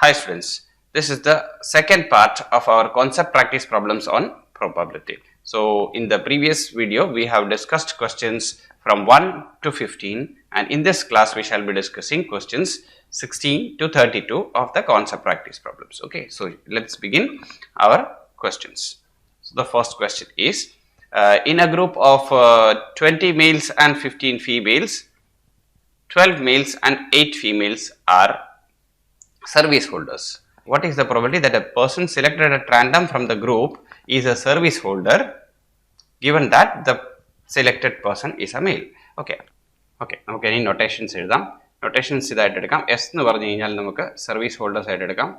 Hi students, this is the second part of our concept practice problems on probability. So in the previous video we have discussed questions from 1 to 15 and in this class we shall be discussing questions 16 to 32 of the concept practice problems. Okay, so let's begin our questions. So the first question is in a group of 20 males and 15 females, 12 males and 8 females are service holders. What is the probability that a person selected at random from the group is a service holder given that the selected person is a male? Okay, നമുക്ക് ഇനി notations എഴുതാം. Notations ഇതായിട്ട് എടുക്കാം. S എന്ന് പറഞ്ഞു കഴിഞ്ഞാൽ നമുക്ക് service holders ആയിട്ട് എടുക്കാം.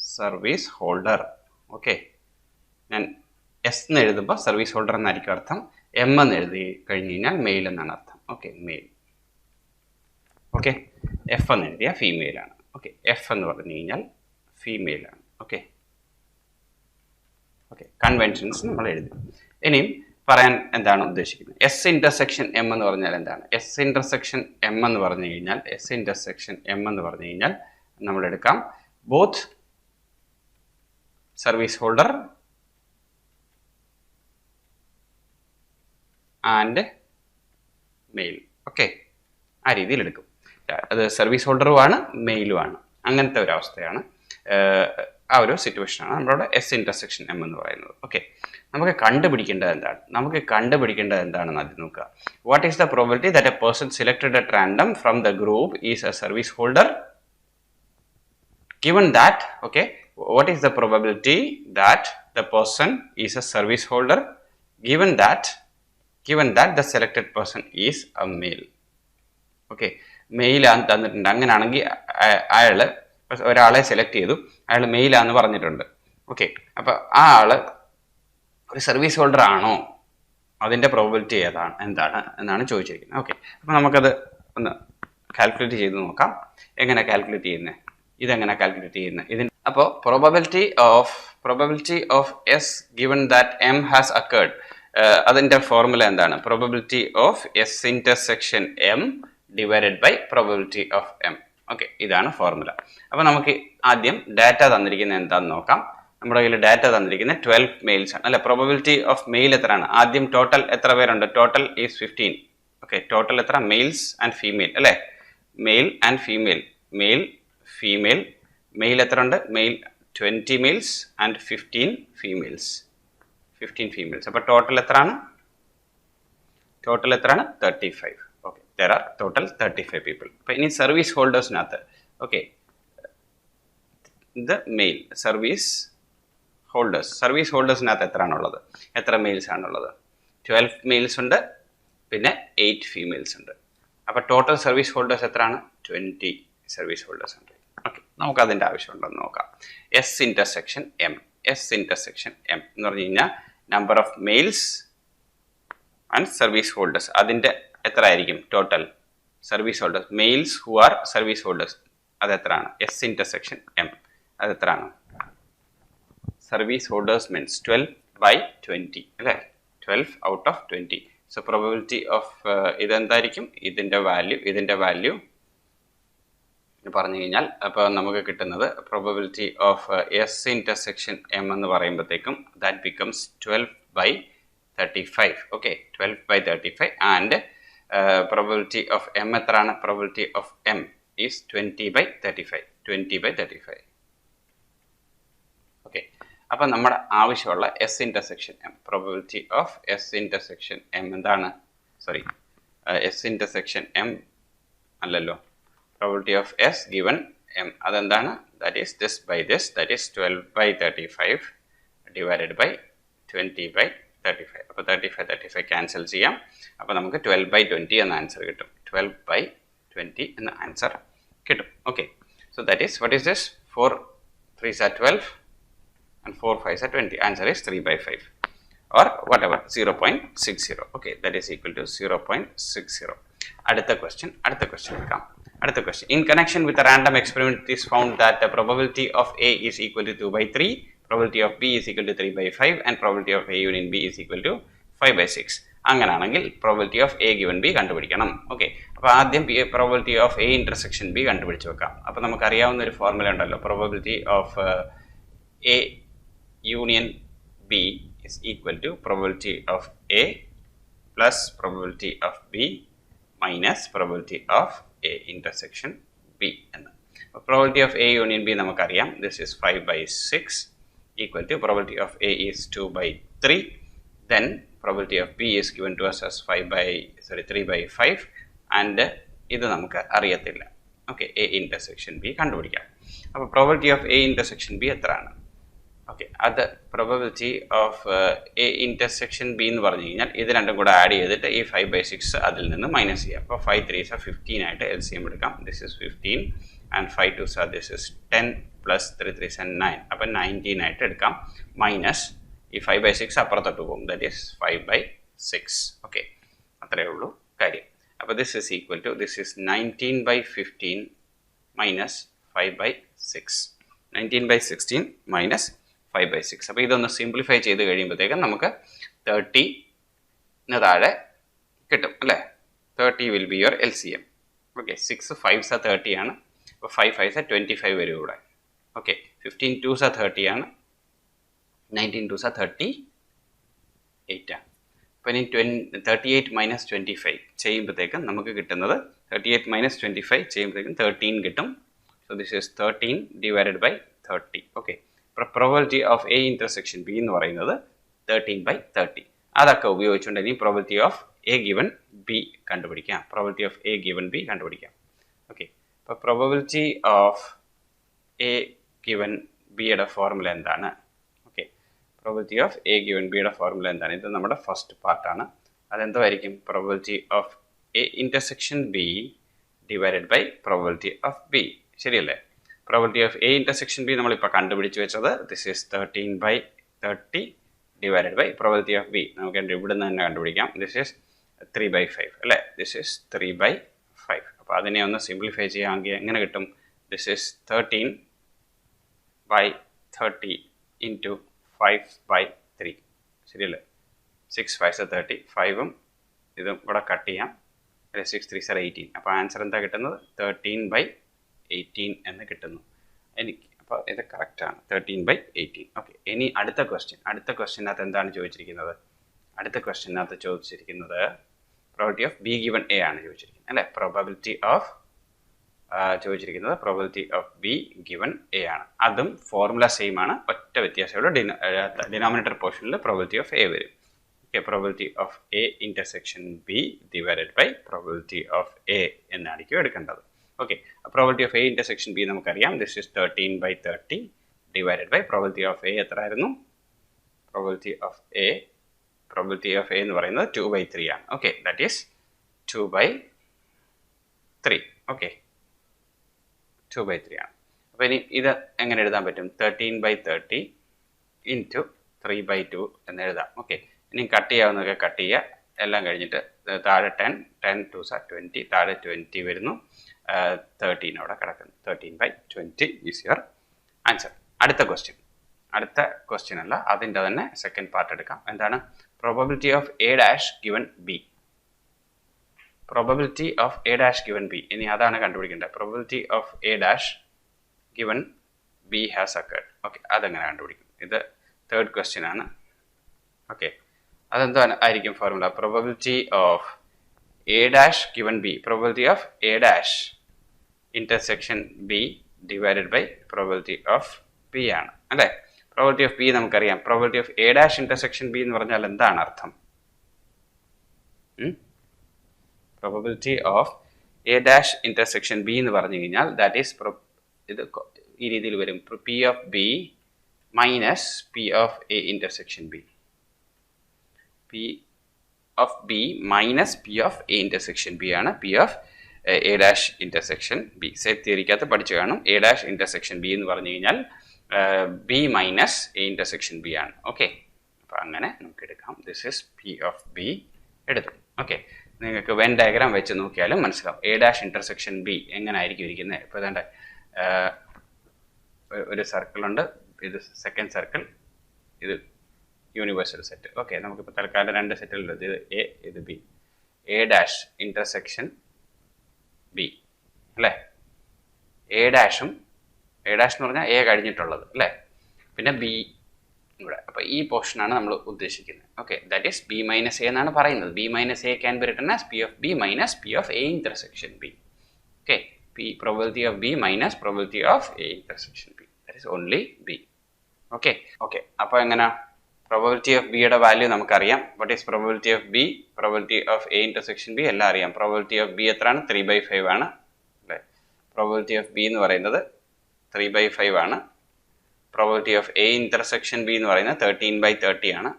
Service holder. ഓക്കെ, ഞാൻ എസ് എന്ന് എഴുതുമ്പോൾ സർവീസ് ഹോൾഡർ എന്നായിരിക്കും അർത്ഥം. എം എന്ന് എഴുതി കഴിഞ്ഞ് കഴിഞ്ഞാൽ മെയിൽ എന്നാണ് അർത്ഥം. Okay, mail. ഓക്കെ, എഫ് എന്ന് എഴുതിയ ഫീമെയിൽ ആണ്. ഓക്കെ, എഫ് എന്ന് പറഞ്ഞു കഴിഞ്ഞാൽ ഫീമെയിൽ ആണ്. ഓക്കെ, കൺവെൻഷൻസ് നമ്മൾ എഴുതി. ഇനിയും പറയാൻ എന്താണ് ഉദ്ദേശിക്കുന്നത്? എസ് ഇന്റർസെക്ഷൻ എം എന്ന് പറഞ്ഞാൽ എന്താണ്? എസ് ഇന്റർസെക്ഷൻ എം എന്ന് പറഞ്ഞു കഴിഞ്ഞാൽ നമ്മൾ എടുക്കാം both service holder and male. Okay, ആ രീതിയിൽ എടുക്കും. അത് സർവീസ് ഹോൾഡറുമാണ് മെയിലുമാണ്, അങ്ങനത്തെ ഒരു അവസ്ഥയാണ്. ആ ഒരു സിറ്റുവേഷനാണ് നമ്മളവിടെ എസ് ഇന്റർസെക്ഷൻ എം എന്ന് പറയുന്നത്. ഓക്കെ, നമുക്ക് കണ്ടുപിടിക്കേണ്ടത് എന്താണെന്ന് ആദ്യം നോക്കുക. What is the probability that A person selected at random from the group is A service holder given that, okay, what is the probability that the person is a service holder given that the selected person is a male? Okay, മെയിലാന്ന് തന്നിട്ടുണ്ട്. അങ്ങനെയാണെങ്കിൽ ഒരാളെ select ചെയ്തു, അയാൾ മെയിലാന്ന് പറഞ്ഞിട്ടുണ്ട്. Okay, അപ്പോൾ ആ ആള് ഒരു സർവീസ് ഹോൾഡർ ആണോ, അതിൻ്റെ പ്രോബിലിറ്റി എന്താണ് എന്നാണ് ചോദിച്ചിരിക്കുന്നത്. ഓക്കെ, അപ്പോൾ നമുക്കത് ഒന്ന് കാൽക്കുലേറ്റ് ചെയ്ത് നോക്കാം. എങ്ങനെ കാൽക്കുലേറ്റ് ചെയ്യുന്നത്? ഇതെങ്ങനെ കാൽക്കുലേറ്റ് ചെയ്യുന്നത്? അപ്പോൾ probability of S given that M has occurred, അതിൻ്റെ ഫോർമുല എന്താണ്? Probability of S intersection M divided by probability of M. Okay, ഇതാണ് ഫോർമുല. അപ്പോൾ നമുക്ക് ആദ്യം ഡാറ്റ തന്നിരിക്കുന്നത് എന്താണെന്ന് നോക്കാം. നമ്മുടെ കയ്യിൽ ഡാറ്റ തന്നിരിക്കുന്നത് 12 മെയിൽസ് ആണ് അല്ലെ. പ്രോബബിലിറ്റി ഓഫ് മെയിൽ എത്രയാണ്? ആദ്യം ടോട്ടൽ എത്ര പേരുണ്ട്? Total is 15. ഓക്കെ, ടോട്ടൽ എത്ര? മെയിൽസ് ആൻഡ് ഫീമെയിൽ അല്ലേ. മെയിൽ ആൻഡ് ഫീമെയിൽ, മെയിൽ എത്ര ഉണ്ട്? Male 20 males and 15 females. അപ്പോൾ ടോട്ടൽ എത്രയാണ്? 35. Okay, there are total 35 people. അപ്പോൾ ഇനി സർവീസ് ഹോൾഡേഴ്സിനകത്ത്, ഓക്കെ, ഇത് മെയിൽ സർവീസ് ഹോൾഡേഴ്സിനകത്ത് എത്ര മെയിൽസ് ആണുള്ളത്? 12 മെയിൽസ് ഉണ്ട്, പിന്നെ 8 ഫീമെയിൽസ് ഉണ്ട്. അപ്പോൾ ടോട്ടൽ സർവീസ് ഹോൾഡേഴ്സ് എത്രയാണ്? 20 സർവീസ് ഹോൾഡേഴ്സ് ഉണ്ട്. ഓക്കെ, നമുക്ക് അതിൻ്റെ ആവശ്യമുണ്ടെന്ന് നോക്കാം. എസ് ഇന്റർസെക്ഷൻ എം എന്ന് പറഞ്ഞു കഴിഞ്ഞാൽ number of males and service holders, അതിൻ്റെ എത്ര ആയിരിക്കും? Total service holders, males who are service holders, അത് എത്രയാണ്? എസ് ഇന്റർസെക്ഷൻ എം അത് എത്രയാണ്? സർവീസ് ഹോൾഡേഴ്സ് മീൻസ് 12/20 അല്ലേ, 12 out of 20. So probability of ഇതെന്തായിരിക്കും? ഇതിൻ്റെ വാല്യൂ പറഞ്ഞു കഴിഞ്ഞാൽ അപ്പോൾ നമുക്ക് കിട്ടുന്നത് probability of S intersection M എന്ന് പറയുമ്പോഴത്തേക്കും that becomes 12/35. Okay, 12/35 and probability of m എത്രയാണ്? probability of m is 20/35. Okay, അപ്പം നമ്മുടെ ആവശ്യമുള്ള S intersection M, probability of S intersection M എന്താണ്? എസ് ഇന്റർസെക്ഷൻ എം അല്ലല്ലോ, probability of S given M അതെന്താണ്? That is this by this, that is 12/35 divided by 20/35. അപ്പോൾ 35 cancel ചെയ്യാം. അപ്പോൾ നമുക്ക് 12/20 എന്ന ആൻസർ കിട്ടും. 12/20 എന്ന ആൻസർ കിട്ടും. Okay, so that is what is this? 4 3s are 12 and 4 5s are 20. Answer is 3/5 or whatever 0.60. Okay, that is equal to 0.60. അടുത്ത question എടുക്കാം. അടുത്ത question, in connection with a random experiment it is found that the probability of A is equal to 2/3, probability of B is equal to 3/5 and probability of A union B is equal to 5/6. അങ്ങനെയാണെങ്കിൽ probability of A given B കണ്ടുപിടിക്കണം. Okay, അപ്പോൾ ആദ്യം probability of A intersection B കണ്ടുപിടിച്ച് വെക്കാം. അപ്പോൾ നമുക്കറിയാവുന്ന ഒരു formula ഉണ്ടല്ലോ, probability of A union B is equal to probability of A plus probability of B minus probability of A intersection B. Probability of A union B namakariam, this is 5 by 6 equal to probability of A is 2 by 3. Then probability of B is given to us as 3 by 5 and idu namakku ariyathilla. Okay, A intersection B kandupidikam. Appo probability of A intersection B ethrana? Okay, the probability of A intersection B എന്ന് പറഞ്ഞു കഴിഞ്ഞാൽ ഇത് രണ്ടും കൂടെ add ചെയ്തിട്ട് ഈ 5 by 6 അതിൽ നിന്ന് മൈനസ് ചെയ്യാം. അപ്പോൾ 5 3s are 15 ആയിട്ട് LCM എടുക്കാം. This is 15 and 5 2s are this is 10 plus 3 3s are 9. അപ്പോൾ 19 ആയിട്ട് എടുക്കാം. മൈനസ് ഈ 5 by 6 അപ്പുറത്തോട്ട് പോകും. That is 5 by 6. Okay, അത്രയേ ഉള്ളൂ കാര്യം. അപ്പോൾ this is equal to this is 19 by 15 minus 5 by 6. 19 by 16 minus 5 by 6. അപ്പോൾ ഇതൊന്ന് സിംപ്ലിഫൈ ചെയ്ത് കഴിയുമ്പോഴത്തേക്കും നമുക്ക് 30 താഴെ കിട്ടും അല്ലേ. 30 will be your LCM. Okay, 6 5s are 30 ആണ്. അപ്പോൾ 5 5s are 25 വരും ഇവിടെ. ഓക്കെ, 15 2s are 30 ആണ്. 19 2s are 38 ആണ്. അപ്പോൾ ഇനി 38 മൈനസ് 25 ചെയ്യുമ്പോഴത്തേക്കും നമുക്ക് കിട്ടുന്നത് 38 മൈനസ് 25 ചെയ്യുമ്പോഴത്തേക്കും 13 കിട്ടും. So this is 13 divided by 30. Okay, probability of A intersection B എന്ന് പറയുന്നത് 13 by 30. അതൊക്കെ ഉപയോഗിച്ചുകൊണ്ട് ഇനി probability of A given B കണ്ടുപിടിക്കാം. probability of A given B കണ്ടുപിടിക്കാം. ഓക്കെ, അപ്പോൾ probability of A given B യുടെ ഫോർമുല എന്താണ്? Okay, probability of A given B യുടെ ഫോർമുല എന്താണ്? ഇത് നമ്മുടെ ഫസ്റ്റ് പാർട്ടാണ്. അതെന്തായിരിക്കും? probability of A intersection B divided by probability of B. ശരിയല്ലേ? probability of A intersection B നമ്മളിപ്പോൾ കണ്ടുപിടിച്ച് വെച്ചത് this is 13 by 30 divided by probability of B. നമുക്ക് ഇവിടെ നിന്ന് തന്നെ കണ്ടുപിടിക്കാം. this is 3 by 5 അല്ലേ. this is 3 by 5. അപ്പോൾ അതിനെ ഒന്ന് സിംപ്ലിഫൈ ചെയ്യാമെങ്കിൽ എങ്ങനെ കിട്ടും? this is 13 by 30 into 5 by 3. ശരിയല്ലേ? 6 5s are 30. 5ഉം ഇതും ഇവിടെ കട്ട് ചെയ്യാം. 6 3s are 18. അപ്പോൾ ആൻസർ എന്താ കിട്ടുന്നത്? 13 by 18 എന്ന് കിട്ടുന്നു എനിക്ക്. അപ്പോൾ ഇത് കറക്റ്റാണ്, 13 by 18. ഓക്കെ, ഇനി അടുത്ത ക്വസ്റ്റ്യനകത്ത് എന്താണ് ചോദിച്ചിരിക്കുന്നത്? അടുത്ത ക്വസ്റ്റ്യനകത്ത് ചോദിച്ചിരിക്കുന്നത് probability of B given A ആണ് ചോദിച്ചിരിക്കുന്നത് അല്ലേ. പ്രോബബിലിറ്റി ഓഫ് ചോദിച്ചിരിക്കുന്നത് probability of B given A ആണ്. അതും ഫോർമുല സെയിം ആണ്, ഒറ്റ വ്യത്യാസമുള്ള ഡിനോമിനേറ്റർ പോർഷനിൽ പ്രോബബിലിറ്റി ഓഫ് എ വരും. Okay, probability of A intersection B divided by probability of A എന്നായിരിക്കും എടുക്കേണ്ടത്. Okay, probability of A intersection B നമുക്കറിയാം. This is 13 by 30 divided by probability of A എത്രയായിരുന്നു? probability of A എന്ന് പറയുന്നത് 2 by 3 ആണ്. Okay, that is 2 by 3. Okay, 2 by 3 ആണ്. അപ്പോൾ ഇനി ഇത് എങ്ങനെ എഴുതാൻ പറ്റും? 13 by 30 into 3 by 2 എന്ന് എഴുതാം. ഓക്കെ, ഇനി കട്ട് ചെയ്യാവുന്നതൊക്കെ കട്ട് ചെയ്യുക. എല്ലാം കഴിഞ്ഞിട്ട് താഴെ 10 2s are 20, താഴെ 20 വരുന്നു. 13 അവിടെ കിടക്കുന്നു. 13 by 20 is your answer. അടുത്ത ക്വസ്റ്റ്യൻ അല്ല, അതിൻ്റെ തന്നെ സെക്കൻഡ് പാർട്ട് എടുക്കാം. എന്താണ്? Probability of A dash given B. Probability of A dash given B, ഇനി അതാണ് കണ്ടുപിടിക്കേണ്ടത്. Probability of A dash given B has occurred. Okay, അതെങ്ങനെ കണ്ടുപിടിക്കും? ഇത് തേർഡ് ക്വസ്റ്റ്യൻ ആണ്. ഓക്കെ, അതെന്താണ് ആയിരിക്കും formula? Probability of A dash given B, probability of A dash intersection B divided by probability of B ആണ് അല്ലേ. പ്രോബബിലിറ്റി ഓഫ് ബി നമുക്കറിയാം. Probability of A dash intersection B എന്ന് പറഞ്ഞാൽ എന്താണ് അർത്ഥം? Probability of A dash intersection B എന്ന് പറഞ്ഞു കഴിഞ്ഞാൽ ദാറ്റ് ഈസ് ഇത് ഈ രീതിയിൽ വരും. P of B minus P of A intersection B. P of B minus P of A intersection B ആണ് P of A dash intersection B. Set തിയറിക്കകത്ത് പഠിച്ചു കാണും. എ ഡാഷ് ഇന്റർസെക്ഷൻ ബി എന്ന് പറഞ്ഞു കഴിഞ്ഞാൽ B minus A intersection B ആണ്. Okay, അപ്പോൾ അങ്ങനെ നമുക്ക് എടുക്കാം. This is P of B എടുത്തു. ഓക്കെ, നിങ്ങൾക്ക് വെൻ ഡയഗ്രാം വെച്ച് നോക്കിയാലും മനസ്സിലാവും എ ഡാഷ് ഇന്റർസെക്ഷൻ ബി എങ്ങനെ ആയിരിക്കും ഇരിക്കുന്നത്. ഇപ്പോൾ ഇതാണ്ട് ഒരു സർക്കിളുണ്ട്, ഇത് സെക്കൻഡ് സർക്കിൾ, ഇത് യൂണിവേഴ്സൽ സെറ്റ്. ഓക്കെ, നമുക്കിപ്പോൾ തൽക്കാലം രണ്ട് സെറ്റുകളുണ്ട്. ഇത് എ, ഇത് B. A dash intersection B അല്ലേ? എ ഡാഷും, എ ഡാഷ് എന്ന് പറഞ്ഞാൽ എ കഴിഞ്ഞിട്ടുള്ളത് അല്ലേ? പിന്നെ ബി ഇവിടെ. അപ്പോൾ ഈ പോർഷനാണ് നമ്മൾ ഉദ്ദേശിക്കുന്നത്. Okay, that is B minus A എന്നാണ് പറയുന്നത്. B minus A can be written as P of B minus P of A intersection B. Okay, P probability of B minus probability of A intersection B, that is only B. Okay okay, അപ്പോൾ എങ്ങനെ probability of ബിയുടെ value നമുക്കറിയാം. What is probability of B? Probability of A intersection B എല്ലാം അറിയാം. Probability of B എത്രയാണ്? 3/5 ആണ് അല്ലേ? Probability of B എന്ന് പറയുന്നത് 3/5 ആണ്. Probability of A intersection B എന്ന് പറയുന്നത് 13/30 ആണ്.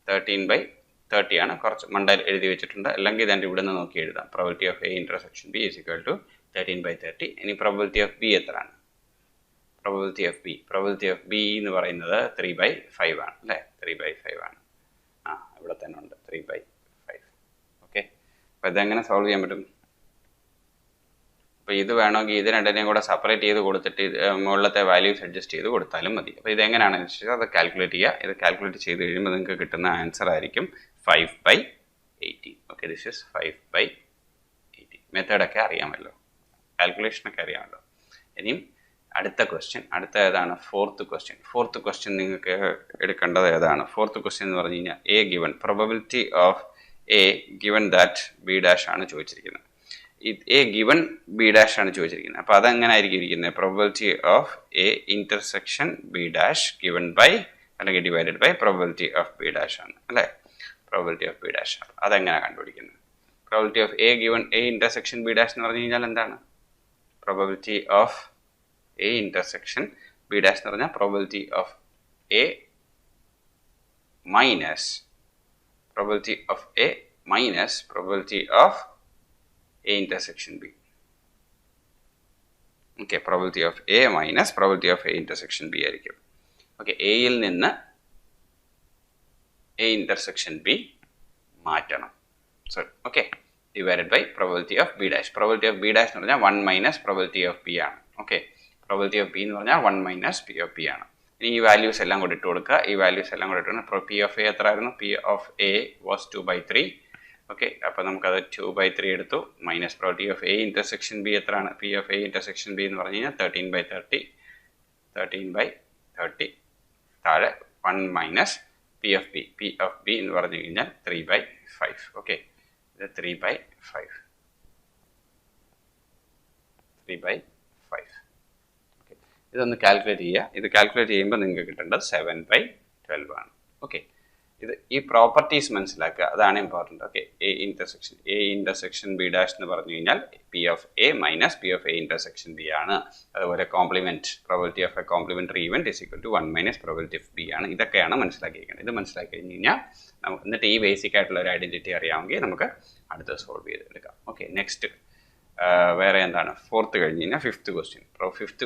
13/30 ആണ്. കുറച്ച് മണ്ടയിൽ എഴുതി വെച്ചിട്ടുണ്ട്, അല്ലെങ്കിൽ ഇതിൻ്റെ ഇവിടെ നിന്ന് നോക്കി എഴുതാം. Probability of A intersection B is equal to 13/30. ഇനി പ്രോബിലിറ്റി ഓഫ് ബി എത്രയാണ്? പ്രോബിലിറ്റി ഓഫ് ബി എന്ന് പറയുന്നത് 3/5 ആണ് അല്ലേ? 3/5 ആണ്. ഇവിടെ തന്നെ ഉണ്ട് 3/5. ഓക്കെ, അപ്പോൾ ഇതെങ്ങനെ സോൾവ് ചെയ്യാൻ പറ്റും? അപ്പോൾ ഇത് വേണമെങ്കിൽ ഇത് രണ്ടിനെയും കൂടെ സെപ്പറേറ്റ് ചെയ്ത് കൊടുത്തിട്ട് മുകളിലത്തെ വാല്യൂസ് അഡ്ജസ്റ്റ് ചെയ്ത് കൊടുത്താലും മതി. അപ്പോൾ ഇതെങ്ങനെയാണെന്ന് വെച്ചാൽ അത് കാൽക്കുലേറ്റ് ചെയ്യുക. ഇത് കാൽക്കുലേറ്റ് ചെയ്ത് കഴിയുമ്പോൾ നിങ്ങൾക്ക് കിട്ടുന്ന ആൻസർ ആയിരിക്കും 5/18. Okay, this is 5/18. മെത്തേഡൊക്കെ അറിയാമല്ലോ, കാൽക്കുലേഷനൊക്കെ അറിയാമല്ലോ. ഇനിയും അടുത്ത ക്വസ്റ്റ്യൻ, അടുത്ത ഏതാണ്? ഫോർത്ത് ക്വസ്റ്റ്യൻ നിങ്ങൾക്ക് എടുക്കേണ്ടത് ഏതാണ്? ഫോർത്ത് ക്വസ്റ്റ്യൻ എന്ന് പറഞ്ഞു കഴിഞ്ഞാൽ A given, probability of A given that be dash ആണ് ചോദിച്ചിരിക്കുന്നത്. എ ഗിവൺ ബി ഡാഷ് ആണ് ചോദിച്ചിരിക്കുന്നത്. അപ്പോൾ അതെങ്ങനെ ആയിരിക്കും ഇരിക്കുന്നത്? Probability of A intersection B dash given by അല്ലെങ്കിൽ divided by probability of B dash ആണ് അല്ലേ? പ്രോബബിലിറ്റി ഓഫ് ബി ഡാഷ് ആണ്. അതെങ്ങനെ കണ്ടുപിടിക്കുന്നത്? Probability of A given A intersection B dash എന്ന് പറഞ്ഞു കഴിഞ്ഞാൽ എന്താണ്? Probability of A intersection B dash എന്ന് പറഞ്ഞാൽ probability of A minus probability of A minus probability of A intersection B. Okay, probability of A minus probability of A intersection B ആയിരിക്കും. Okay, എയിൽ നിന്ന് A intersection B മാറ്റണം. Sorry, okay, divided by probability of B dash. Probability of B dash എന്ന് പറഞ്ഞാൽ 1 minus probability of B ആണ്. Okay, probability of B എന്ന് പറഞ്ഞാൽ 1 minus P of B ആണ്. ഇനി ഈ വാല്യൂസ് എല്ലാം കൂടി ഇട്ട് കൊടുക്കുക. ഈ വാല്യൂസ് എല്ലാം കൂടി ഇട്ട് പി ഓഫ് എ എത്ര ആയിരുന്നു? P of A was 2/3. Okay, അപ്പോൾ നമുക്കത് 2/3 എടുത്തു. Minus probability of A intersection B എത്രയാണ്? P of A intersection B എന്ന് പറഞ്ഞു കഴിഞ്ഞാൽ 13/30. താഴെ 1 മൈനസ് പി ഓഫ് ബി എന്ന് പറഞ്ഞു കഴിഞ്ഞാൽ 3/5. ഓക്കെ, ഇത് 3/5. ഓക്കെ, ഇതൊന്ന് കാൽക്കുലേറ്റ് ചെയ്യുക. ഇത് കാൽക്കുലേറ്റ് ചെയ്യുമ്പോൾ നിങ്ങൾക്ക് കിട്ടേണ്ടത് 7/12 ആണ്. ഓക്കെ, ഇത് ഈ പ്രോപ്പർട്ടീസ് മനസ്സിലാക്കുക, അതാണ് important. Okay, A intersection B dash എന്ന് പറഞ്ഞു കഴിഞ്ഞാൽ P of A minus P of A intersection B ആണ്. അതുപോലെ complement, probability of A complementary event is equal to 1 minus probability of B ആണ്. ഇതൊക്കെയാണ് മനസ്സിലാക്കിയിരിക്കുന്നത്. ഇത് മനസ്സിലാക്കി കഴിഞ്ഞ് കഴിഞ്ഞാൽ നമുക്ക് എന്നിട്ട് ഈ ബേസിക് ആയിട്ടുള്ള ഒരു ഐഡൻറ്റിറ്റി അറിയാമെങ്കിൽ നമുക്ക് അടുത്ത് സോൾവ് ചെയ്തെടുക്കാം. ഓക്കെ, നെക്സ്റ്റ് വേറെ എന്താണ്? ഫോർത്ത് കഴിഞ്ഞ് കഴിഞ്ഞാൽ ഫിഫ്ത്ത്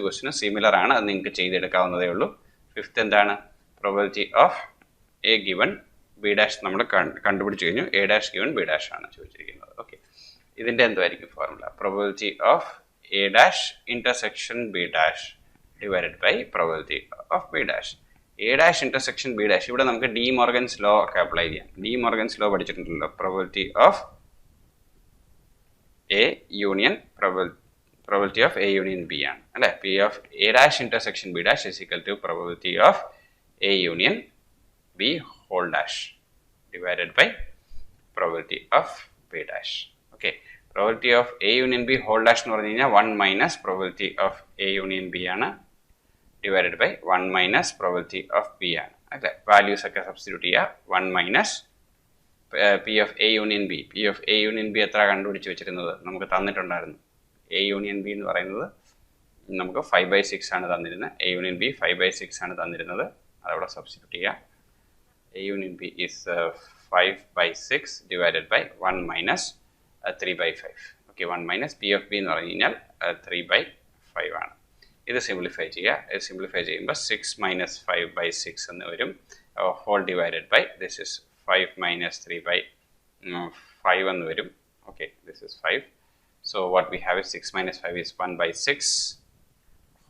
ക്വസ്റ്റ്യൻ സിമിലർ ആണ്, അത് നിങ്ങൾക്ക് ചെയ്തെടുക്കാവുന്നതേ ഉള്ളൂ. ഫിഫ്ത്ത് എന്താണ്? Probability of A given B dash നമ്മൾ കണ്ടുപിടിച്ച് കഴിഞ്ഞു. A dash given B dash ആണ് ചോദിച്ചിരിക്കുന്നത്. ഓക്കെ, ഇതിൻ്റെ എന്തായിരിക്കും formula? Probability of A dash intersection B dash divided by probability of B dash. A dash intersection B dash, ഇവിടെ നമുക്ക് De Morgan's law ഒക്കെ അപ്ലൈ ചെയ്യാം. ഡി മോർഗൻസ് ലോ പഠിച്ചിട്ടുണ്ടല്ലോ. Probability of A union probability of A union B ആണ് അല്ലേ? P of A dash intersection B dash is equal to probability of A union B whole dash divided by probability of B dash. Okay, probability of A union B whole dash എന്ന് പറഞ്ഞു കഴിഞ്ഞാൽ 1 minus probability of A union B ആണ് divided by 1 minus probability of B ആണ് അല്ലേ? Values ഒക്കെ substitute ചെയ്യുക. 1 minus P of A union B. P of A union B എത്ര കണ്ടുപിടിച്ച് വെച്ചിരുന്നത്? നമുക്ക് തന്നിട്ടുണ്ടായിരുന്നു. എ യൂണിയൻ ബി എന്ന് പറയുന്നത് നമുക്ക് 5/6 ആണ് തന്നിരുന്നത്. എ യൂണിയൻ ബി 5/6 ആണ് തന്നിരുന്നത്. അതവിടെ സബ്സ്റ്റിറ്റ്യൂട്ട് ചെയ്യുക. A union B is 5/6 divided by 1 minus 3/5. Okay, 1 minus P of B എന്ന് പറഞ്ഞു കഴിഞ്ഞാൽ 3/5 ആണ്. ഇത് സിംപ്ലിഫൈ ചെയ്യുക. ഇത് സിംപ്ലിഫൈ ചെയ്യുമ്പോൾ 6 മൈനസ് 5/6 എന്ന് വരും. Whole divided by this is 5 minus 3/5 എന്ന് വരും. Okay, this is 5. So what we have is 6 minus 5 is 1/6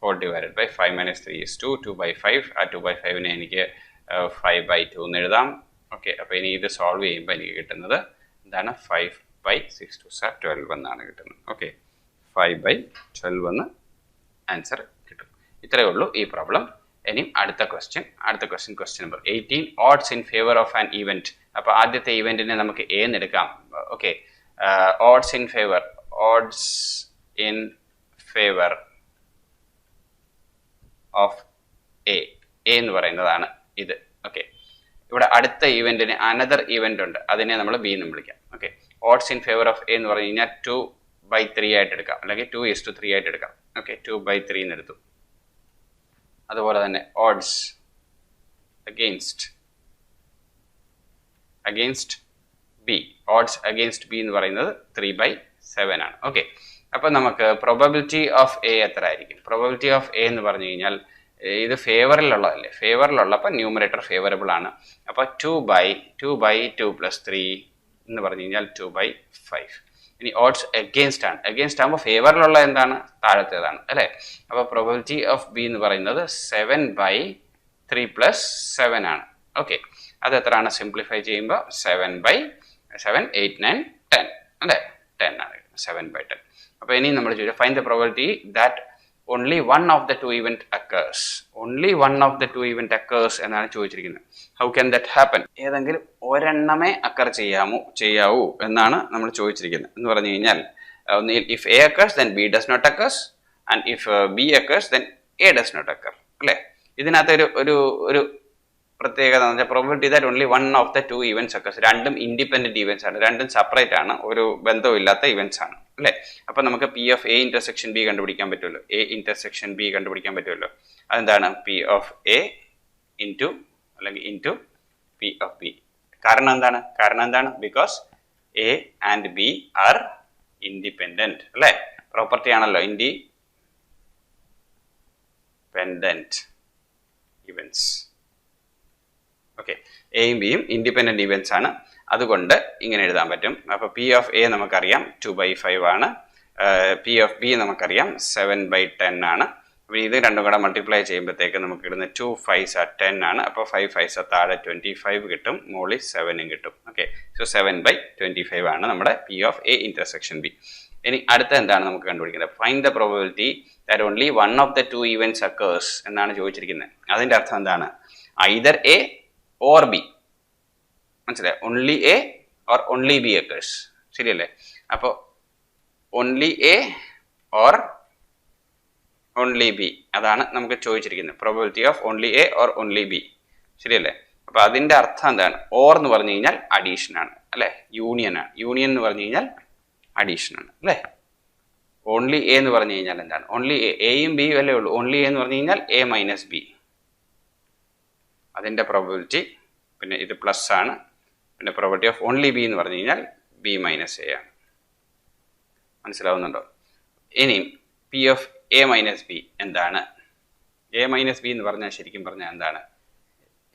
whole divided by 5 minus 3 is 2. 2/5. ആ 2/5 എനിക്ക് 5/2 എന്ന് എഴുതാം. ഓക്കെ, അപ്പോൾ ഇനി ഇത് സോൾവ് ചെയ്യുമ്പോൾ എനിക്ക് കിട്ടുന്നത് എന്താണ്? 5/6 2 12 എന്നാണ് കിട്ടുന്നത്. ഓക്കെ, 5/12 എന്ന് ആൻസർ കിട്ടും. ഇത്രയേ ഉള്ളൂ ഈ പ്രോബ്ലം. ഇനി അടുത്ത question question number 18 odds in favour of an event. അപ്പോൾ ആദ്യത്തെ ഇവന്റിനെ നമുക്ക് എ എന്ന് എടുക്കാം. Okay, odds in favour of A എന്ന് പറയുന്നതാണ് ഇത്. ഓക്കെ, ഇവിടെ അടുത്ത ഇവന്റിന് അനദർ ഇവന്റ് ഉണ്ട്, അതിനെ നമ്മൾ ബി എന്ന് വിളിക്കാം. Okay, odds in favour of A എന്ന് പറഞ്ഞു കഴിഞ്ഞാൽ 2/3 ആയിട്ട് എടുക്കാം, അല്ലെങ്കിൽ 2:3 ആയിട്ട് എടുക്കാം. ഓക്കെ, 2/3 എന്ന് എടുത്തു. അതുപോലെ തന്നെ odds against B, odds against B എന്ന് പറയുന്നത് 3/7 ആണ്. ഓക്കെ, അപ്പം നമുക്ക് പ്രോബബിലിറ്റി ഓഫ് എ എത്ര ആയിരിക്കും? പ്രോബബിലിറ്റി ഓഫ് എ എന്ന് പറഞ്ഞു കഴിഞ്ഞാൽ ഇത് ഫേവറിലുള്ളതല്ലേ, ഫേവറിലുള്ളപ്പോൾ ന്യൂമറേറ്റർ ഫേവറബിൾ ആണ്. അപ്പോൾ 2/2 + 3 എന്ന് പറഞ്ഞു കഴിഞ്ഞാൽ 2/5. ഇനി ഓഡ്സ് അഗെയിൻസ്റ്റ് ആണ്, അഗെയിൻസ്റ്റ് ആകുമ്പോൾ ഫേവറിലുള്ള എന്താണ്? താഴത്തേതാണ് അല്ലേ. അപ്പോൾ പ്രോബബിലിറ്റി ഓഫ് ബി എന്ന് പറയുന്നത് 7/3 + 7 ആണ്. ഓക്കെ, അത് എത്രയാണ്? സിംപ്ലിഫൈ ചെയ്യുമ്പോൾ 7/7 8 9 10 അല്ലേ, 10 ആണ്, 7/10. അപ്പോൾ ഇനി നമ്മൾ ചോദിച്ചാൽ find the probability that only one of the two event occurs. Only one of the two event occurs എന്നാണ് ചോദിച്ചിരിക്കുന്നത്. How can that happen? ഏതെങ്കിലും ഒരെണ്ണമേ അക്കർ ചെയ്യാവൂ എന്നാണ് നമ്മൾ ചോദിച്ചിരിക്കുന്നത്. എന്ന് പറഞ്ഞു കഴിഞ്ഞാൽ if A occurs then B does not occurs, and if B occurs then A does not occur. അല്ലേ, ഇതിനകത്ത് ഒരു പ്രത്യേകത എന്ന് വെച്ചാൽ probability that only one of the 2 events occurs. രണ്ടും ഇൻഡിപെൻഡന്റ് ഇവന്റ്സ് ആണ്, രണ്ടും സെപ്പറേറ്റ് ആണ്, ഒരു ബന്ധമില്ലാത്ത ഇവന്റ്സ് ആണ് അല്ലേ. അപ്പം നമുക്ക് P of A intersection B കണ്ടുപിടിക്കാൻ പറ്റുമല്ലോ, A intersection B കണ്ടുപിടിക്കാൻ പറ്റുമല്ലോ. അതെന്താണ്? P of A into P of B. കാരണം എന്താണ്? Because A and B R independent അല്ലേ, പ്രോപ്പർട്ടി ആണല്ലോ, ഇൻഡിപെൻഡന്റ് ഇവന്റ്സ്. ഓക്കെ, എയും ബിയും ഇൻഡിപെൻഡന്റ് ഇവന്റ്സ് ആണ്, അതുകൊണ്ട് ഇങ്ങനെ എഴുതാൻ പറ്റും. അപ്പോൾ P of A നമുക്കറിയാം 2/5 ആണ്, P of B നമുക്കറിയാം 7/10 ആണ്. അപ്പോൾ ഇത് രണ്ടും കൂടെ മൾട്ടിപ്ലൈ ചെയ്യുമ്പോഴത്തേക്ക് നമുക്ക് കിട്ടുന്ന 2 5s are 10 ആണ്. അപ്പോൾ 5 5s താഴെ 25 കിട്ടും, മുകളിൽ 7 കിട്ടും. ഓക്കെ, സോ 7/25 ആണ് നമ്മുടെ P of A intersection B. ഇനി അടുത്ത എന്താണ് നമുക്ക് കണ്ടുപിടിക്കുന്നത്? Find the probability that only one of the 2 events occurs എന്നാണ് ചോദിച്ചിരിക്കുന്നത്. അതിൻ്റെ അർത്ഥം എന്താണ്? ഐദർ A or B, മനസ്സിലായി? Only A or only B occurs, ശരിയല്ലേ? അപ്പോൾ only A or only B, അതാണ് നമുക്ക് ചോദിച്ചിരിക്കുന്നത്. Probability of only A or only B, ശരിയല്ലേ? അപ്പോൾ അതിൻ്റെ അർത്ഥം എന്താണ്? ഓർ എന്ന് പറഞ്ഞു കഴിഞ്ഞാൽ അഡീഷൻ ആണ് അല്ലേ, യൂണിയൻ ആണ്. യൂണിയൻ എന്ന് പറഞ്ഞു കഴിഞ്ഞാൽ അഡീഷൻ ആണ് അല്ലേ. ഓൺലി A എന്ന് പറഞ്ഞു കഴിഞ്ഞാൽ എന്താണ്? ഓൺലി എയും ബിയും അല്ലേ ഉള്ളൂ. ഓൺലി A എന്ന് പറഞ്ഞു കഴിഞ്ഞാൽ A - B, അതിൻ്റെ പ്രോബബിലിറ്റി. പിന്നെ ഇത് പ്ലസ് ആണ്. പിന്നെ പ്രോബബിലിറ്റി ഓഫ് ഓൺലി ബി എന്ന് പറഞ്ഞു കഴിഞ്ഞാൽ B - A ആണ്. മനസ്സിലാവുന്നുണ്ടോ? ഇനി P of A - B എന്താണ്? A - B എന്ന് പറഞ്ഞാൽ ശരിക്കും പറഞ്ഞാൽ എന്താണ്?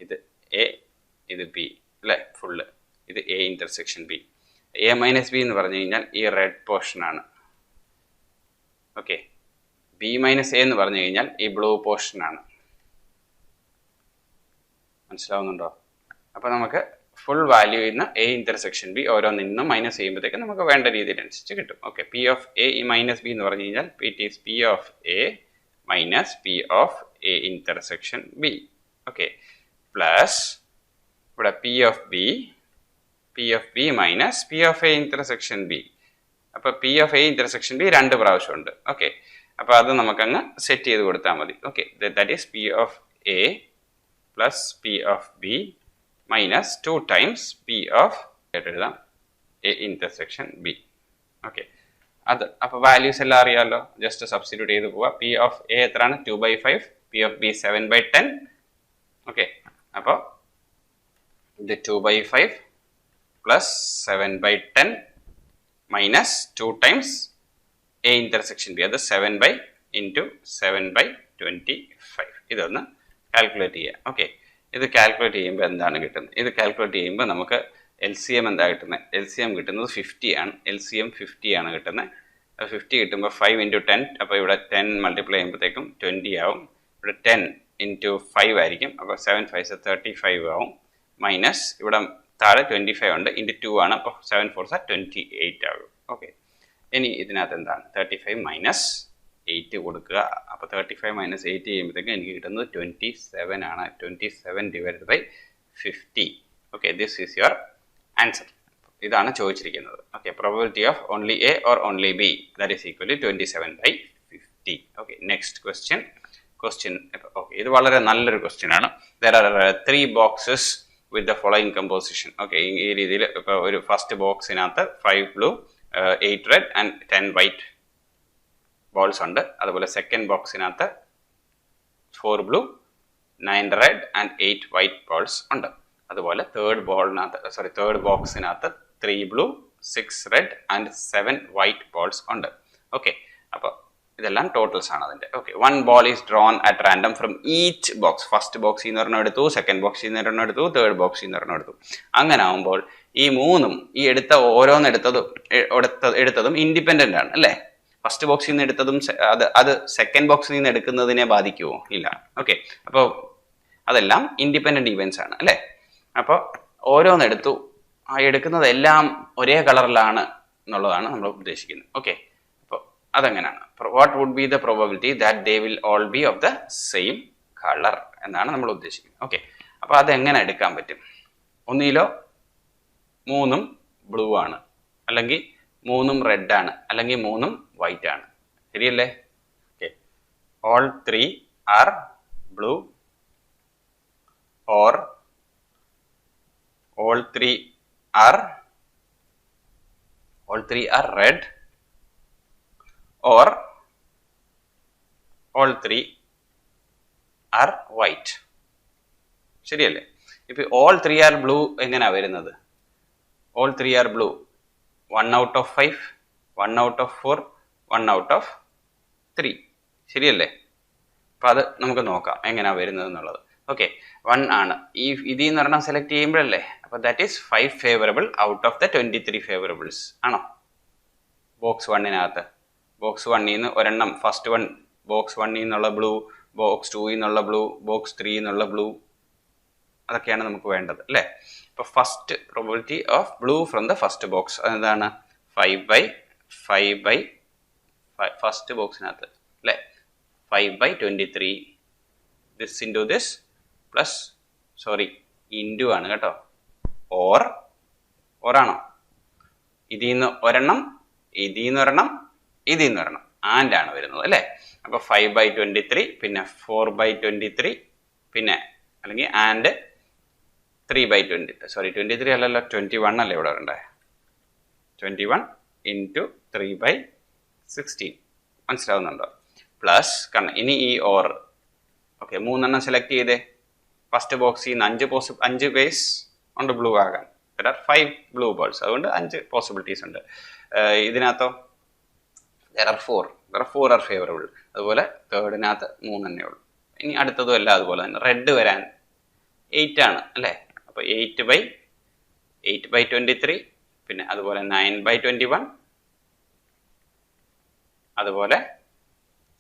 ഇത് A, ഇത് B അല്ലേ, ഫുള്ള്. ഇത് A intersection B. A - B എന്ന് പറഞ്ഞു കഴിഞ്ഞാൽ ഈ റെഡ് പോർഷൻ ആണ്. ഓക്കെ, B - A എന്ന് പറഞ്ഞു കഴിഞ്ഞാൽ ഈ ബ്ലൂ പോർഷൻ ആണ്. മനസ്സിലാവുന്നുണ്ടോ? അപ്പോൾ നമുക്ക് ഫുൾ വാല്യൂ ഇന്ന് A intersection B ഓരോന്നിൽ നിന്നും മൈനസ് ചെയ്യുമ്പോഴത്തേക്ക് നമുക്ക് വേണ്ട രീതിയിൽ അനുസരിച്ച് കിട്ടും. Okay, P of A - B എന്ന് പറഞ്ഞു കഴിഞ്ഞാൽ it is P of A - P of A intersection B. Okay, plus ഇവിടെ P of B - P of A intersection B. അപ്പോൾ P of A intersection B 2 പ്രാവശ്യമുണ്ട്. Okay, അപ്പോൾ അത് നമുക്കങ്ങ് set ചെയ്ത് കൊടുത്താൽ മതി. Okay, that is P of A plus P of B minus 2 times P of എഴുതാം A intersection B. Okay, അത് അപ്പോൾ വാല്യൂസ് എല്ലാം അറിയാമല്ലോ, ജസ്റ്റ് സബ്സ്റ്റിറ്റ്യൂട്ട് ചെയ്ത് പോവുക. P of A എത്രയാണ്? 2/5, P of B 7/10. ഓക്കെ, അപ്പോൾ ഇത് 2/5 plus 7/10 minus 2 times A intersection B, അത് 7 into 7/25. ഇതൊന്ന് കാൽക്കുലേറ്റ് ചെയ്യുക. ഓക്കെ, ഇത് കാൽക്കുലേറ്റ് ചെയ്യുമ്പോൾ എന്താണ് കിട്ടുന്നത്? ഇത് കാൽക്കുലേറ്റ് ചെയ്യുമ്പോൾ നമുക്ക് LCM എന്താ കിട്ടുന്നത്? LCM കിട്ടുന്നത് 50 ആണ്. LCM 50 ആണ് കിട്ടുന്നത്. 50 കിട്ടുമ്പോൾ 5 into 10, അപ്പോൾ ഇവിടെ 10 മൾട്ടിപ്ലൈ ചെയ്യുമ്പോഴത്തേക്കും 20 ആവും. ഇവിടെ 10 into 5 ആയിരിക്കും. അപ്പോൾ 7 5 35 ആവും. മൈനസ് ഇവിടെ താഴെ 25 ഉണ്ട്, ഇൻറ്റു 2 ആണ്. അപ്പോൾ 7 4 28 ആകും. ഓക്കെ, ഇനി ഇതിനകത്ത് എന്താണ് 35 മൈനസ് 8 കൊടുക്കുക. അപ്പോൾ 35 മൈനസ് 8 ചെയ്യുമ്പോഴത്തേക്ക് എനിക്ക് കിട്ടുന്നത് 27 ആണ്. 27 divided by 50. Okay, this is your answer. ഇതാണ് ചോദിച്ചിരിക്കുന്നത്. Okay, probability of only A or only B that is equal to 27/50. Okay, next question. Okay, ഇത് വളരെ നല്ലൊരു ക്വസ്റ്റ്യൻ ആണ്. There are 3 boxes with the following composition. Okay, ഈ രീതിയിൽ ഇപ്പോൾ ഒരു ഫസ്റ്റ് ബോക്സിനകത്ത് 5 blue 8 red and 10 white balls ഉണ്ട്. അതുപോലെ സെക്കൻഡ് ബോക്സിനകത്ത് 4 blue 9 red and 8 white balls ഉണ്ട്. അതുപോലെ തേർഡ് ബോക്സിനകത്ത് 3 blue 6 red and 7 white balls ഉണ്ട്. ഓക്കെ, അപ്പോൾ ഇതെല്ലാം ടോട്ടൽസ് ആണ് അതിൻ്റെ. Okay, 1 ball is drawn at random from each box. First ബോക്സിൽ നിന്ന് ഒരെണ്ണം എടുത്തു, സെക്കൻഡ് ബോക്സിൽ നിന്ന് ഒരെണ്ണം എടുത്തു, തേർഡ് ബോക്സിൽ നിന്ന് ഒരെണ്ണം എടുത്തു. അങ്ങനെ ആകുമ്പോൾ ഈ മൂന്നും ഈ എടുത്തതും ഇൻഡിപെൻഡൻ്റ് ആണ് അല്ലേ? ഫസ്റ്റ് ബോക്സിൽ നിന്ന് എടുത്തതും അത് സെക്കൻഡ് ബോക്സിൽ നിന്ന് എടുക്കുന്നതിനെ ബാധിക്കുമോ? ഇല്ല. ഓക്കെ, അപ്പോൾ അതെല്ലാം ഇൻഡിപെൻഡൻ്റ് ഇവൻറ്റ്സ് ആണ് അല്ലേ? അപ്പോൾ ഓരോന്നെടുത്തു, ആ എടുക്കുന്നതെല്ലാം ഒരേ കളറിലാണ് എന്നുള്ളതാണ് നമ്മൾ ഉദ്ദേശിക്കുന്നത്. ഓക്കെ, അപ്പോൾ അതെങ്ങനെയാണ്? What would be the probability that they will all be of the same colour എന്നാണ് നമ്മൾ ഉദ്ദേശിക്കുന്നത്. ഓക്കെ, അപ്പോൾ അതെങ്ങനെ എടുക്കാൻ പറ്റും? ഒന്നിലോ 3 ബ്ലൂ ആണ്, അല്ലെങ്കിൽ 3 റെഡ് ആണ്, അല്ലെങ്കിൽ 3 വൈറ്റ് ആണ്. ശരിയല്ലേ? Okay, all 3 are blue or all 3 are red or all 3 are white. ശരിയല്ലേ? ഇപ്പൊ all 3 are blue എങ്ങനെയാ വരുന്നത്? all 3 are blue 1 out of 5, 1 out of 4, 1 out of 3. ശരിയല്ലേ? അപ്പൊ അത് നമുക്ക് നോക്കാം എങ്ങനെയാ വരുന്നത് എന്നുള്ളത്. ഓക്കെ, 1 ആണ്. ഈ ഇതിൽ നിന്ന് ഒരെണ്ണം സെലക്ട് ചെയ്യുമ്പോഴല്ലേ? അപ്പോൾ that is 5 favourable out of the 23 ഫേവറബിൾസ് ആണോ? ബോക്സ് 1-നകത്ത് ബോക്സ് 1-ൽ നിന്ന് ഒരെണ്ണം, ഫസ്റ്റ് വൺ ബോക്സ് 1-ൽ നിന്നുള്ള ബ്ലൂ, ബോക്സ് 2-ൽ നിന്നുള്ള ബ്ലൂ, ബോക്സ് 3-ൽ നിന്നുള്ള ബ്ലൂ, അതൊക്കെയാണ് നമുക്ക് വേണ്ടത് അല്ലേ? അപ്പോൾ first probability of blue from the first box അതെന്താണ്? 5/5 ഫസ്റ്റ് ബോക്സിനകത്ത് അല്ലേ? 5/23 this into this plus into ആണ് കേട്ടോ. ഓറാണോ? ഇതിൽ നിന്ന് ഒരെണ്ണം, ഇതിൽ നിന്ന് ഒരെണ്ണം, ഇതിൽ നിന്ന് ഒരെണ്ണം, ആൻഡ് ആണ് വരുന്നത് അല്ലേ? അപ്പോൾ 5/23 പിന്നെ 4/23 പിന്നെ അല്ലെങ്കിൽ ആൻഡ് 3/23 അല്ലല്ലോ, 21 അല്ലേ ഇവിടെ വരണ്ടേ? 21 ഇൻറ്റു 3/16 മനസ്സിലാവുന്നുണ്ടോ? പ്ലസ് കാരണം ഇനി ഈ ഓർ. ഓക്കെ, 3 സെലക്ട് ചെയ്തേ. ഫസ്റ്റ് ബോക്സിൽ നിന്ന് 5 വേസ് ഉണ്ട് ബ്ലൂ ആകാൻ. ദർ ആർ 5 ബ്ലൂ ബോൾസ്, അതുകൊണ്ട് 5 പോസിബിലിറ്റീസ് ഉണ്ട്. ഇതിനകത്തോ ദർ ആർ 4 ആർ ഫേവറബിൾ. അതുപോലെ തേർഡിനകത്ത് 3 തന്നെ ഉള്ളൂ. ഇനി അടുത്തതും എല്ലാം അതുപോലെ തന്നെ. റെഡ് വരാൻ 8 ആണ് അല്ലേ? അപ്പോൾ 8/23 പിന്നെ അതുപോലെ 9/21 അതുപോലെ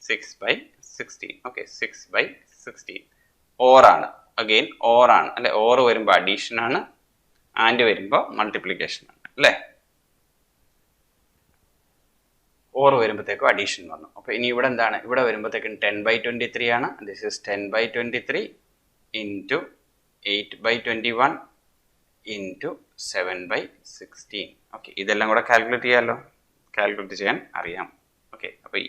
6/16. ഓക്കെ, 6/16 ഓറാണ്. അഗെയിൻ ഓറാണ് അല്ലെ? ഓറ് വരുമ്പോൾ അഡീഷൻ ആണ്, ആൻഡ് വരുമ്പോൾ മൾട്ടിപ്ലിക്കേഷൻ ആണ് അല്ലേ? ഓറ് വരുമ്പോഴത്തേക്കും അഡീഷൻ വന്നു. അപ്പോൾ ഇനി ഇവിടെ എന്താണ്? ഇവിടെ വരുമ്പോഴത്തേക്കും 10/23 ആണ്. This is 10/23 into 8/21 into 7/16. Okay, ഇതെല്ലാം കൂടെ കാൽക്കുലേറ്റ് ചെയ്യാമല്ലോ. കാൽക്കുലേറ്റ് ചെയ്യാൻ അറിയാം. ഓക്കെ, അപ്പോൾ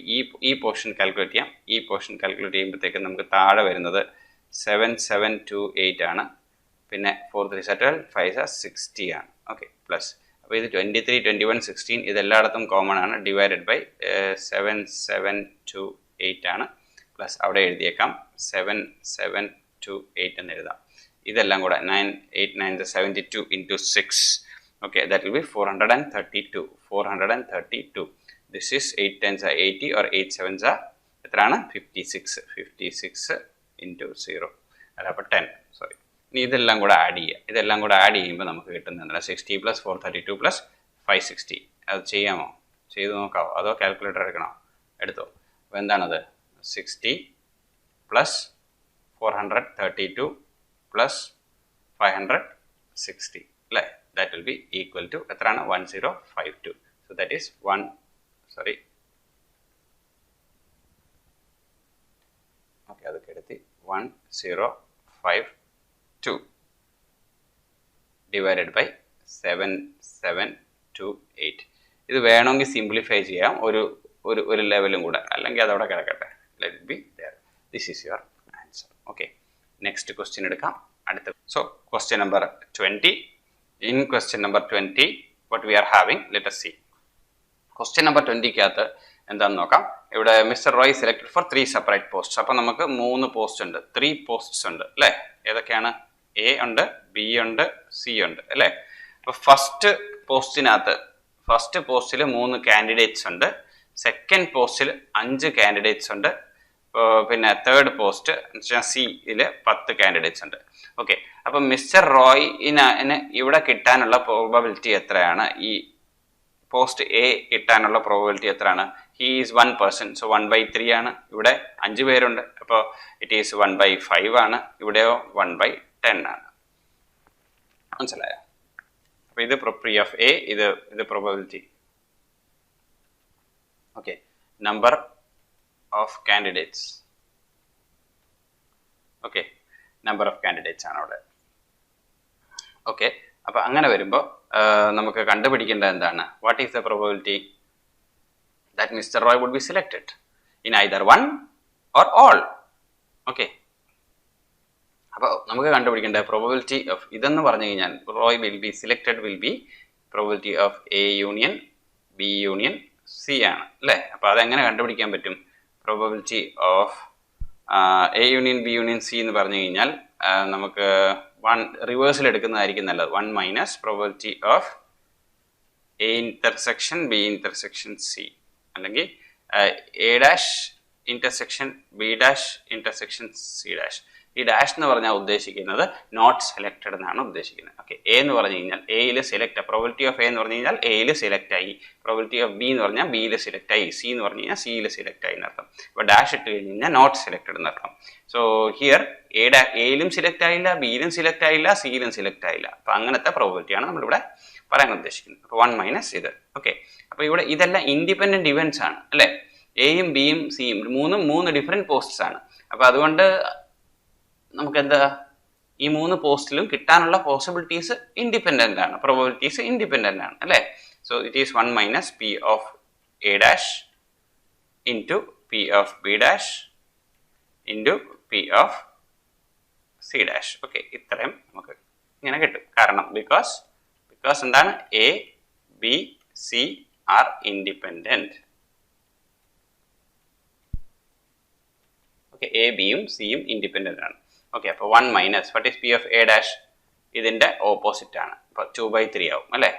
ഈ പോർഷൻ കാൽക്കുലേറ്റ് ചെയ്യാം. ഈ പോർഷൻ കാൽക്കുലേറ്റ് ചെയ്യുമ്പോഴത്തേക്കും നമുക്ക് താഴെ വരുന്നത് 7728 ആണ്. പിന്നെ 4 3 12 5 60 ആണ്. ഓക്കെ, പ്ലസ് അപ്പോൾ ഇത് 23 21 16 ഇതെല്ലായിടത്തും കോമൺ ആണ്. ഡിവൈഡഡ് ബൈ 7728 ആണ്. പ്ലസ് അവിടെ എഴുതിയേക്കാം 7728 എന്ന് എഴുതാം. ഇതെല്ലാം കൂടെ 9 8 9 72 into 6. Okay, that will B 432. This is 8 10s are 80 or 8 7s are എത്രയാണ്? 56 ഇൻറ്റു 0 അല്ല, അപ്പോൾ 10. ഇനി ഇതെല്ലാം കൂടെ ആഡ് ചെയ്യുക. ഇതെല്ലാം കൂടെ ആഡ് ചെയ്യുമ്പോൾ നമുക്ക് കിട്ടുന്നത് 60 + 432 + 560. അത് ചെയ്യാമോ? ചെയ്ത് നോക്കാമോ? അതോ കാൽക്കുലേറ്റർ എടുക്കണോ? എടുത്തോ. അപ്പോൾ എന്താണത്? 60 + 432 plus 560. That will be equal to 1052. So that is 1052 divided by 7728. ഇത് വേണമെങ്കിൽ സിംപ്ലിഫൈ ചെയ്യാം ഒരു ലെവലും കൂടെ, അല്ലെങ്കിൽ അതവിടെ കിടക്കട്ടെ. Let it be there. This is your answer. Okay. Next question എടുക്കാം. അടുത്ത. So question number 20. In question number 20, what we are having, let us see. Question number 20-ക്കകത്ത് എന്താണെന്ന് നോക്കാം. ഇവിടെ mister Roy selected four 3 separate posts. അപ്പം നമുക്ക് 3 post ഉണ്ട്, 3 posts ഉണ്ട് അല്ലേ? ഏതൊക്കെയാണ്? എ ഉണ്ട്, ബി ഉണ്ട്, സി ഉണ്ട് അല്ലേ? അപ്പോൾ ഫസ്റ്റ് പോസ്റ്റിൽ 3 കാൻഡിഡേറ്റ്സ് ഉണ്ട്, സെക്കൻഡ് പോസ്റ്റിൽ 5 കാൻഡിഡേറ്റ്സ് ഉണ്ട്, പിന്നെ തേർഡ് പോസ്റ്റ് സിയിൽ 10 കാൻഡിഡേറ്റ്സ് ഉണ്ട്. ഓക്കെ, അപ്പം മിസ്റ്റർ റോയിന് ഇവിടെ കിട്ടാനുള്ള പ്രോബബിലിറ്റി എത്രയാണ്? ഈ പോസ്റ്റ് എ കിട്ടാനുള്ള പ്രോബബിലിറ്റി എത്രയാണ്? ഹി ഈസ് 1%, സോ 1/3 ആണ്. ഇവിടെ 5 പേരുണ്ട്, അപ്പോൾ ഇറ്റ് ഈസ് 1/5 ആണ്. ഇവിടെയോ 1/10 ആണ്. മനസ്സിലായോ? അപ്പോൾ ഇത് പ്രോപ്പർട്ടി ഓഫ് എ, ഇത് probability. Okay, number of candidates. Okay, number of candidates ആണ് അവിടെ. ഓക്കെ, അപ്പോൾ അങ്ങനെ വരുമ്പോൾ നമുക്ക് കണ്ടുപിടിക്കേണ്ടത് എന്താണ്? What is the probability that Mr. Roy would be selected in either one or all. Okay, അപ്പോൾ നമുക്ക് കണ്ടുപിടിക്കേണ്ട പ്രോബബിലിറ്റി ഓഫ് ഇതെന്ന് പറഞ്ഞു കഴിഞ്ഞാൽ Roy will be selected will be probability of A union B union C ആണ് അല്ലേ? അപ്പോൾ അതെങ്ങനെ കണ്ടുപിടിക്കാൻ പറ്റും? Probability of A union B union C എന്ന് പറഞ്ഞു കഴിഞ്ഞാൽ നമുക്ക് റിവേഴ്സിൽ എടുക്കുന്നതായിരിക്കും നല്ലത്. 1 minus probability of A intersection B intersection C, അല്ലെങ്കിൽ A dash intersection B dash intersection C dash. ഈ ഡാഷ് എന്ന് പറഞ്ഞാൽ ഉദ്ദേശിക്കുന്നത് നോട്ട് സെലക്ടഡ് എന്നാണ് ഉദ്ദേശിക്കുന്നത്. ഓക്കെ, എ എന്ന് പറഞ്ഞു കഴിഞ്ഞാൽ എയിൽ സെലക്ട്, പ്രോബബിലിറ്റി ഓഫ് എ എന്ന് പറഞ്ഞു കഴിഞ്ഞാൽ എയിൽ സെലക്ട് ആയി, പ്രോബബിലിറ്റി ഓഫ് ബി എന്ന് പറഞ്ഞാൽ ബിയിൽ സെലക്ട് ആയി, സി എന്ന് പറഞ്ഞു കഴിഞ്ഞാൽ സിയിൽ സെലക്ട് ആയി എന്നർത്ഥം. അപ്പോൾ ഡാഷ് ഇട്ട് കഴിഞ്ഞ് കഴിഞ്ഞാൽ നോട്ട് സെലക്ടഡ് എന്നർത്ഥം. സോ ഹിയർ എയിലും സെലക്ട് ആയില്ല, ബിയിലും സെലക്ട് ആയില്ല, സിയിലും സെലക്ട് ആയില്ല. അപ്പോൾ അങ്ങനത്തെ പ്രോബബിലിറ്റിയാണ് നമ്മളിവിടെ പറയാൻ ഉദ്ദേശിക്കുന്നത്. അപ്പോൾ 1 മൈനസ് ഇത്. ഓക്കെ, അപ്പോൾ ഇവിടെ ഇതെല്ലാം ഇൻഡിപെൻഡന്റ് ഇവന്റ്സ് ആണ് അല്ലേ? എയും ബിയും സിയും 3 ഡിഫറെന്റ് പോസ്റ്റ്സ് ആണ്. അപ്പോൾ അതുകൊണ്ട് നമുക്ക് എന്താ, ഈ 3 പോസ്റ്റിലും കിട്ടാനുള്ള പോസിബിലിറ്റീസ് ഇൻഡിപെൻഡന്റ് ആണ്, പ്രോബബിലിറ്റീസ് ഇൻഡിപെൻഡന്റ് ആണ് അല്ലേ? So it is 1 minus P of A dash into P of B dash into P of C dash. Okay, ഇത്രയും നമുക്ക് ഇങ്ങനെ കിട്ടും. കാരണം ബിക്കോസ് എന്താണ്, A B C R independent. Okay, A ബിയും സിയും ഇൻഡിപെൻഡന്റ് ആണ്. ഓക്കെ, അപ്പോൾ 1 minus what is P of A dash? ഇതിൻ്റെ ഓപ്പോസിറ്റ് ആണ്. അപ്പോൾ 2/3 ആവും അല്ലേ?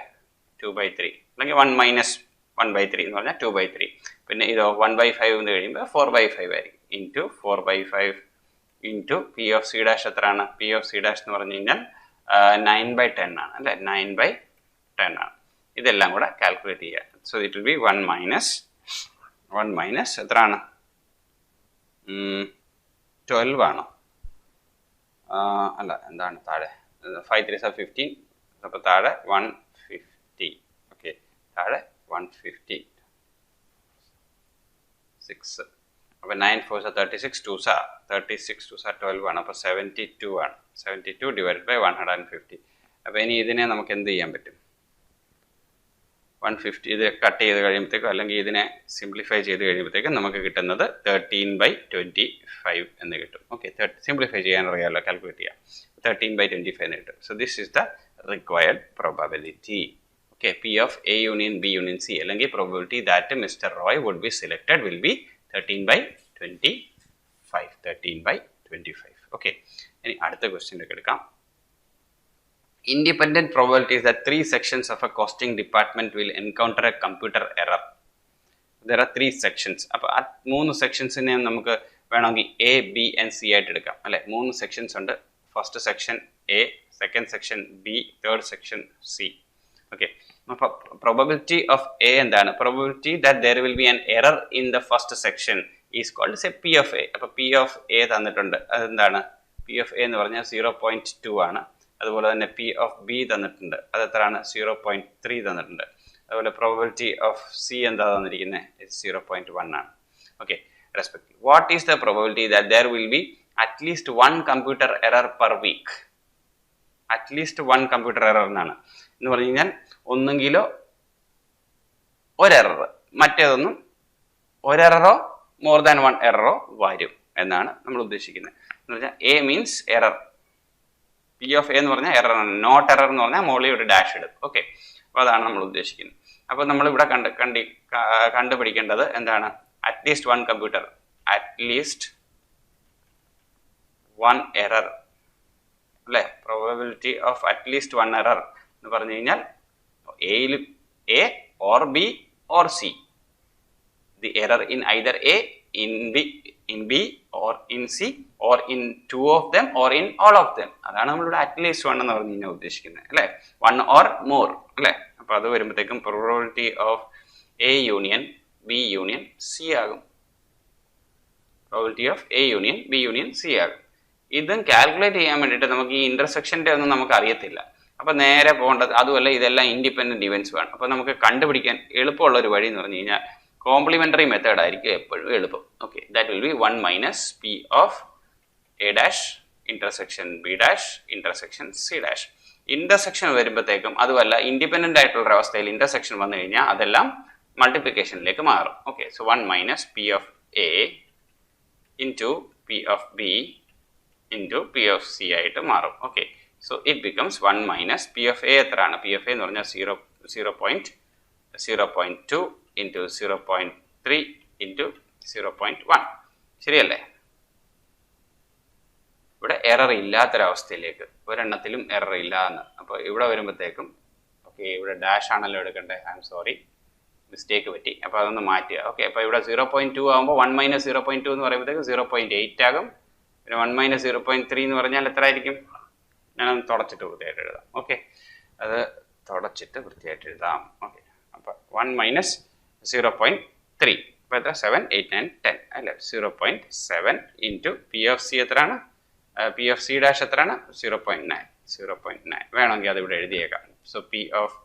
2/3 അല്ലെങ്കിൽ 1 മൈനസ് 1/3 എന്ന് പറഞ്ഞാൽ 2/3. പിന്നെ ഇതോ 1/5 എന്ന് കഴിയുമ്പോൾ 4/5 ആയിരിക്കും. Into 4/5 into P of C dash എത്രയാണ്? പി ഓഫ് സി ഡാഷ് എന്ന് പറഞ്ഞു കഴിഞ്ഞാൽ 9/10 ആണ് അല്ലേ? 9/10 ആണ്. ഇതെല്ലാം കൂടെ കാൽക്കുലേറ്റ് ചെയ്യുക. So it will be 1 minus എത്രയാണ്? 12 ആണോ? അല്ല, എന്താണ് താഴെ? 5 3 are 15. അപ്പോൾ താഴെ 150. ഓക്കെ, താഴെ 150. 6. അപ്പോൾ 9 4 are 36, 2 are 36, 2 are 12 ആണ്. അപ്പോൾ 72 ആണ്. 72 ഡിവൈഡഡ് ബൈ 150. അപ്പോൾ ഇനി ഇതിനെ നമുക്ക് എന്ത് ചെയ്യാൻ പറ്റും? 150 ഇത് കട്ട് ചെയ്ത് കഴിയുമ്പോഴത്തേക്കും, അല്ലെങ്കിൽ ഇതിനെ സിംപ്ലിഫൈ ചെയ്ത് കഴിയുമ്പോഴത്തേക്കും നമുക്ക് കിട്ടുന്നത് 13/25 എന്ന് കിട്ടും. ഓക്കെ, സിംപ്ലിഫൈ ചെയ്യാൻ അറിയാമല്ലോ, കാൽക്കുലേറ്റ് ചെയ്യാം. 13/25 എന്ന് കിട്ടും. So this is the required probability. Okay, P of A union B union C, അല്ലെങ്കിൽ probability that mister Roy would be selected will be 13/25. 13/25. Okay, ഇനി അടുത്ത ക്വസ്റ്റ്യനിലേക്ക് എടുക്കാം. Independent probabilities that 3 sections of a costing department will encounter a computer error. There are 3 sections. അപ്പോൾ ആ 3 സെക്ഷൻസിനെ നമുക്ക് വേണമെങ്കിൽ A B and C ആയിട്ട് എടുക്കാം അല്ലേ? 3 സെക്ഷൻസ് ഉണ്ട്. First section A, second section B, third section C. Okay, അപ്പോൾ probability of A എന്താണ്? Probability that there will be an error in the first section is called say P of A. അപ്പോൾ P of A തന്നിട്ടുണ്ട്, അതെന്താണ്? P of A എന്ന് പറഞ്ഞാൽ 0.2 ആണ്. അതുപോലെ തന്നെ പി ഓഫ് ബി തന്നിട്ടുണ്ട്, അത് എത്രയാണ്? 0.3 തന്നിട്ടുണ്ട്. അതുപോലെ പ്രോബബിലിറ്റി ഓഫ് സി എന്താ തന്നിരിക്കുന്നത്? 0.1 ആണ്. Okay, respective. What is the probability that there will be at least 1 computer error per week? At least 1 computer error എന്നാണ് എന്ന് പറഞ്ഞു കഴിഞ്ഞാൽ ഒന്നെങ്കിലോ ഒരെറർ, മറ്റേതൊന്നും ഒരെററോ മോർ ദാൻ 1 എററോ വരും എന്നാണ് നമ്മൾ ഉദ്ദേശിക്കുന്നത്. എന്ന് പറഞ്ഞാൽ A means error, P of A എന്ന് പറഞ്ഞാൽ എറർ ആണ്, നോട്ട് എറർ എന്ന് പറഞ്ഞാൽ മോളിൽ ഒരു ഡാഷ് ഇടും. ഓക്കെ, അപ്പോൾ അതാണ് നമ്മൾ ഉദ്ദേശിക്കുന്നത്. അപ്പോൾ നമ്മളിവിടെ കണ്ടുപിടിക്കേണ്ടത് എന്താണ്? അറ്റ്ലീസ്റ്റ് 1 കമ്പ്യൂട്ടർ, അറ്റ്ലീസ്റ്റ് 1 എറർ അല്ലേ? പ്രോബബിലിറ്റി ഓഫ് അറ്റ്ലീസ്റ്റ് 1 എറർ എന്ന് പറഞ്ഞു കഴിഞ്ഞാൽ എയിൽ A or B or C, the error in either A, in B or in C or in 2 of them or in all of them. അതാണ് നമ്മളിവിടെ at least 1 എന്ന് പറഞ്ഞു കഴിഞ്ഞാൽ ഉദ്ദേശിക്കുന്നത് അല്ലേ? 1 or more അല്ലേ? അപ്പോൾ അത് വരുമ്പോഴത്തേക്കും probability of A union B union C ആകും. Probability of A union B union C ആകും. ഇതും കാൽക്കുലേറ്റ് ചെയ്യാൻ വേണ്ടിയിട്ട് നമുക്ക് ഈ ഇന്റർസെക്ഷൻ്റെ ഒന്നും നമുക്ക് അറിയത്തില്ല. അപ്പോൾ നേരെ പോകേണ്ടത്, അതുമല്ല ഇതെല്ലാം ഇൻഡിപെൻഡന്റ് ഇവന്റ്സ് വേണം. അപ്പോൾ നമുക്ക് കണ്ടുപിടിക്കാൻ എളുപ്പമുള്ള ഒരു വഴി എന്ന് പറഞ്ഞു കഴിഞ്ഞാൽ കോംപ്ലിമെന്ററി മെത്തേഡ് ആയിരിക്കും എപ്പോഴും എളുപ്പം. Okay, that will B 1 minus P of A dash intersection B dash intersection C dash. Intersection വരുമ്പോഴത്തേക്കും, അതുമല്ല ഇൻഡിപെൻഡന്റ് ആയിട്ടുള്ള അവസ്ഥയിൽ ഇന്റർസെക്ഷൻ വന്നു കഴിഞ്ഞാൽ അതെല്ലാം മൾട്ടിപ്ലിക്കേഷനിലേക്ക് മാറും. Okay, so 1 minus P of A into P of B into P of C ആയിട്ട് മാറും. Okay, so it becomes 1 minus P of A എത്രയാണ്? പി ഓഫ് എ എന്ന് പറഞ്ഞാൽ 0.2 ഇൻറ്റു 0.3 ഇൻറ്റു 0.1. ശരിയല്ലേ? ഇവിടെ എറർ ഇല്ലാത്തൊരവസ്ഥയിലേക്ക്, ഒരെണ്ണത്തിലും എറർ ഇല്ല എന്ന്. അപ്പോൾ ഇവിടെ വരുമ്പോഴത്തേക്കും, ഓക്കെ, ഇവിടെ ഡാഷ് ആണല്ലോ എടുക്കേണ്ടത്, ഐ എം സോറി, മിസ്റ്റേക്ക് പറ്റി. അപ്പോൾ അതൊന്ന് മാറ്റുക. ഓക്കെ, അപ്പോൾ ഇവിടെ 0.2 ആകുമ്പോൾ 1 മൈനസ് 0.2 എന്ന് പറയുമ്പോഴത്തേക്ക് 0.8 ആകും. പിന്നെ 1 മൈനസ് 0.3 എന്ന് പറഞ്ഞാൽ എത്ര ആയിരിക്കും? ഞാനൊന്ന് തുടച്ചിട്ട് വൃത്തിയായിട്ട് എഴുതാം. ഓക്കെ, അത് തുടച്ചിട്ട് വൃത്തിയായിട്ട് എഴുതാം. ഓക്കെ, അപ്പോൾ 1 മൈനസ് 0.3, അപ്പോൾ എത്ര? 7, 8, 9, 10 അല്ലേ? 0.7 ഇൻറ്റു പി ഓഫ് സി എത്രയാണ്? പി ഓഫ് സി ഡാഷ് എത്രയാണ്? 0.9 വേണമെങ്കിൽ അത് ഇവിടെ എഴുതിയേക്കാം. So P of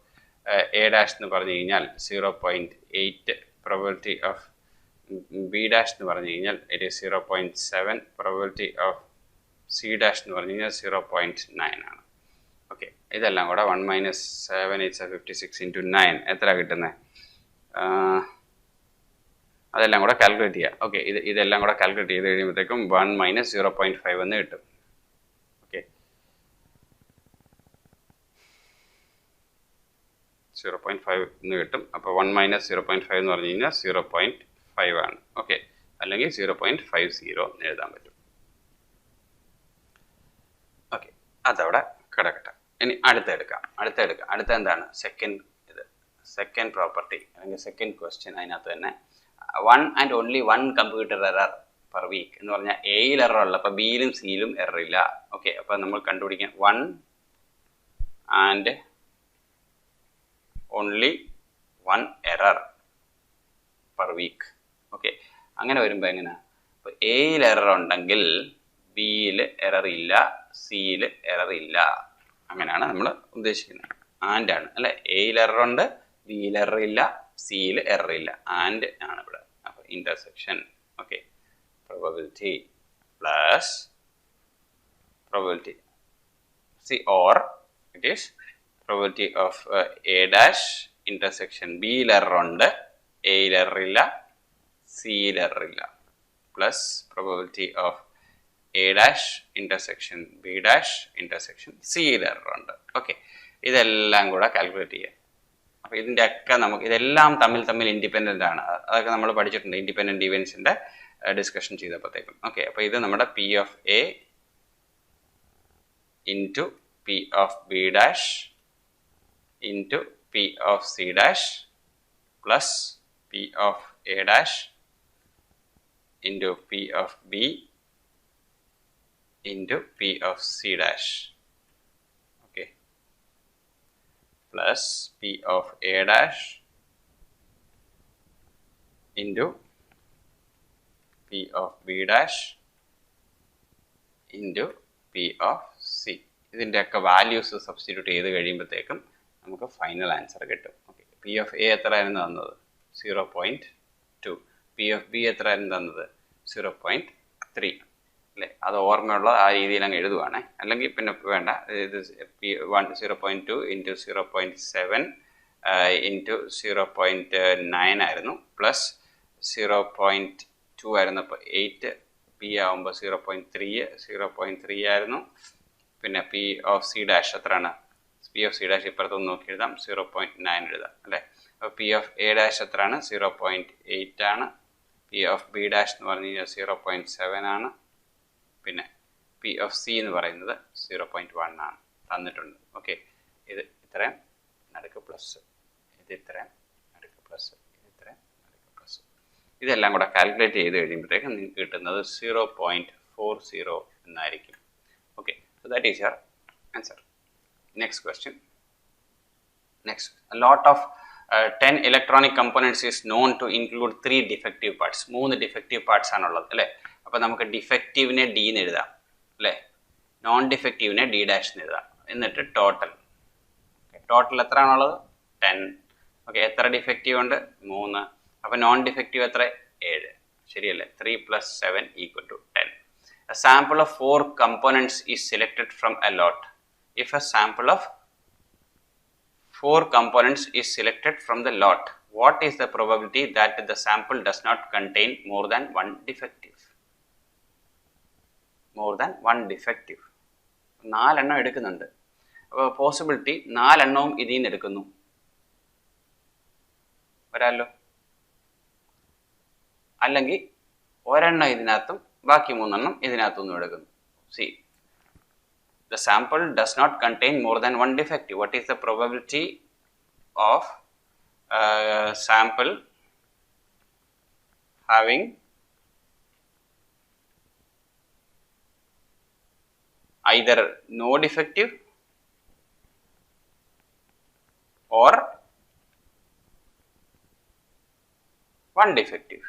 A dash എന്ന് പറഞ്ഞു കഴിഞ്ഞാൽ 0.8, പ്രോബബിലിറ്റി ഓഫ് ബി ഡാഷ് എന്ന് പറഞ്ഞു കഴിഞ്ഞാൽ it is 0.7, probability of C dash എന്ന് പറഞ്ഞു കഴിഞ്ഞാൽ 0.9 ആണ്. ഓക്കെ, ഇതെല്ലാം കൂടെ 1 മൈനസ് 7 is 56 ഇൻറ്റു 9 എത്ര കിട്ടുന്നത്? അതെല്ലാം കൂടെ കാൽക്കുലേറ്റ് ചെയ്യുക. ഓക്കെ, ഇതെല്ലാം കൂടെ കാൽക്കുലേറ്റ് ചെയ്ത് കഴിയുമ്പോഴത്തേക്കും 1 മൈനസ് 0.5 എന്ന് കിട്ടും. ഓക്കെ, 0.5 എന്ന് കിട്ടും. അപ്പോൾ 1 മൈനസ് 0.5 എന്ന് പറഞ്ഞു കഴിഞ്ഞാൽ 0.5 ആണ്. ഓക്കെ, അല്ലെങ്കിൽ 0.50 എന്ന് എഴുതാൻ പറ്റും. ഓക്കെ, അതവിടെ കിടക്കട്ടെ. ഇനി അടുത്ത എന്താണ്? സെക്കൻഡ് പ്രോപ്പർട്ടി അല്ലെങ്കിൽ സെക്കൻഡ് ക്വസ്റ്റ്യൻ. അതിനകത്ത് തന്നെ 1 and only 1 computer error per week എന്ന് പറഞ്ഞാൽ എയിൽ എറർ ഉള്ള, അപ്പോൾ ബിയിലും സിയിലും എറർ ഇല്ല. ഓക്കെ, അപ്പോൾ നമ്മൾ കണ്ടുപിടിക്കാൻ 1 and only 1 error per week. Okay, അങ്ങനെ വരുമ്പോൾ എങ്ങനെയാണ്? അപ്പോൾ എയിൽ എറർ ഉണ്ടെങ്കിൽ ബിയിൽ എറർ ഇല്ല, സിയിൽ എറർ ഇല്ല, അങ്ങനെയാണ് നമ്മൾ ഉദ്ദേശിക്കുന്നത്. ആൻഡ് ആണ് അല്ലെ? എയിൽ എറർ ഉണ്ട്, ബിയിൽ എറർ ഇല്ല, സിയിൽ എറർ ഇല്ല, ആൻഡ് ആണ് ഇവിടെ. അപ്പോൾ intersection. Okay, probability plus probability C or it is probability of A dash intersection ബിയിൽ എറർ ഉണ്ട്, എയിൽ എറർ ഇല്ല, സിയിൽ എറർ ഇല്ല, plus probability of A dash intersection B dash intersection സിയിൽ എറർ ഉണ്ട്. ഓക്കെ, ഇതെല്ലാം കൂടെ കാൽക്കുലേറ്റ് ചെയ്യാം. അപ്പോൾ ഇതിൻ്റെ ഒക്കെ ഇതെല്ലാം തമ്മിൽ ഇൻഡിപെൻഡൻ്റ് ആണ്. അതൊക്കെ നമ്മൾ പഠിച്ചിട്ടുണ്ട് ഇൻഡിപെൻഡൻറ്റ് ഇവൻസിൻ്റെ ഡിസ്കഷൻ ചെയ്തപ്പോഴത്തേക്കും. ഓക്കെ, അപ്പോൾ ഇത് നമ്മുടെ P of A into P of B dash into P of C dash plus P of A dash into P of B into P of C dash, okay, plus P of A dash into P of B dash into P of C. ഇതിൻ്റെയൊക്കെ values substitute ചെയ്ത് കഴിയുമ്പോഴത്തേക്കും നമുക്ക് final answer കിട്ടും. Okay, P of A എത്രയായിരുന്നു തന്നത്? 0.2. P of B എത്രയായിരുന്നു തന്നത്? 0.3. അല്ലേ? അത് ഓർമ്മയുള്ള ആ രീതിയിൽ അങ്ങ് എഴുതുവാണേ, അല്ലെങ്കിൽ പിന്നെ വേണ്ട. ഇത് 0.2 ഇൻറ്റു 0.7 ഇൻറ്റു 0.9 ആയിരുന്നു, പ്ലസ് 0.2 ആയിരുന്നു. അപ്പോൾ 8 P ആകുമ്പോൾ 0.3 ആയിരുന്നു. പിന്നെ P of C ഡാഷ് എത്രയാണ്? P of C ഡാഷ് ഇപ്പുറത്തൊന്ന് നോക്കി എഴുതാം, 0.9 എഴുതാം അല്ലേ. അപ്പോൾ P of A ഡാഷ് എത്രയാണ്? 0.8 ആണ്. P of B ഡാഷ് എന്ന് പറഞ്ഞു കഴിഞ്ഞാൽ 0.7 ആണ്. പിന്നെ P of C എന്ന് പറയുന്നത് 0.1 ആണ് തന്നിട്ടുണ്ട്. ഓക്കെ, ഇത് ഇത്രയും നടുക്ക് പ്ലസ്, ഇത് ഇത്രയും നടുക്ക് പ്ലസ്, ഇത് ഇത്രയും നടുക്ക് പ്ലസ്. ഇതെല്ലാം കൂടെ കാൽക്കുലേറ്റ് ചെയ്ത് കഴിയുമ്പോഴത്തേക്കും നിങ്ങൾക്ക് കിട്ടുന്നത് 0.40 എന്നായിരിക്കും. Okay, so that is your answer. Next question. Next, a lot of 10 electronic components is known to include 3 defective parts. 3 defective parts ആണുള്ളത് അല്ലേ. അപ്പോൾ നമുക്ക് ഡിഫക്റ്റീവിനെ ഡി എന്ന് എഴുതാം അല്ലേ, നോൺ ഡിഫക്റ്റീവിനെ ഡി ഡാഷ് എന്ന് എഴുതാം. എന്നിട്ട് ടോട്ടൽ എത്ര ആണുള്ളത്? 10. ഓക്കെ, എത്ര ഡിഫക്റ്റീവ് ഉണ്ട്? 3. അപ്പോൾ നോൺ ഡിഫക്റ്റീവ് എത്ര? 7. ശരിയല്ലേ? 3 + 7 = 10. A sample of 4 components is selected from a lot. If a sample of 4 components is selected from the lot, what is the probability that the sample does not contain more than one defective? More than one defective. 4 എണ്ണം എടുക്കുന്നുണ്ട്. അപ്പോൾ possibility 4 എണ്ണവും ഇതിൽ നിന്ന് എടുക്കുന്നു വരാമല്ലോ, അല്ലെങ്കിൽ ഒരെണ്ണം ഇതിനകത്തും ബാക്കി 3 എണ്ണം ഇതിനകത്തുനിന്നും എടുക്കുന്നു. See, the sample does not contain more than one defective. What is the probability of sample having either no defective or one defective?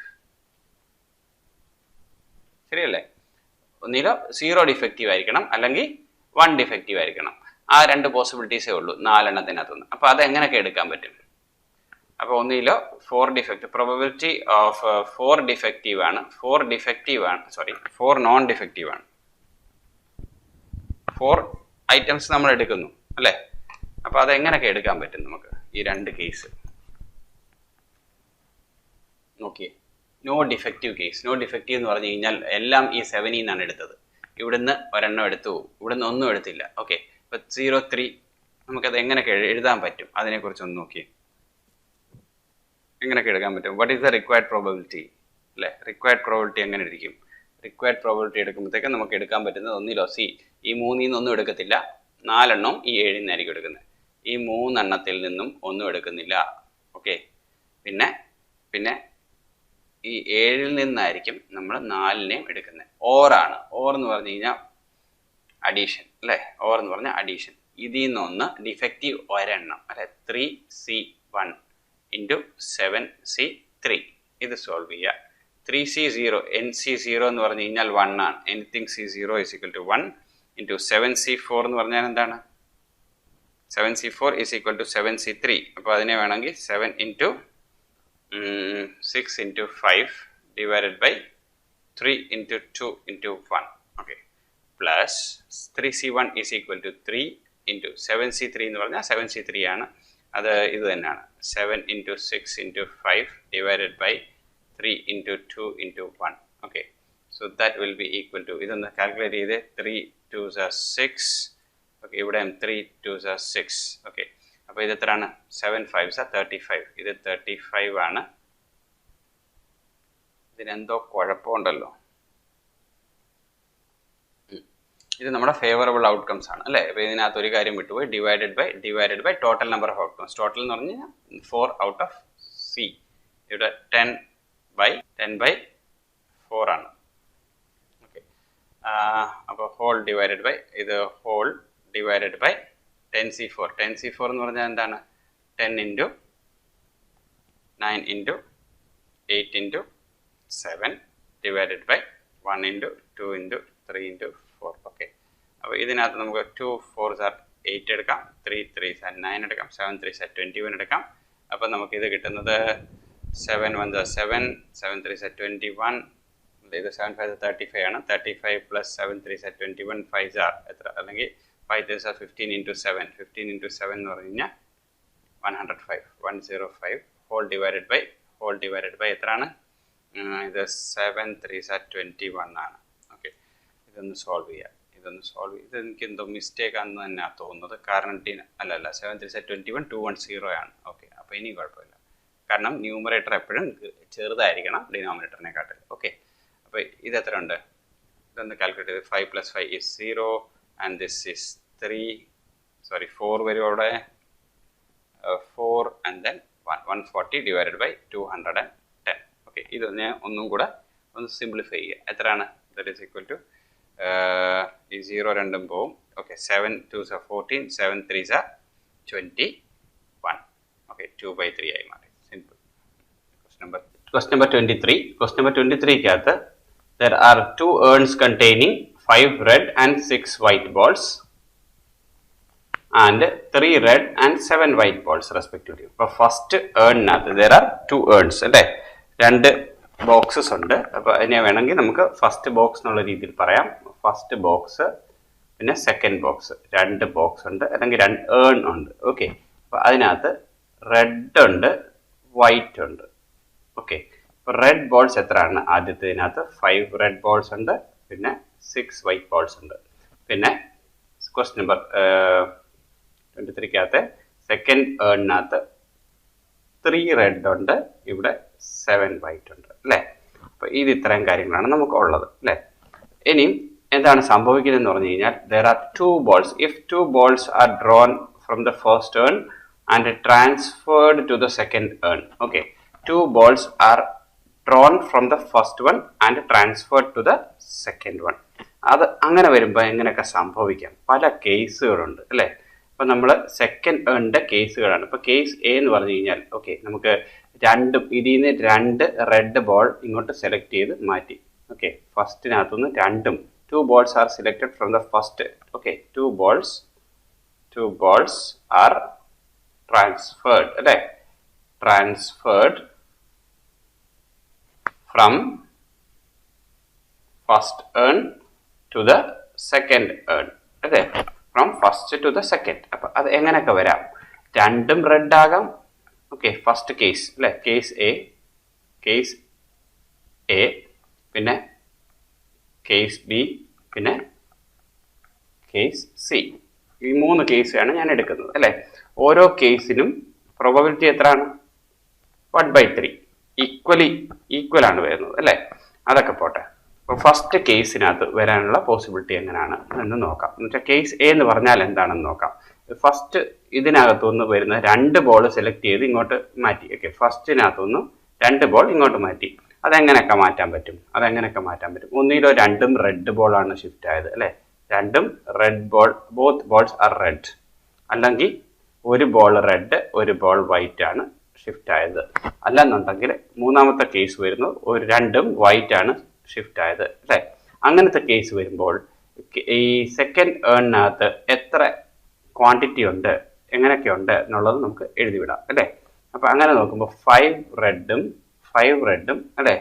ശരിയല്ലേ? ഒന്നിലോ 0 ഡിഫക്റ്റീവ് ആയിരിക്കണം, അല്ലെങ്കിൽ 1 ഡിഫക്റ്റീവ് ആയിരിക്കണം. ആ 2 പോസിബിലിറ്റീസേ ഉള്ളൂ 4 എണ്ണത്തിനകത്തുനിന്ന്. അപ്പോൾ അതെങ്ങനെയൊക്കെ എടുക്കാൻ പറ്റും? അപ്പോൾ ഒന്നിലോ 4 ഡിഫക്റ്റീവ്, പ്രോബബിലിറ്റി ഓഫ് 4 ഡിഫക്റ്റീവ് ആണ്, 4 നോൺ ഡിഫക്റ്റീവ് ആണ്. 4 ഐറ്റംസ് നമ്മൾ എടുക്കുന്നു അല്ലേ. അപ്പോൾ അതെങ്ങനെയൊക്കെ എടുക്കാൻ പറ്റും നമുക്ക് ഈ 2 കേസ് നോക്കിയേ. No defective case. No defective എന്ന് പറഞ്ഞു കഴിഞ്ഞാൽ എല്ലാം ഈ 7 നിന്നാണ് എടുത്തത്. ഇവിടുന്ന് ഒരെണ്ണം എടുത്തു, ഇവിടുന്ന് ഒന്നും എടുത്തില്ല. ഓക്കെ, ഇപ്പം 0.3 നമുക്കത് എങ്ങനെയൊക്കെ എഴുതാൻ പറ്റും? അതിനെക്കുറിച്ചൊന്ന് നോക്കിയേ, എങ്ങനെയൊക്കെ എടുക്കാൻ പറ്റും? What is the required probability അല്ലേ. റിക്വയർഡ് പ്രോബബിലിറ്റി എങ്ങനെ ഇരിക്കും? റിക്വയർഡ് പ്രോബബിലിറ്റി എടുക്കുമ്പോഴത്തേക്ക് നമുക്ക് എടുക്കാൻ പറ്റുന്നത് ഒന്നിലോ സി, ഈ 3 നിന്നൊന്നും എടുക്കത്തില്ല, 4 എണ്ണവും ഈ 7 നിന്നായിരിക്കും എടുക്കുന്നത്. ഈ 3 എണ്ണത്തിൽ നിന്നും ഒന്നും എടുക്കുന്നില്ല. ഓക്കെ, പിന്നെ ഈ 7 നിന്നായിരിക്കും നമ്മൾ 4നെയും എടുക്കുന്നത്. ഓറാണ്. ഓർ എന്ന് പറഞ്ഞു കഴിഞ്ഞാൽ അഡീഷൻ അല്ലേ. ഓർ എന്ന് പറഞ്ഞാൽ അഡീഷൻ. ഇതിൽ നിന്നൊന്ന് ഡിഫക്റ്റീവ് ഒരെണ്ണം അല്ലെ, 3C1 ഇൻറ്റു 7C3. ഇത് സോൾവ് ചെയ്യുക. 3C0 NC0 എന്ന് പറഞ്ഞു കഴിഞ്ഞാൽ 1 ആണ്. എനിത്തിങ് C0 = 1 ഇൻറ്റു 7C4 എന്ന് പറഞ്ഞാൽ എന്താണ്? 7C4 = 7C3. അപ്പോൾ അതിനെ വേണമെങ്കിൽ 7 into 6 into 5 divided by 3 into 2 into 1. Okay, plus 3C1 = 3 into 7C3 എന്ന് പറഞ്ഞാൽ 7C3 ആണ്. അത് ഇത് തന്നെയാണ്. 7 into 6 into 5 divided by 3 into 2 into 1. Okay, so that will be equal to, ഇതൊന്ന് കാൽക്കുലേറ്റ് ചെയ്ത് 3 2s are 6. ഓക്കെ, ഇവിടെ 3 2s are 6. ഓക്കെ, അപ്പോൾ ഇത് എത്രയാണ്? 7 5s are 35. ഇത് 35 ആണ്. ഇതിനെന്തോ കുഴപ്പമുണ്ടല്ലോ. ഇത് നമ്മുടെ ഫേവറബിൾ ഔട്ട്കംസ് ആണ് അല്ലേ. അപ്പോൾ ഇതിനകത്ത് ഒരു കാര്യം വിട്ടുപോയി, divided by total number of outcomes. Total എന്ന് പറഞ്ഞു കഴിഞ്ഞാൽ 4 out of C. ഇവിടെ 10/4 ആണ്. ഓക്കെ, അപ്പോൾ ഹോൾ ഡിവൈഡഡ് ബൈ, ഇത് whole divided by 10C4. 10C4 എന്ന് പറഞ്ഞാൽ എന്താണ്? 10 into 9 into 8 into 7 divided by 1 into 2 into 3 into 4. Okay, അപ്പോൾ ഇതിനകത്ത് നമുക്ക് 2 4s are 8 എടുക്കാം, 3 3s are 9 എടുക്കാം, 7 3s are 21 എടുക്കാം. അപ്പോൾ നമുക്ക് ഇത് കിട്ടുന്നത് 7 1s are 7, 7 3s are 21, ഇത് 7 5s are 35 ആണ്. 35 plus 7 3s are 21, 5s are എത്ര, അല്ലെങ്കിൽ 5 3s are 15 into 7, 15 into 7 എന്ന് പറഞ്ഞു കഴിഞ്ഞാൽ 105, 105 whole divided by എത്രയാണ്, ഇത് 7 3s are 21 ആണ്. ഓക്കെ, ഇതൊന്ന് സോൾവ് ചെയ്യാം. ഇത് എനിക്ക് എന്തോ മിസ്റ്റേക്ക് ആണെന്ന് തന്നെയാണ് തോന്നുന്നത്. കാരണം അല്ലല്ല 7 3s are 21, 210 ആണ്. ഓക്കെ, അപ്പോൾ ഇനി കുഴപ്പമില്ല. കാരണം ന്യൂമറേറ്റർ എപ്പോഴും ചെറുതായിരിക്കണം ഡിനോമിനേറ്ററിനെക്കാട്ടിൽ. ഓക്കെ, അപ്പോൾ ഇത് എത്ര ഉണ്ട്, ഇതൊന്ന് കാൽക്കുലേറ്റ് ചെയ്ത് 5 plus 5 is 0 and this is 3, sorry 4 വരും അവിടെ, 4 and then 140 divided by 210. Okay, ഇത് ഞാൻ ഒന്നും കൂടെ ഒന്ന് സിംപ്ലിഫൈ ചെയ്യുക. എത്രയാണ്, ദറ്റ് ഈസ് ഈക്വൽ ടു ഈ 0 രണ്ടും പോവും. Okay, 7 2s are 14, 7 3s are 21. Okay, 2/3 ആയി മാറി. Simple. Question number 23. Question number 23ക്കകത്ത് there are 2 urns containing 5 red and 6 white balls and 3 red and 7 white balls respectively. അപ്പോൾ ഫസ്റ്റ് ഏണിനകത്ത് there are 2 urns അല്ലേ, 2 boxes ഉണ്ട്. അപ്പോൾ അതിനെ വേണമെങ്കിൽ നമുക്ക് ഫസ്റ്റ് ബോക്സ് എന്നുള്ള രീതിയിൽ പറയാം. ഫസ്റ്റ് ബോക്സ്, പിന്നെ സെക്കൻഡ് ബോക്സ്, 2 ബോക്സ് ഉണ്ട്, അല്ലെങ്കിൽ 2 ഏൺ ഉണ്ട്. ഓക്കെ, അപ്പോൾ അതിനകത്ത് റെഡ് ഉണ്ട്, വൈറ്റ് ഉണ്ട്. ഓക്കെ, ഇപ്പോൾ റെഡ് ബോൾസ് എത്രയാണ്, ആദ്യത്തേതിനകത്ത് 5 റെഡ് ബോൾസ് ഉണ്ട്, പിന്നെ 6 വൈറ്റ് ബോൾസ് ഉണ്ട്. പിന്നെ ക്വസ്റ്റ്യൻ നമ്പർ 23ക്കകത്ത് സെക്കൻഡ് ഏണിനകത്ത് 3 റെഡ് ഉണ്ട്, ഇവിടെ 7 വൈറ്റ് ഉണ്ട് അല്ലേ. അപ്പോൾ ഇത് ഇത്രയും കാര്യങ്ങളാണ് നമുക്ക് ഉള്ളത് അല്ലേ. ഇനിയും എന്താണ് സംഭവിക്കുന്നതെന്ന് പറഞ്ഞു കഴിഞ്ഞാൽ there are 2 balls. If 2 balls are drawn from the first urn and transferred to the second urn. Okay, 2 balls are drawn from the first one and transferred to the second one. അത് അങ്ങനെ വരുമ്പോൾ എങ്ങനെയൊക്കെ സംഭവിക്കാം, പല കേസുകളുണ്ട് അല്ലേ. അപ്പോൾ നമ്മൾ സെക്കൻഡ് ഏണിൻ്റെ കേസുകളാണ്. ഇപ്പോൾ കേസ് എ എന്ന് പറഞ്ഞു കഴിഞ്ഞാൽ ഓക്കെ, നമുക്ക് ഇതിൽ നിന്ന് 2 റെഡ് ബോൾ ഇങ്ങോട്ട് സെലക്ട് ചെയ്ത് മാറ്റി. ഓക്കെ, ഫസ്റ്റിനകത്തുനിന്ന് 2 balls are selected from the first. Okay, 2 balls are transferred അല്ലേ, transferred from first urn to the second urn അല്ലേ, from first to the second. അപ്പോൾ അത് എങ്ങനെയൊക്കെ വരാം, 2 റെഡ് ആകാം. ഓക്കെ, ഫസ്റ്റ് കേസ് അല്ലേ, കേസ് എ, പിന്നെ കേസ് ബി, പിന്നെ കേസ് സി. ഈ 3 കേസാണ് ഞാൻ എടുക്കുന്നത് അല്ലേ. ഓരോ കേസിനും പ്രോബബിലിറ്റി എത്രയാണ്, 1/3, ഈക്വൽ ആണ് വരുന്നത് അല്ലേ. അതൊക്കെ പോട്ടെ. അപ്പോൾ ഫസ്റ്റ് കേസിനകത്ത് വരാനുള്ള പോസിബിലിറ്റി എങ്ങനെയാണ് എന്ന് നോക്കാം. എന്നുവെച്ചാൽ കേസ് എ എന്ന് പറഞ്ഞാൽ എന്താണെന്ന് നോക്കാം. ഫസ്റ്റ് ഇതിനകത്തുനിന്ന് വരുന്ന 2 ബോൾ സെലക്ട് ചെയ്ത് ഇങ്ങോട്ട് മാറ്റി. ഓക്കെ, ഫസ്റ്റിനകത്തുനിന്ന് 2 ബോൾ ഇങ്ങോട്ട് മാറ്റി. അതെങ്ങനെയൊക്കെ മാറ്റാൻ പറ്റും, ഒന്നിലോ 2 റെഡ് ബോളാണ് ഷിഫ്റ്റ് ആയത് അല്ലേ, 2 red ball, both balls are red. അല്ലെങ്കിൽ 1 ബോൾ റെഡ്, 1 ബോൾ വൈറ്റ് ആണ് ഷിഫ്റ്റ് ആയത്. അല്ലെന്നുണ്ടെങ്കിൽ മൂന്നാമത്തെ കേസ് വരുന്നു, 2 വൈറ്റ് ആണ് ഷിഫ്റ്റ് ആയത് അല്ലേ. അങ്ങനത്തെ കേസ് വരുമ്പോൾ ഈ സെക്കൻഡ് ഏണിനകത്ത് എത്ര ക്വാണ്ടിറ്റി ഉണ്ട്, എങ്ങനെയൊക്കെ ഉണ്ട് എന്നുള്ളത് നമുക്ക് എഴുതിവിടാം അല്ലേ. അപ്പോൾ അങ്ങനെ നോക്കുമ്പോൾ 5 റെഡും അല്ലേ,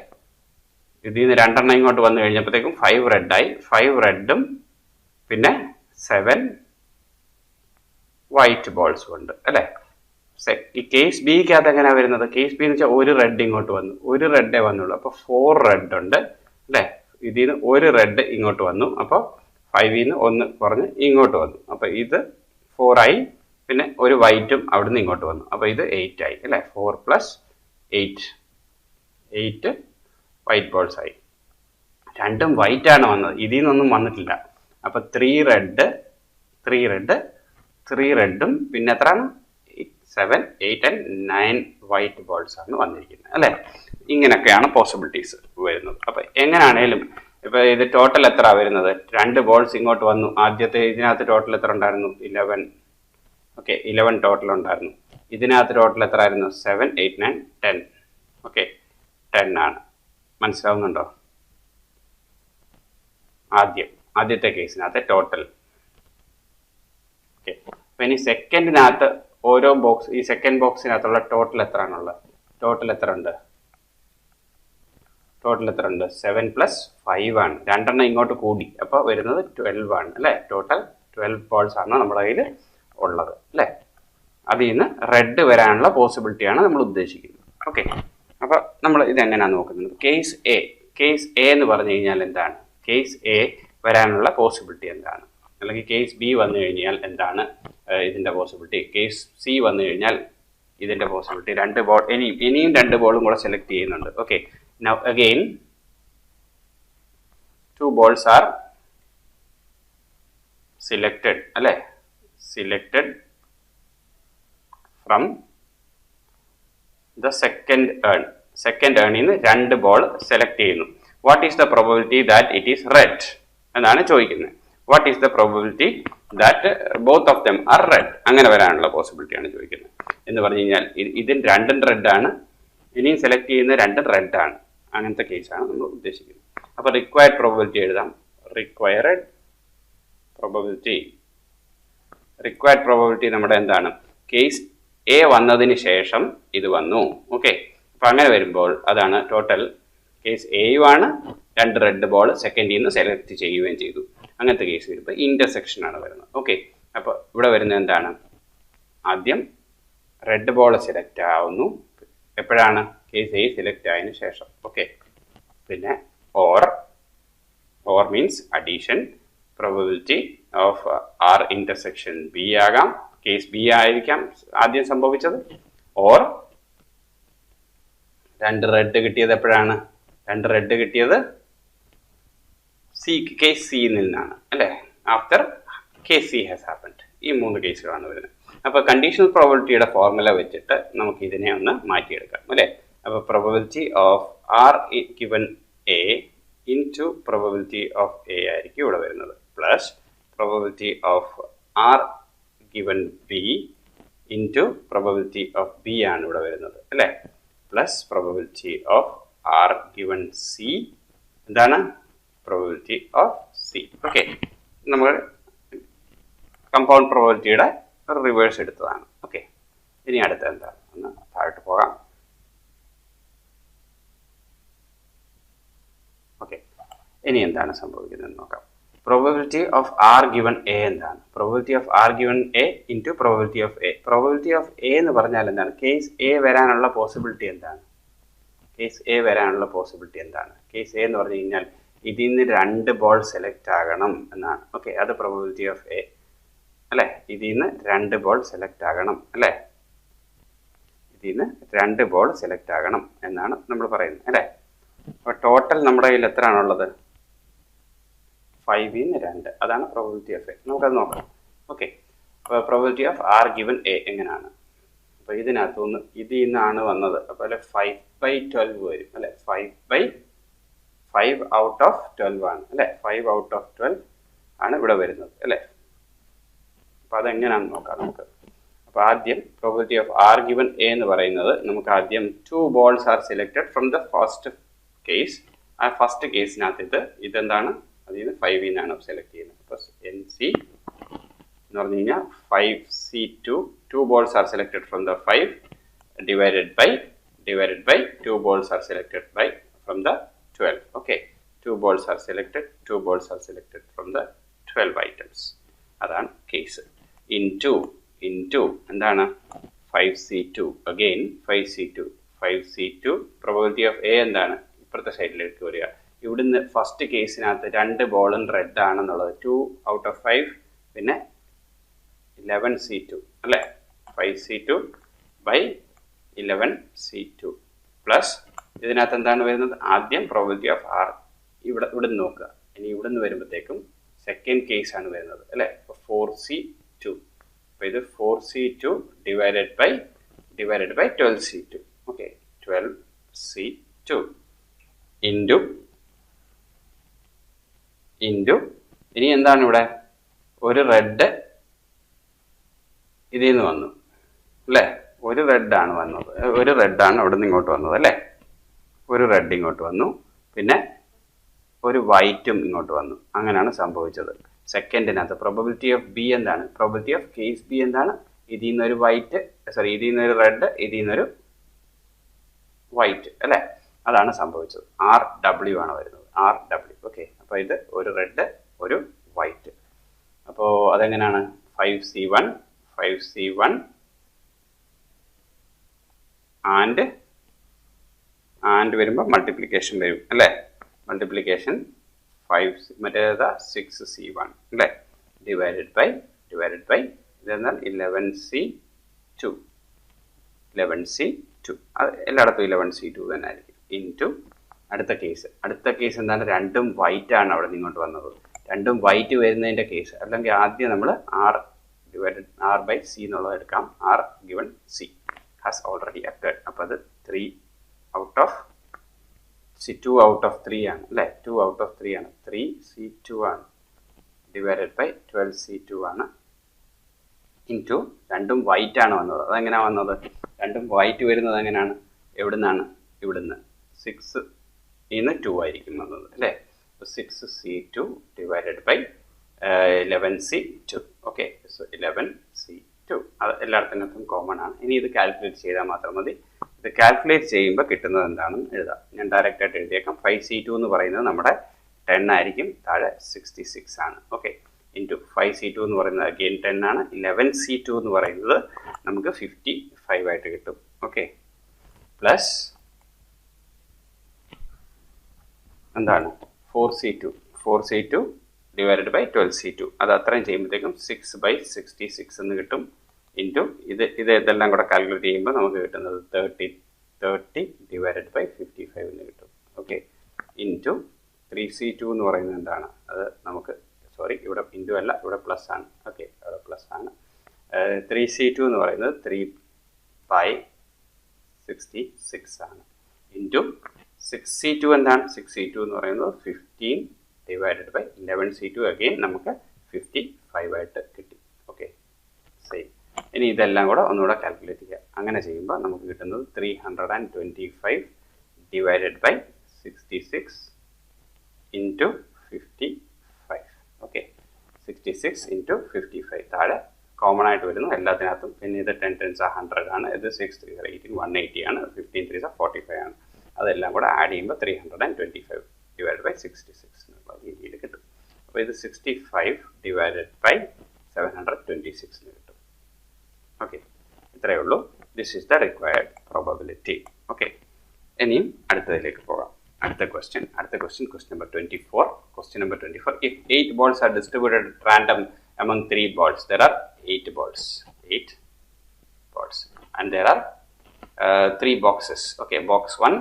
ഇതിൽ നിന്ന് 2 എണ്ണം ഇങ്ങോട്ട് വന്നു കഴിഞ്ഞപ്പോഴത്തേക്കും 5 റെഡായി. 5 റെഡും പിന്നെ 7 വൈറ്റ് ബോൾസും ഉണ്ട് അല്ലേ. ഈ കേസ് ബിക്കകത്ത് എങ്ങനെയാണ് വരുന്നത്, കേസ് ബി എന്ന് വെച്ചാൽ 1 റെഡ് ഇങ്ങോട്ട് വന്നു, 1 റെഡേ വന്നുള്ളൂ. അപ്പോൾ 4 റെഡ് ഉണ്ട് അല്ലേ. ഇതിൽ നിന്ന് 1 റെഡ് ഇങ്ങോട്ട് വന്നു, അപ്പോൾ 5ൽ നിന്ന് 1 കുറഞ്ഞ് ഇങ്ങോട്ട് വന്നു. അപ്പോൾ ഇത് 4 ആയി. പിന്നെ 1 വൈറ്റും അവിടുന്ന് ഇങ്ങോട്ട് വന്നു, അപ്പോൾ ഇത് 8 ആയി അല്ലേ. 4 + 8 വൈറ്റ് ബോൾസ് ആയി. 2 വൈറ്റ് ആണ് വന്നത്, ഇതിൽ നിന്നൊന്നും വന്നിട്ടില്ല. അപ്പോൾ 3 റെഡും പിന്നെ എത്രയാണ്, 7 8 and 9 വൈറ്റ് ബോൾസ് ആണ് വന്നിരിക്കുന്നത് അല്ലേ. ഇങ്ങനെയൊക്കെയാണ് പോസിബിലിറ്റീസ് വരുന്നത്. അപ്പോൾ എങ്ങനെയാണേലും ഇപ്പോൾ ഇത് ടോട്ടൽ എത്ര വരുന്നത്, 2 ബോൾസ് ഇങ്ങോട്ട് വന്നു. ആദ്യത്തെ ഇതിനകത്ത് ടോട്ടൽ എത്ര ഉണ്ടായിരുന്നു, 11. ഓക്കെ, 11 ടോട്ടൽ ഉണ്ടായിരുന്നു. ഇതിനകത്ത് ടോട്ടൽ എത്ര ആയിരുന്നു, 7 8 9 10. ഓക്കെ, 10 ആണ്. മനസ്സിലാവുന്നുണ്ടോ? ആദ്യത്തെ കേസിനകത്ത് ടോട്ടൽ ഇനി സെക്കൻഡിനകത്ത് ഓരോ ബോക്സ്, ഈ സെക്കൻഡ് ബോക്സിനകത്തുള്ള ടോട്ടൽ എത്ര ആണുള്ളത്? ടോട്ടൽ എത്ര ഉണ്ട്? 7 + 5 ആണ്. രണ്ടെണ്ണം ഇങ്ങോട്ട് കൂടി, അപ്പോൾ വരുന്നത് 12 ആണ് അല്ലേ? ടോട്ടൽ 12 ബോൾസ് ആണ് നമ്മുടെ കയ്യിൽ ഉള്ളത് അല്ലേ? അതിൽ നിന്ന് റെഡ് വരാനുള്ള പോസിബിലിറ്റിയാണ് നമ്മൾ ഉദ്ദേശിക്കുന്നത്. ഓക്കെ, അപ്പോൾ നമ്മൾ ഇതെങ്ങനെയാണ് നോക്കുന്നത്? കേസ് എ എന്ന് പറഞ്ഞു കഴിഞ്ഞാൽ എന്താണ്? കേസ് എ വരാനുള്ള പോസിബിലിറ്റി എന്താണ്? അല്ലെങ്കിൽ കേസ് ബി വന്നു കഴിഞ്ഞാൽ എന്താണ് ഇതിൻ്റെ പോസിബിലിറ്റി? കേസ് സി വന്നു കഴിഞ്ഞാൽ ഇതിൻ്റെ പോസിബിലിറ്റി. ഇനിയും 2 ബോളും കൂടെ സെലക്ട് ചെയ്യുന്നുണ്ട്. Okay, now again 2 balls are selected അല്ലേ? selected from the second urn ന്ന് 2 ബോൾ സെലക്ട് ചെയ്യുന്നു. What is the probability that it is red എന്നാണ് ചോദിക്കുന്നത്. What is the probability that both of them are red? അങ്ങനെ വരാനുള്ള പോസിബിലിറ്റിയാണ് ചോദിക്കുന്നത്. എന്ന് പറഞ്ഞു കഴിഞ്ഞാൽ ഇതിൽ 2 റെഡ് ആണ്, ഇനിയും സെലക്ട് ചെയ്യുന്ന 2 റെഡ് ആണ്. അങ്ങനത്തെ കേസാണ് നമ്മൾ ഉദ്ദേശിക്കുന്നത്. അപ്പോൾ റിക്വയർഡ് പ്രോബബിലിറ്റി എഴുതാം. റിക്വയർഡ് പ്രോബബിലിറ്റി നമ്മുടെ എന്താണ്? കേസ് എ വന്നതിന് ശേഷം ഇത് വന്നു. ഓക്കെ, അപ്പം അങ്ങനെ വരുമ്പോൾ അതാണ് ടോട്ടൽ. കേസ് എയുമാണ്, 2 റെഡ് ബോൾ സെക്കൻഡിൽ നിന്ന് സെലക്ട് ചെയ്യുകയും ചെയ്തു. അങ്ങനത്തെ കേസ് വരുമ്പോൾ ഇൻ്റർസെക്ഷൻ ആണ് വരുന്നത്. ഓക്കെ, അപ്പോൾ ഇവിടെ വരുന്നത് എന്താണ്? ആദ്യം റെഡ് ബോൾ സെലക്ട് ആവുന്നു. എപ്പോഴാണ്? കേസ് എ സെലക്ട് ആയതിനു ശേഷം. ഓക്കെ, പിന്നെ or means addition. Probability of R intersection B ആകാം, കേസ് ബി ആയിരിക്കാം ആദ്യം സംഭവിച്ചത്. ഓർ 2 റെഡ് കിട്ടിയത് എപ്പോഴാണ്? 2 റെഡ് കിട്ടിയത് കേസ് സിയിൽ നിന്നാണ് അല്ലേ? After case C has happened. ഈ 3 കേസുകളാണ് വരുന്നത്. അപ്പോൾ കണ്ടീഷണൽ പ്രോബബിലിറ്റിയുടെ ഫോർമുല വെച്ചിട്ട് നമുക്ക് ഇതിനെ ഒന്ന് മാറ്റിയെടുക്കാം അല്ലേ? അപ്പോൾ probability of R given A into probability of A ആയിരിക്കും ഇവിടെ വരുന്നത്, plus probability of R given B into probability of B ആണ് ഇവിടെ വരുന്നത് അല്ലേ? Plus probability of R given C, എന്താണ്? Probability of C. ഓക്കെ, നമ്മൾ കമ്പൗണ്ട് പ്രോബബിലിറ്റിയുടെ റിവേഴ്സ് എടുത്തതാണ്. ഓക്കെ, ഇനി അടുത്ത എന്താണ്? ഒന്ന് താഴോട്ട് പോകാം. ഓക്കെ, ഇനി എന്താണ് സംഭവിക്കുന്നത് നോക്കാം. Probability of R given A എന്താണ്? Probability of R given A into probability of A. Probability of A എന്ന് പറഞ്ഞാൽ എന്താണ്? കേസ് എ വരാനുള്ള പോസിബിലിറ്റി എന്താണ്? കേസ് എ വരാനുള്ള പോസിബിലിറ്റി എന്താണ്? കേസ് എ എന്ന് പറഞ്ഞു കഴിഞ്ഞാൽ ഇതിൽ നിന്ന് 2 ബോൾ സെലക്ട് ആകണം എന്നാണ്. ഓക്കെ, അത് പ്രോബബിലിറ്റി ഓഫ് എ അല്ലേ? ഇതിൽ നിന്ന് 2 ബോൾ സെലക്ട് ആകണം അല്ലേ? ഇതിൽ നിന്ന് 2 ബോൾ സെലക്ട് ആകണം എന്നാണ് നമ്മൾ പറയുന്നത് അല്ലേ? അപ്പോൾ ടോട്ടൽ നമ്മുടെ കയ്യിൽ എത്ര ആണുള്ളത്? 5 ന്ന് 2. അതാണ് പ്രോബബിലിറ്റി ഓഫ് എ. നമുക്കത് നോക്കാം. ഓക്കെ, അപ്പോൾ probability of R given A എങ്ങനെയാണ്? അപ്പോൾ ഇതിനകത്തുനിന്ന് ഇതിൽ നിന്നാണ് വന്നത്. അപ്പോൾ 5/12 വരും അല്ലേ? 5 ഔട്ട് ഓഫ് 12 ആണ് അല്ലേ? 5 ഔട്ട് ഓഫ് 12 ആണ് ഇവിടെ വരുന്നത് അല്ലേ? അപ്പോൾ അതെങ്ങനെയാണെന്ന് നോക്കാം നമുക്ക്. അപ്പോൾ ആദ്യം probability of R given A എന്ന് പറയുന്നത് നമുക്ക് ആദ്യം 2 balls R selected from the first case. ആ ഫസ്റ്റ് കേസിനകത്ത് ഇതെന്താണ്? അതിൽ നിന്ന് 5 നിന്നാണ് സെലക്ട് ചെയ്യുന്നത്. അപ്പോൾ NC എന്ന് പറഞ്ഞു കഴിഞ്ഞാൽ 5C2, 2 balls R selected from the 5 divided by 2 balls R selected from the 12. Okay, 2 balls are selected from the 12 items. അതാണ് കേസ്. into എന്താണ്? 5C2, again 5C2. Probability of A എന്താണ്? ഇപ്പുറത്തെ സൈഡിലേക്ക് വരിക. ഇവിടുന്ന് ഫസ്റ്റ് കേസിനകത്ത് 2 ബോളും റെഡ് ആണെന്നുള്ളത് 2 ഔട്ട് ഓഫ് 5, പിന്നെ 11C2 അല്ലേ? 5C2 by 11C2 പ്ലസ് ഇതിനകത്ത് എന്താണ് വരുന്നത്? ആദ്യം പ്രോബബിലിറ്റി ഓഫ് ആർ ഇവിടെ നോക്കുക. ഇനി ഇവിടെ നിന്ന് വരുമ്പോഴത്തേക്കും സെക്കൻഡ് കേസ് ആണ് വരുന്നത് അല്ലേ? 4C2. അപ്പോൾ ഇത് 4C2 divided by 12C2. Okay, 12C2 into ഇനി എന്താണ് ഇവിടെ? ഒരു റെഡ് ഇതിൽ നിന്ന് വന്നു അല്ലേ? ഒരു റെഡാണ് വന്നത്, ഒരു റെഡാണ് അവിടെ നിന്ന് ഇങ്ങോട്ട് വന്നത് അല്ലേ? ഒരു റെഡ് ഇങ്ങോട്ട് വന്നു, പിന്നെ ഒരു വൈറ്റും ഇങ്ങോട്ട് വന്നു. അങ്ങനെയാണ് സംഭവിച്ചത്. സെക്കൻഡിനകത്ത് പ്രോബബിലിറ്റി ഓഫ് ബി എന്താണ്? പ്രോബബിലിറ്റി ഓഫ് കേസ് ബി എന്താണ്? ഇതിൽ നിന്നൊരു വൈറ്റ്, ഇതിൽ നിന്നൊരു റെഡ്, ഇതിൽ നിന്നൊരു വൈറ്റ് അല്ലേ? അതാണ് സംഭവിച്ചത്. RW ആണ് വരുന്നത്. RW. ഓക്കെ, അപ്പോൾ ഇത് ഒരു റെഡ് ഒരു വൈറ്റ്. അപ്പോൾ അതെങ്ങനെയാണ്? 5C1 5C1 ആൻഡ് വരുമ്പോൾ മൾട്ടിപ്ലിക്കേഷൻ വരും അല്ലേ? മൾട്ടിപ്ലിക്കേഷൻ 5 മറ്റേതാ 6C1 അല്ലേ? ഡിവൈഡഡ് ബൈ ഇതെന്നാൽ 11C2 അത് എല്ലായിടത്തും 11C2 തന്നെ ആയിരിക്കും. ഇൻറ്റു അടുത്ത കേസ് എന്താണ്? രണ്ടും വൈറ്റ് ആണ് അവിടെ നിങ്ങോട്ട് വന്നത്. രണ്ടും വൈറ്റ് വരുന്നതിൻ്റെ കേസ്. അല്ലെങ്കിൽ ആദ്യം നമ്മൾ R/C എന്നുള്ളത് എടുക്കാം. R given C has already occurred. അപ്പോൾ അത് 2 out of 3 ആണ് അല്ലേ? 2 out of 3 ആണ്. 3C2 ആണ് ഡിവൈഡഡ് ബൈ 12C2 ആണ് ഇൻറ്റു രണ്ടും വൈറ്റ് ആണ് വന്നത്. അതെങ്ങനെയാണ് വന്നത്? രണ്ടും വൈറ്റ് വരുന്നത് എങ്ങനെയാണ്? എവിടുന്നാണ്? ഇവിടുന്ന് 6 ഇന്ന് 2 ആയിരിക്കും വന്നത് അല്ലേ? 6C2 divided by 11C2. Okay, so 11C2 അത് എല്ലായിടത്തിനകത്തും കോമൺ ആണ്. ഇനി ഇത് കാൽക്കുലേറ്റ് ചെയ്താൽ മാത്രം മതി. ഇത് കാൽക്കുലേറ്റ് ചെയ്യുമ്പോൾ കിട്ടുന്നത് എന്താണെന്ന് എഴുതാം. ഞാൻ ഡയറക്റ്റ് ആയിട്ട് എഴുതിയേക്കാം. 5C2 എന്ന് പറയുന്നത് നമ്മുടെ 10 ആയിരിക്കും, താഴെ 66 ആണ്. ഓക്കെ, ഇൻറ്റു 5C2 എന്ന് പറയുന്നത് അഗെയിൻ 10 ആണ്. 11C2 എന്ന് പറയുന്നത് നമുക്ക് 55 ആയിട്ട് കിട്ടും. ഓക്കെ, പ്ലസ് എന്താണ്? 4C2 ഡിവൈഡഡ് ബൈ 12C2 അത് അത്രയും ചെയ്യുമ്പോഴത്തേക്കും 6/66 എന്ന് കിട്ടും. ഇൻറ്റു ഇതെല്ലാം കൂടെ കാൽക്കുലേറ്റ് ചെയ്യുമ്പോൾ നമുക്ക് കിട്ടുന്നത് 30 ഡിവൈഡഡ് ബൈ 55 എന്ന് കിട്ടും. ഓക്കെ, ഇൻറ്റു 3C2 എന്ന് പറയുന്നത് എന്താണ്? അത് നമുക്ക് ഇവിടെ ഇൻറ്റു അല്ല, ഇവിടെ പ്ലസ് ആണ്. ഓക്കെ, അവിടെ പ്ലസ് ആണ്. 3C2 എന്ന് പറയുന്നത് 3/66 ആണ്. ഇൻറ്റു 6C2 എന്താണ്? 6C2 എന്ന് പറയുന്നത് 15 ഡിവൈഡഡ് ബൈ 11C2 അഗെയിൻ നമുക്ക് 55 ആയിട്ട് കിട്ടി. Okay, same. ഇനി ഇതെല്ലാം കൂടെ ഒന്നുകൂടെ കാൽക്കുലേറ്റ് ചെയ്യുക. അങ്ങനെ ചെയ്യുമ്പോൾ നമുക്ക് കിട്ടുന്നത് 325 divided by 66 into 55. Okay, 66 into 55 താഴെ കോമൺ ആയിട്ട് വരുന്നു എല്ലാത്തിനകത്തും. പിന്നെ ഇത് 10 10s 100 ആണ്. ഇത് 6 3 18 180 ആണ്. 15 3s 45 ആണ്. അതെല്ലാം കൂടെ ആഡ് ചെയ്യുമ്പോൾ 325 ഡിവൈഡ് ബൈ 66 എന്നുള്ള രീതിയിൽ കിട്ടും. അപ്പോൾ ഇത് 65 ഡിവൈഡഡ് ബൈ 726 എന്ന് കിട്ടും. ഓക്കെ, ഇത്രയേ ഉള്ളൂ. This is the required probability. Okay, ഇനിയും അടുത്തതിലേക്ക് പോകാം. അടുത്ത question question number 24. Question number 24. If 8 balls are distributed at random among 3 balls, there are 8 balls, and there are 3 boxes. Okay, box 1,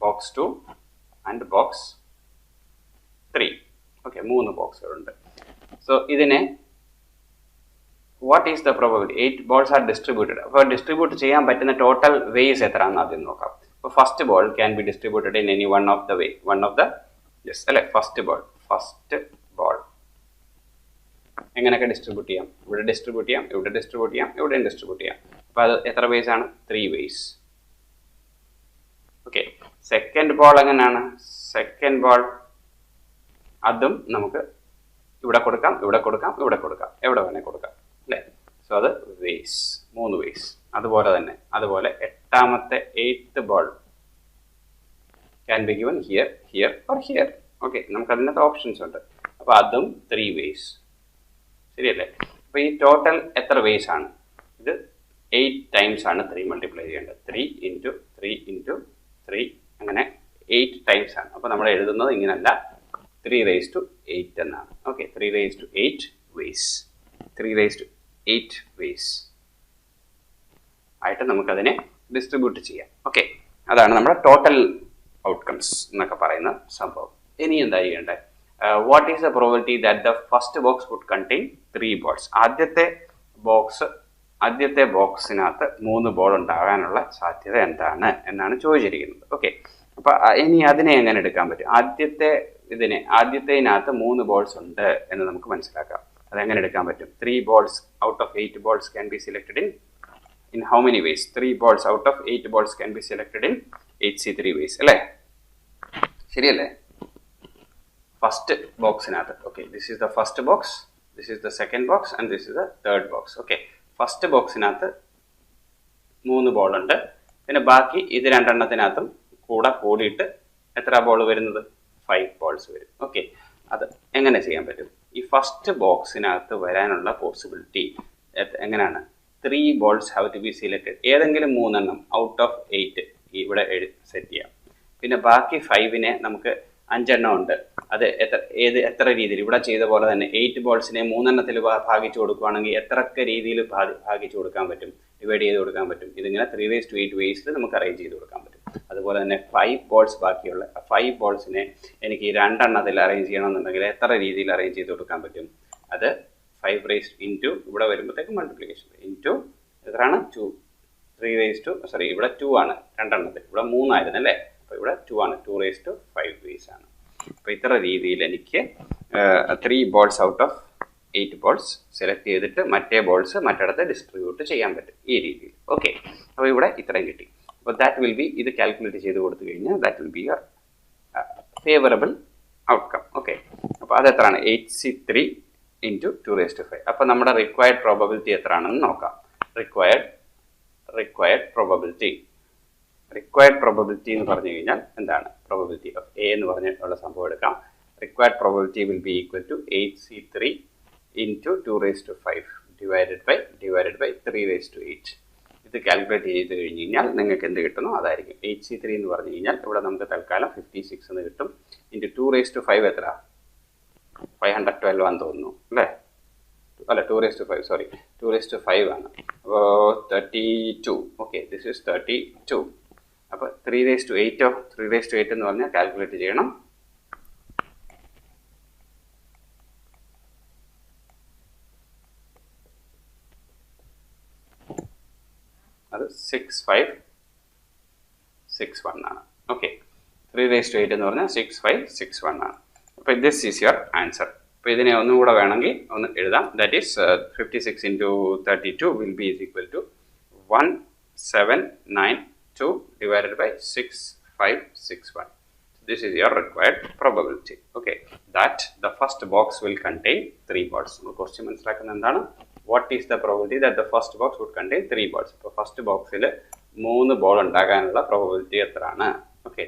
box 2, and box 3. Okay, 3 ബോക്സുകളുണ്ട്. So ഇതിനെ what is the probability? 8 balls are distributed. അപ്പോൾ distribute ചെയ്യാൻ പറ്റുന്ന total vase എത്രയാണെന്ന് ആദ്യം നോക്കാം. അപ്പോൾ first ball can be distributed in any one of the yes അല്ലെ? First ball എങ്ങനെയൊക്കെ ഡിസ്ട്രിബ്യൂട്ട് ചെയ്യാം? ഇവിടെ ഡിസ്ട്രിബ്യൂട്ട് ചെയ്യാം, ഇവിടെയും ഡിസ്ട്രിബ്യൂട്ട് ചെയ്യാം. അപ്പോൾ അത് എത്ര വേസ് ആണ്? 3 വേസ്. ഓക്കെ, സെക്കൻഡ് ബോൾ എങ്ങനെയാണ്? സെക്കൻഡ് ബോൾ അതും നമുക്ക് ഇവിടെ കൊടുക്കാം, എവിടെ വേണേൽ കൊടുക്കാം അല്ലേ? സോ അത് വേസ്, 3 വേസ്. അതുപോലെ എട്ടാമത്തെ 8th ball can be given here or here. Okay, നമുക്ക് അതിനകത്ത് ഓപ്ഷൻസ് ഉണ്ട്. അപ്പോൾ അതും 3 വേസ്. ശരിയല്ലേ? അപ്പോൾ ഈ ടോട്ടൽ എത്ര വേസ് ആണ്? ഇത് 8 ടൈംസ് ആണ് 3 മൾട്ടിപ്ലൈ ചെയ്യേണ്ടത്. 3 ഇൻറ്റു 3 അങ്ങനെ 8 ടൈംസ് ആണ്. അപ്പോൾ നമ്മൾ എഴുതുന്നത് ഇങ്ങനല്ല, 3⁸ എന്നാണ്. Okay, 3⁸ vase. 3⁸ വേസ് ആയിട്ട് നമുക്കതിനെ ഡിസ്ട്രിബ്യൂട്ട് ചെയ്യാം. ഓക്കെ, അതാണ് നമ്മുടെ ടോട്ടൽ ഔട്ട്കംസ് എന്നൊക്കെ പറയുന്ന സംഭവം. ഇനി എന്താ ചെയ്യേണ്ടത്? What is the probability that the first box would contain 3 balls? ആദ്യത്തെ ബോക്സിനകത്ത് 3 ബോൾ ഉണ്ടാകാനുള്ള സാധ്യത എന്താണ് എന്നാണ് ചോദിച്ചിരിക്കുന്നത്. ഓക്കെ, അപ്പൊ ഇനി അതിനെ എങ്ങനെ എടുക്കാൻ പറ്റും? ആദ്യത്തേതിനകത്ത് 3 balls ഉണ്ട് എന്ന് നമുക്ക് മനസ്സിലാക്കാം. അതെങ്ങനെ എടുക്കാൻ പറ്റും? 3 balls out of 8 balls can be selected in how many ways? 3 balls out of 8 balls can be selected in 8C3 ways അല്ലേ? ശരിയല്ലേ? first box in other. Okay, this is the first box, this is the second box, and this is the third box. Okay, first box in other 3 ball ഉണ്ട്. പിന്നെ ബാക്കി ഇത് രണ്ടെണ്ണത്തിനകത്തും കൂടിയിട്ട് എത്ര ball വരുന്നത് 5 balls വരും. ഓക്കെ, അത് എങ്ങനെ ചെയ്യാൻ പറ്റും? ഈ ഫസ്റ്റ് ബോക്സിനകത്ത് വരാനുള്ള പോസിബിലിറ്റി എങ്ങനെയാണ്? 3 balls have to be selected. ഏതെങ്കിലും 3 എണ്ണം ഔട്ട് ഓഫ് 8 ഇവിടെ സെറ്റ് ചെയ്യാം. പിന്നെ ബാക്കി 5നെ നമുക്ക് 5 എണ്ണം ഉണ്ട്. അത് എത്ര രീതിയിൽ ഇവിടെ ചെയ്ത പോലെ തന്നെ 8 ബോൾസിനെ 3 എണ്ണത്തിൽ ഭാഗിച്ചു കൊടുക്കുകയാണെങ്കിൽ എത്രയൊക്കെ രീതിയിൽ ഭാഗിച്ചു കൊടുക്കാൻ പറ്റും, ഡിവൈഡ് ചെയ്ത് കൊടുക്കാൻ പറ്റും. ഇതിങ്ങനെ 3/8 വേസിൽ നമുക്ക് അറേഞ്ച് ചെയ്ത് കൊടുക്കാൻ പറ്റും. അതുപോലെ തന്നെ 5 ബോൾസ് ബാക്കിയുള്ള 5 ബോൾസിനെ എനിക്ക് 2 എണ്ണത്തിൽ അറേഞ്ച് ചെയ്യണമെന്നുണ്ടെങ്കിൽ എത്ര രീതിയിൽ അറേഞ്ച് ചെയ്ത് കൊടുക്കാൻ പറ്റും? അത് 5 raised into ഇവിടെ വരുമ്പോഴത്തേക്ക് മൾട്ടിപ്ലിക്കേഷൻ ഇൻറ്റു എത്രയാണ് 2 3 ഇവിടെ 2 ആണ് 2 എണ്ണത്തിൽ, ഇവിടെ 3 ആയിരുന്നു അല്ലേ, അപ്പോൾ ഇവിടെ 2 ആണ്, 2/5 വേസ് ആണ്. അപ്പോൾ ഇത്ര രീതിയിൽ എനിക്ക് 3 balls out of 8 balls select ചെയ്തിട്ട് മറ്റേ ബോൾസ് മറ്റിടത്ത് ഡിസ്ട്രിബ്യൂട്ട് ചെയ്യാൻ പറ്റും ഈ രീതിയിൽ. ഓക്കെ, അപ്പോൾ ഇവിടെ ഇത്രയും കിട്ടി. അപ്പോൾ ദാറ്റ് വിൽ ബി, ഇത് കാൽക്കുലേറ്റ് ചെയ്ത് കൊടുത്തു കഴിഞ്ഞാൽ that will be your favourable outcome. Okay, അപ്പോൾ അത് എത്രയാണ്? 8C3 into 2/5. അപ്പോൾ നമ്മുടെ റിക്വയർഡ് പ്രോബബിലിറ്റി എത്രയാണെന്ന് നോക്കാം. റിക്വയർഡ് പ്രോബബിലിറ്റി എന്ന് പറഞ്ഞു കഴിഞ്ഞാൽ എന്താണ്? പ്രോബബിലിറ്റി ഓഫ് എ എന്ന് പറഞ്ഞിട്ടുള്ള സംഭവം എടുക്കാം. Required probability will be equal to 8C3 into 2/5 divided by 3/8. ഇത് കാൽക്കുലേറ്റ് ചെയ്ത് കഴിഞ്ഞ് കഴിഞ്ഞാൽ നിങ്ങൾക്ക് എന്ത് കിട്ടുന്നു അതായിരിക്കും. 8C3 എന്ന് പറഞ്ഞു കഴിഞ്ഞാൽ ഇവിടെ നമുക്ക് തൽക്കാലം 56 എന്ന് കിട്ടും. ഇൻറ്റു 2/5 എത്ര? 512 ആണെന്ന് തോന്നുന്നു അല്ലേ? അല്ല, 2/5 ആണ്. അപ്പോൾ 32. Okay, this is 32. അപ്പോൾ 3/8 എന്ന് പറഞ്ഞാൽ കാൽക്കുലേറ്റ് ചെയ്യണം. അത് 6561 ആണ്. ഓക്കെ, 3/8 എന്ന് പറഞ്ഞാൽ 6561 ആണ്. അപ്പോൾ ദിസ് ഈസ് യുവർ ആൻസർ. അപ്പോൾ ഇതിനെ ഒന്നുകൂടെ വേണമെങ്കിൽ ഒന്ന് എഴുതാം. That is 56 into 32 will be is equal to 1792 divided by 6561. This is your required probability. Okay, that the first box will contain 3 balls. Question മനസ്സിലാക്കുന്നത് എന്താണ്? What is the probability that the first box would contain 3 balls? അപ്പോൾ first ബോക്സിൽ 3 ball ഉണ്ടാകാനുള്ള probability എത്രയാണ്? Okay,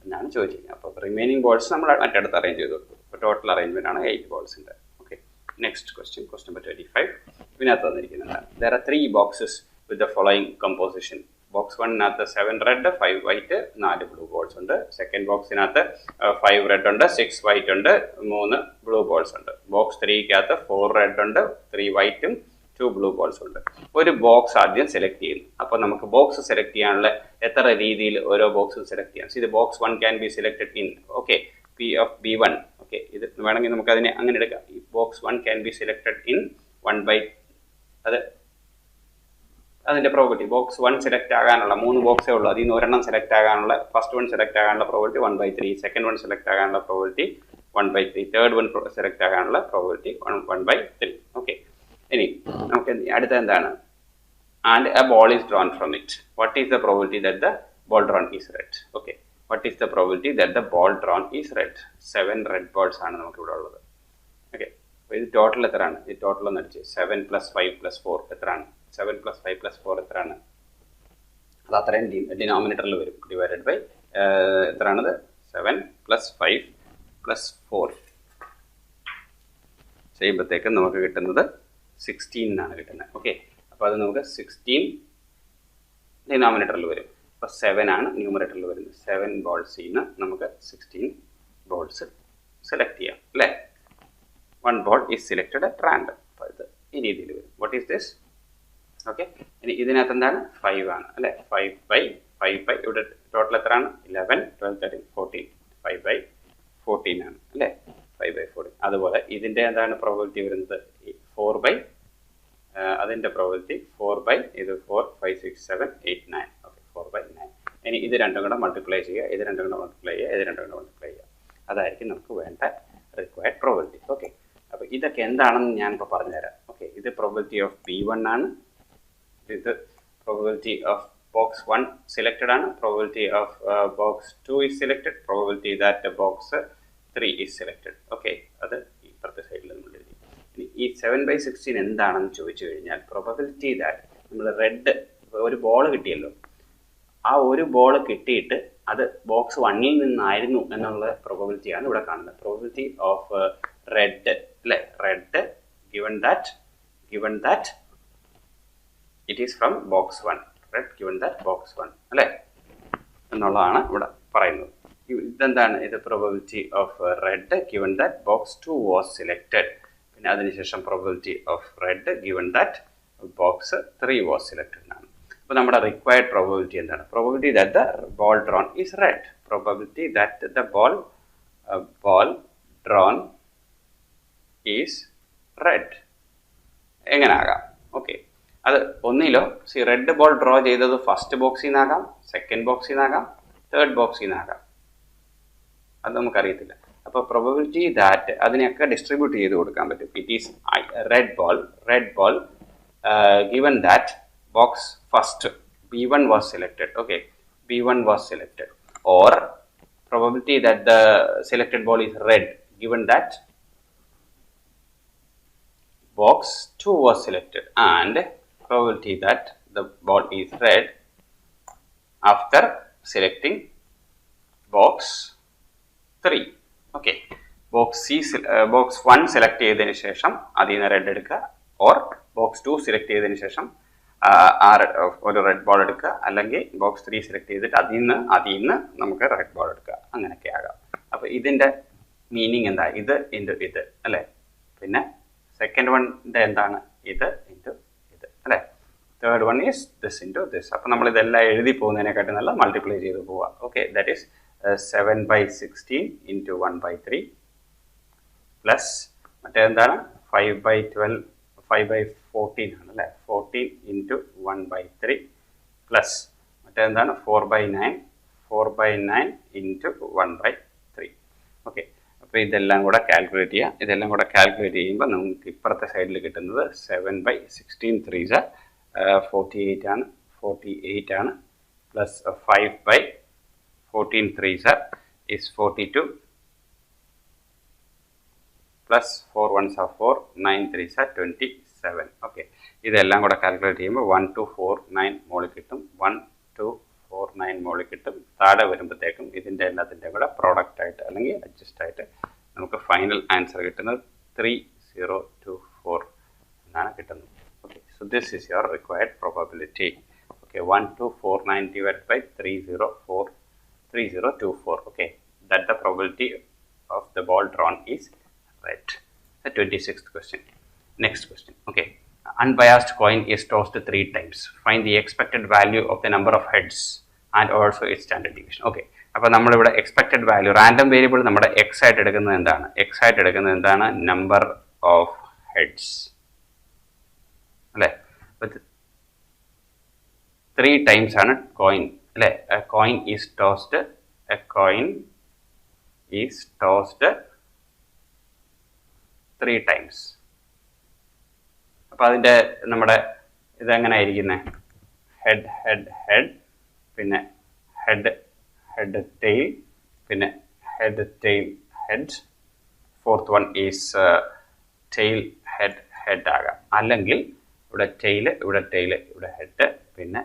എന്നാണ് ചോദിച്ചിരിക്കുന്നത്. അപ്പോൾ remaining balls നമ്മൾ മറ്റടുത്ത് അറേഞ്ച് ചെയ്ത് കൊടുക്കും. അപ്പോൾ ടോട്ടൽ അറേഞ്ച്മെന്റ് ആണ് 8 ബോൾസിൻ്റെ. Okay, next question number 25. ഇതിനകത്ത് തന്നിരിക്കുന്നതാണ്. There are 3 boxes with the following composition. Box 1-നകത്ത് 7 റെഡ് 5 വൈറ്റ് 4 ബ്ലൂ ബോൾസ് ഉണ്ട്. സെക്കൻഡ് ബോക്സിനകത്ത് 5 റെഡ് ഉണ്ട് 6 വൈറ്റ് ഉണ്ട് 3 ബ്ലൂ ബോൾസ് ഉണ്ട്. ബോക്സ് 3-കകത്ത് 4 റെഡ് ഉണ്ട് 3 വൈറ്റും 2 ബ്ലൂ ബോൾസ് ഉണ്ട്. ഒരു ബോക്സ് ആദ്യം സെലക്ട് ചെയ്യുന്നു. അപ്പോൾ നമുക്ക് ബോക്സ് സെലക്ട് ചെയ്യാനുള്ള എത്ര രീതിയിൽ ഓരോ ബോക്സും സെലക്ട് ചെയ്യാം. ഇത് box 1 can be selected in, okay, P of B1. Okay, ഇത് വേണമെങ്കിൽ നമുക്ക് അതിനെ അങ്ങനെ എടുക്കാം. ഈ box 1 can be selected in 1/, അത് അതിൻ്റെ പ്രോബിലിറ്റി. ബോക്സ് 1 സെലക്ട് ആകാനുള്ള 3 ബോക്സേ ഉള്ളൂ, അതിൽ നിന്ന് ഒരെണ്ണം സെലക്ട് ആകാനുള്ള, ഫസ്റ്റ് 1 സെലക്ട് ആകാനുള്ള പ്രോബിലിറ്റി 1/3, സെക്കൻഡ് 1 സെലക്ട് ആകാനുള്ള പ്രോബിലിറ്റി 1/3, തേർഡ് 1 സെലക്ട് ആകാനുള്ള പ്രോബിലിറ്റി 1/3. ഓക്കെ, ഇനി നമുക്ക് അടുത്ത എന്താണ്? And A ball is drawn from it. What is the probability that the ball drone is red? Okay, what is the probability that the ball drone is red? 7 red balls ആണ് നമുക്ക് ഇവിടെ ഉള്ളത്. Okay, അപ്പോൾ ഇത് total എത്രയാണ്? ഈ total ഒന്ന് അടിച്ച് 7 + 5 + 4 എത്രയാണ്? 7 + 5 + 4 എത്രയാണ്? അത് അത്രയും ഡിനോമിനേറ്ററിൽ വരും. Divided by എത്രയാണത്? 7 + 5 + 4 ചെയ്യുമ്പോഴത്തേക്ക് നമുക്ക് കിട്ടുന്നത് 16 എന്നാണ് കിട്ടുന്നത്. ഓക്കെ, അപ്പോൾ അത് നമുക്ക് 16 ഡിനോമിനേറ്ററിൽ വരും. അപ്പോൾ 7 ആണ് ന്യൂമറേറ്ററിൽ വരുന്നത്. 7 ബോൾസിൽ നിന്ന് നമുക്ക് 16 ബോൾസ് സെലക്ട് ചെയ്യാം അല്ലേ? 1 ball is selected at random. അപ്പോൾ ഇത് ഈ രീതിയിൽ വരും. What is this? ഓക്കെ, ഇനി ഇതിനകത്ത് എന്താണ്? 5 ആണ് അല്ലേ? 5/5 ഇവിടെ ടോട്ടൽ എത്രയാണ്? 11 12 13 14 5/14 ആണ് അല്ലേ? 5/14. അതുപോലെ ഇതിൻ്റെ എന്താണ് പ്രോബിലിറ്റി വരുന്നത്? 4/, അതിൻ്റെ പ്രോബിലിറ്റി 4/, ഇത് 4 5 6 7 8 9. ഓക്കെ, 4/9. ഇനി ഇത് രണ്ടും കൂടെ മൾട്ടിപ്ലൈ ചെയ്യുക, ഇത് രണ്ടും കൂടെ മൾട്ടിപ്ലൈ ചെയ്യുക, ഇത് രണ്ടും കൂടെ മൾട്ടിപ്ലൈ ചെയ്യുക. അതായിരിക്കും നമുക്ക് വേണ്ട റിക്വയർഡ് പ്രോബിലിറ്റി. ഓക്കെ, അപ്പോൾ ഇതൊക്കെ എന്താണെന്ന് ഞാനിപ്പോൾ പറഞ്ഞുതരാം. ഓക്കെ, ഇത് പ്രോബിലിറ്റി ഓഫ് B1 ആണ്, ഇത് പ്രോബിലിറ്റി ഓഫ് ബോക്സ് 1 സെലക്റ്റഡ് ആണ്, probability of box 2 is selected, probability that box 3 is selected. Okay, അത് ഇപ്പുറത്തെ സൈഡിൽ നമ്മൾ എഴുതി. ഇനി ഈ 7/16 എന്താണെന്ന് ചോദിച്ചു കഴിഞ്ഞാൽ പ്രോബബിലിറ്റി ദാറ്റ് നമ്മൾ റെഡ് ഒരു ബോൾ കിട്ടിയല്ലോ, ആ ഒരു ബോൾ കിട്ടിയിട്ട് അത് ബോക്സ് 1ൽ നിന്നായിരുന്നു എന്നുള്ള പ്രോബബിലിറ്റിയാണ് ഇവിടെ കാണുന്നത്. പ്രോബബിലിറ്റി ഓഫ് റെഡ് അല്ലെ, red given that it is from box 1, red given that box 1 അല്ലെ എന്നുള്ളതാണ് ഇവിടെ പറയുന്നത്. ഇതെന്താണ്? ഇത് probability of red given that box 2 was selected. പിന്നെ അതിനുശേഷം probability of red given that box 3 was selected എന്നാണ്. അപ്പോൾ നമ്മുടെ റിക്വയർഡ് പ്രോബബിലിറ്റി എന്താണ്? Probability that the ball drawn is red. Probability that the ball drawn is red. എങ്ങനെ ആകാം? Okay, അത് ഒന്നിലോ red ball draw ചെയ്തത് ഫസ്റ്റ് ബോക്സിൽ നിന്നാകാം, സെക്കൻഡ് ബോക്സിൽ നിന്നാകാം, തേർഡ് ബോക്സിൽ നിന്നാകാം, അത് നമുക്കറിയത്തില്ല. അപ്പോൾ പ്രോബബിലിറ്റി ദാറ്റ് അതിനെയൊക്കെ ഡിസ്ട്രിബ്യൂട്ട് ചെയ്ത് കൊടുക്കാൻ പറ്റും. It is red ball given that box first B1 was selected. Okay, B1 was selected, or probability that the selected ball is red given that box 2 was selected, and probability that the ball is red after selecting box 3. Okay, box 1 select ചെയ്തതിനു ശേഷം അതിൽ നിന്ന് red എടുക്കുക, or box 2 select ചെയ്തതിനു ശേഷം ഒരു red ball എടുക്കുക, അല്ലെങ്കിൽ ബോക്സ് 3 സെലക്ട് ചെയ്തിട്ട് അതിൽ നിന്ന് നമുക്ക് റെഡ് ബോൾ എടുക്കുക, അങ്ങനെയൊക്കെ ആകാം. അപ്പോൾ ഇതിൻ്റെ മീനിങ് എന്താ? ഇത് ഇൻറ്റു ഇത് അല്ലേ. പിന്നെ സെക്കൻഡ് വണ്ണിൻ്റെ എന്താണ്? ഇത് ഇൻറ്റു ഇത് അല്ലേ. Third one is this into this. അപ്പോൾ നമ്മൾ ഇതെല്ലാം എഴുതി പോകുന്നതിനെക്കാട്ടി നല്ല മൾട്ടിപ്ലൈ ചെയ്ത് പോവുക. Okay, that is 7/16 into 1/3 plus മറ്റേതെന്താണ് 5/12 5/14 ആണ് അല്ലേ. 14 ഇൻറ്റു 1/3 പ്ലസ് മറ്റേതെന്താണ് 4/9 ഇൻറ്റു 1/3. ഓക്കെ, അപ്പോൾ ഇതെല്ലാം കൂടെ കാൽക്കുലേറ്റ് ചെയ്യുക. ഇതെല്ലാം കൂടെ കാൽക്കുലേറ്റ് ചെയ്യുമ്പോൾ നമുക്ക് ഇപ്പുറത്തെ സൈഡിൽ കിട്ടുന്നത് 7/16 3s 48 ആണ് plus 5/14 3s is 42 plus 4 1s are 4, 9 3s are 27. Okay, ഇതെല്ലാം കൂടെ കാൽക്കുലേറ്റ് ചെയ്യുമ്പോൾ 1249 മോളിൽ കിട്ടും, 1249 മോളിൽ കിട്ടും. താഴെ വരുമ്പോഴത്തേക്കും ഇതിൻ്റെ എല്ലാത്തിൻ്റെ കൂടെ പ്രോഡക്റ്റ് ആയിട്ട് അല്ലെങ്കിൽ അഡ്ജസ്റ്റ് ആയിട്ട് നമുക്ക് ഫൈനൽ ആൻസർ കിട്ടുന്നത് 3024 എന്നാണ് കിട്ടുന്നത്. Okay, so this is your required probability. Okay, 1249 divided by 3024. Okay, that the probability of the ball drawn is right. The 26th question. Next question. Okay, unbiased coin is tossed 3 times. Find the expected value of the number of heads and also its standard deviation. Okay, അപ്പോൾ നമ്മളിവിടെ expected value random variable നമ്മുടെ X ആയിട്ട് എടുക്കുന്നത് എന്താണ്? Number of heads അല്ലേ. 3 times ആണ് coin അല്ലേ. A coin is tossed 3 times. അപ്പോൾ അതിൻ്റെ നമ്മുടെ ഇതെങ്ങനെ ആയിരിക്കുന്നത്? ഹെഡ് പിന്നെ ഹെഡ് ടെയിൽ പിന്നെ head fourth one is tail head ആകാം. അല്ലെങ്കിൽ ഇവിടെ ടെയിൽ ഇവിടെ ഹെഡ് പിന്നെ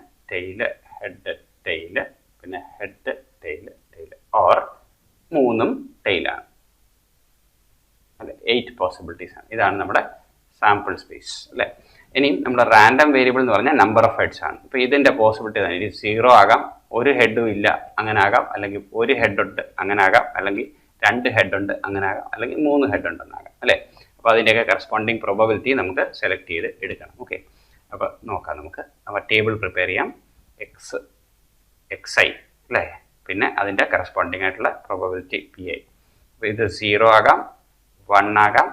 ഹെഡ് ടെയിൽ പിന്നെ ഹെഡ് ടെയിൽ ഓർ 3 ടെയിലാണ് അല്ലെ. 8 പോസിബിലിറ്റീസ് ആണ്. ഇതാണ് നമ്മുടെ സാമ്പിൾ സ്പേസ് അല്ലേ. ഇനിയും നമ്മുടെ റാൻഡം വേരിയബിൾ എന്ന് പറഞ്ഞാൽ നമ്പർ ഓഫ് ഹെഡ്സ് ആണ്. ഇപ്പോൾ ഇതിൻ്റെ പോസിബിലിറ്റി തന്നെ ഇത് 0 ആകാം, ഒരു ഹെഡും ഇല്ല അങ്ങനെ ആകാം, അല്ലെങ്കിൽ ഒരു ഹെഡ് ഉണ്ട് അങ്ങനെ ആകാം, അല്ലെങ്കിൽ 2 ഹെഡ് ഉണ്ട് അങ്ങനെ ആകാം, അല്ലെങ്കിൽ 3 ഹെഡ് ഉണ്ടെന്നാകാം അല്ലേ. അപ്പോൾ അതിൻ്റെയൊക്കെ കറസ്പോണ്ടിങ് പ്രോബബിലിറ്റി നമുക്ക് സെലക്ട് ചെയ്ത് എടുക്കണം. ഓക്കെ, അപ്പോൾ നോക്കാം നമുക്ക്. അപ്പോൾ ടേബിൾ പ്രിപ്പയർ ചെയ്യാം. xi അല്ലേ, പിന്നെ അതിൻ്റെ കറസ്പോണ്ടിങ് ആയിട്ടുള്ള പ്രോബബിലിറ്റി pi. അപ്പോൾ ഇത് 0 ആകാം, 1 ആകാം,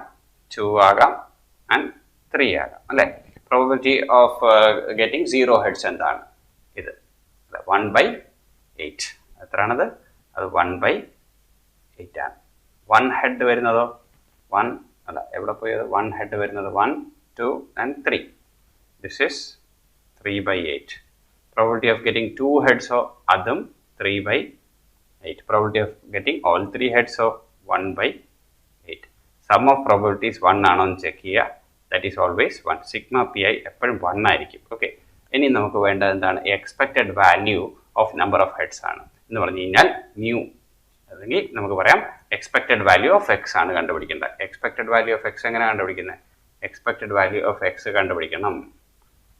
2 ആകാം ആൻഡ് 3 ആകാം അല്ലേ. പ്രോബബിലിറ്റി ഓഫ് ഗെറ്റിംഗ് 0 ഹെഡ്സ് എന്താണ്? ഇത് 1/8. എത്രയാണത്? അത് 1/8 ആണ്. 1 ഹെഡ് വരുന്നതോ 1 അല്ല, എവിടെ പോയത്? 1 ഹെഡ് വരുന്നത് 1, 2 and 3. This is 3/8. Probability of getting 2 heads of അതും 3/8. Probability of getting all 3 heads of 1/8. Sum of probabilities 1 ആണോ എന്ന് ചെക്ക് ചെയ്യുക. That is always 1. Sigma pi എപ്പോഴും 1 ആയിരിക്കും. ഓക്കെ, ഇനി നമുക്ക് വേണ്ടത് എന്താണ്? Expected value of number of heads ആണ് എന്ന് പറഞ്ഞു കഴിഞ്ഞാൽ മ്യൂ, അല്ലെങ്കിൽ നമുക്ക് പറയാം എക്സ്പെക്റ്റഡ് വാല്യൂ ഓഫ് എക്സ് ആണ് കണ്ടുപിടിക്കേണ്ടത്. എക്സ്പെക്റ്റഡ് വാല്യൂ ഓഫ് എക്സ് എങ്ങനെ കണ്ടുപിടിക്കുന്നത്? എക്സ്പെക്റ്റഡ് വാല്യൂ ഓഫ് എക്സ് കണ്ടുപിടിക്കണം.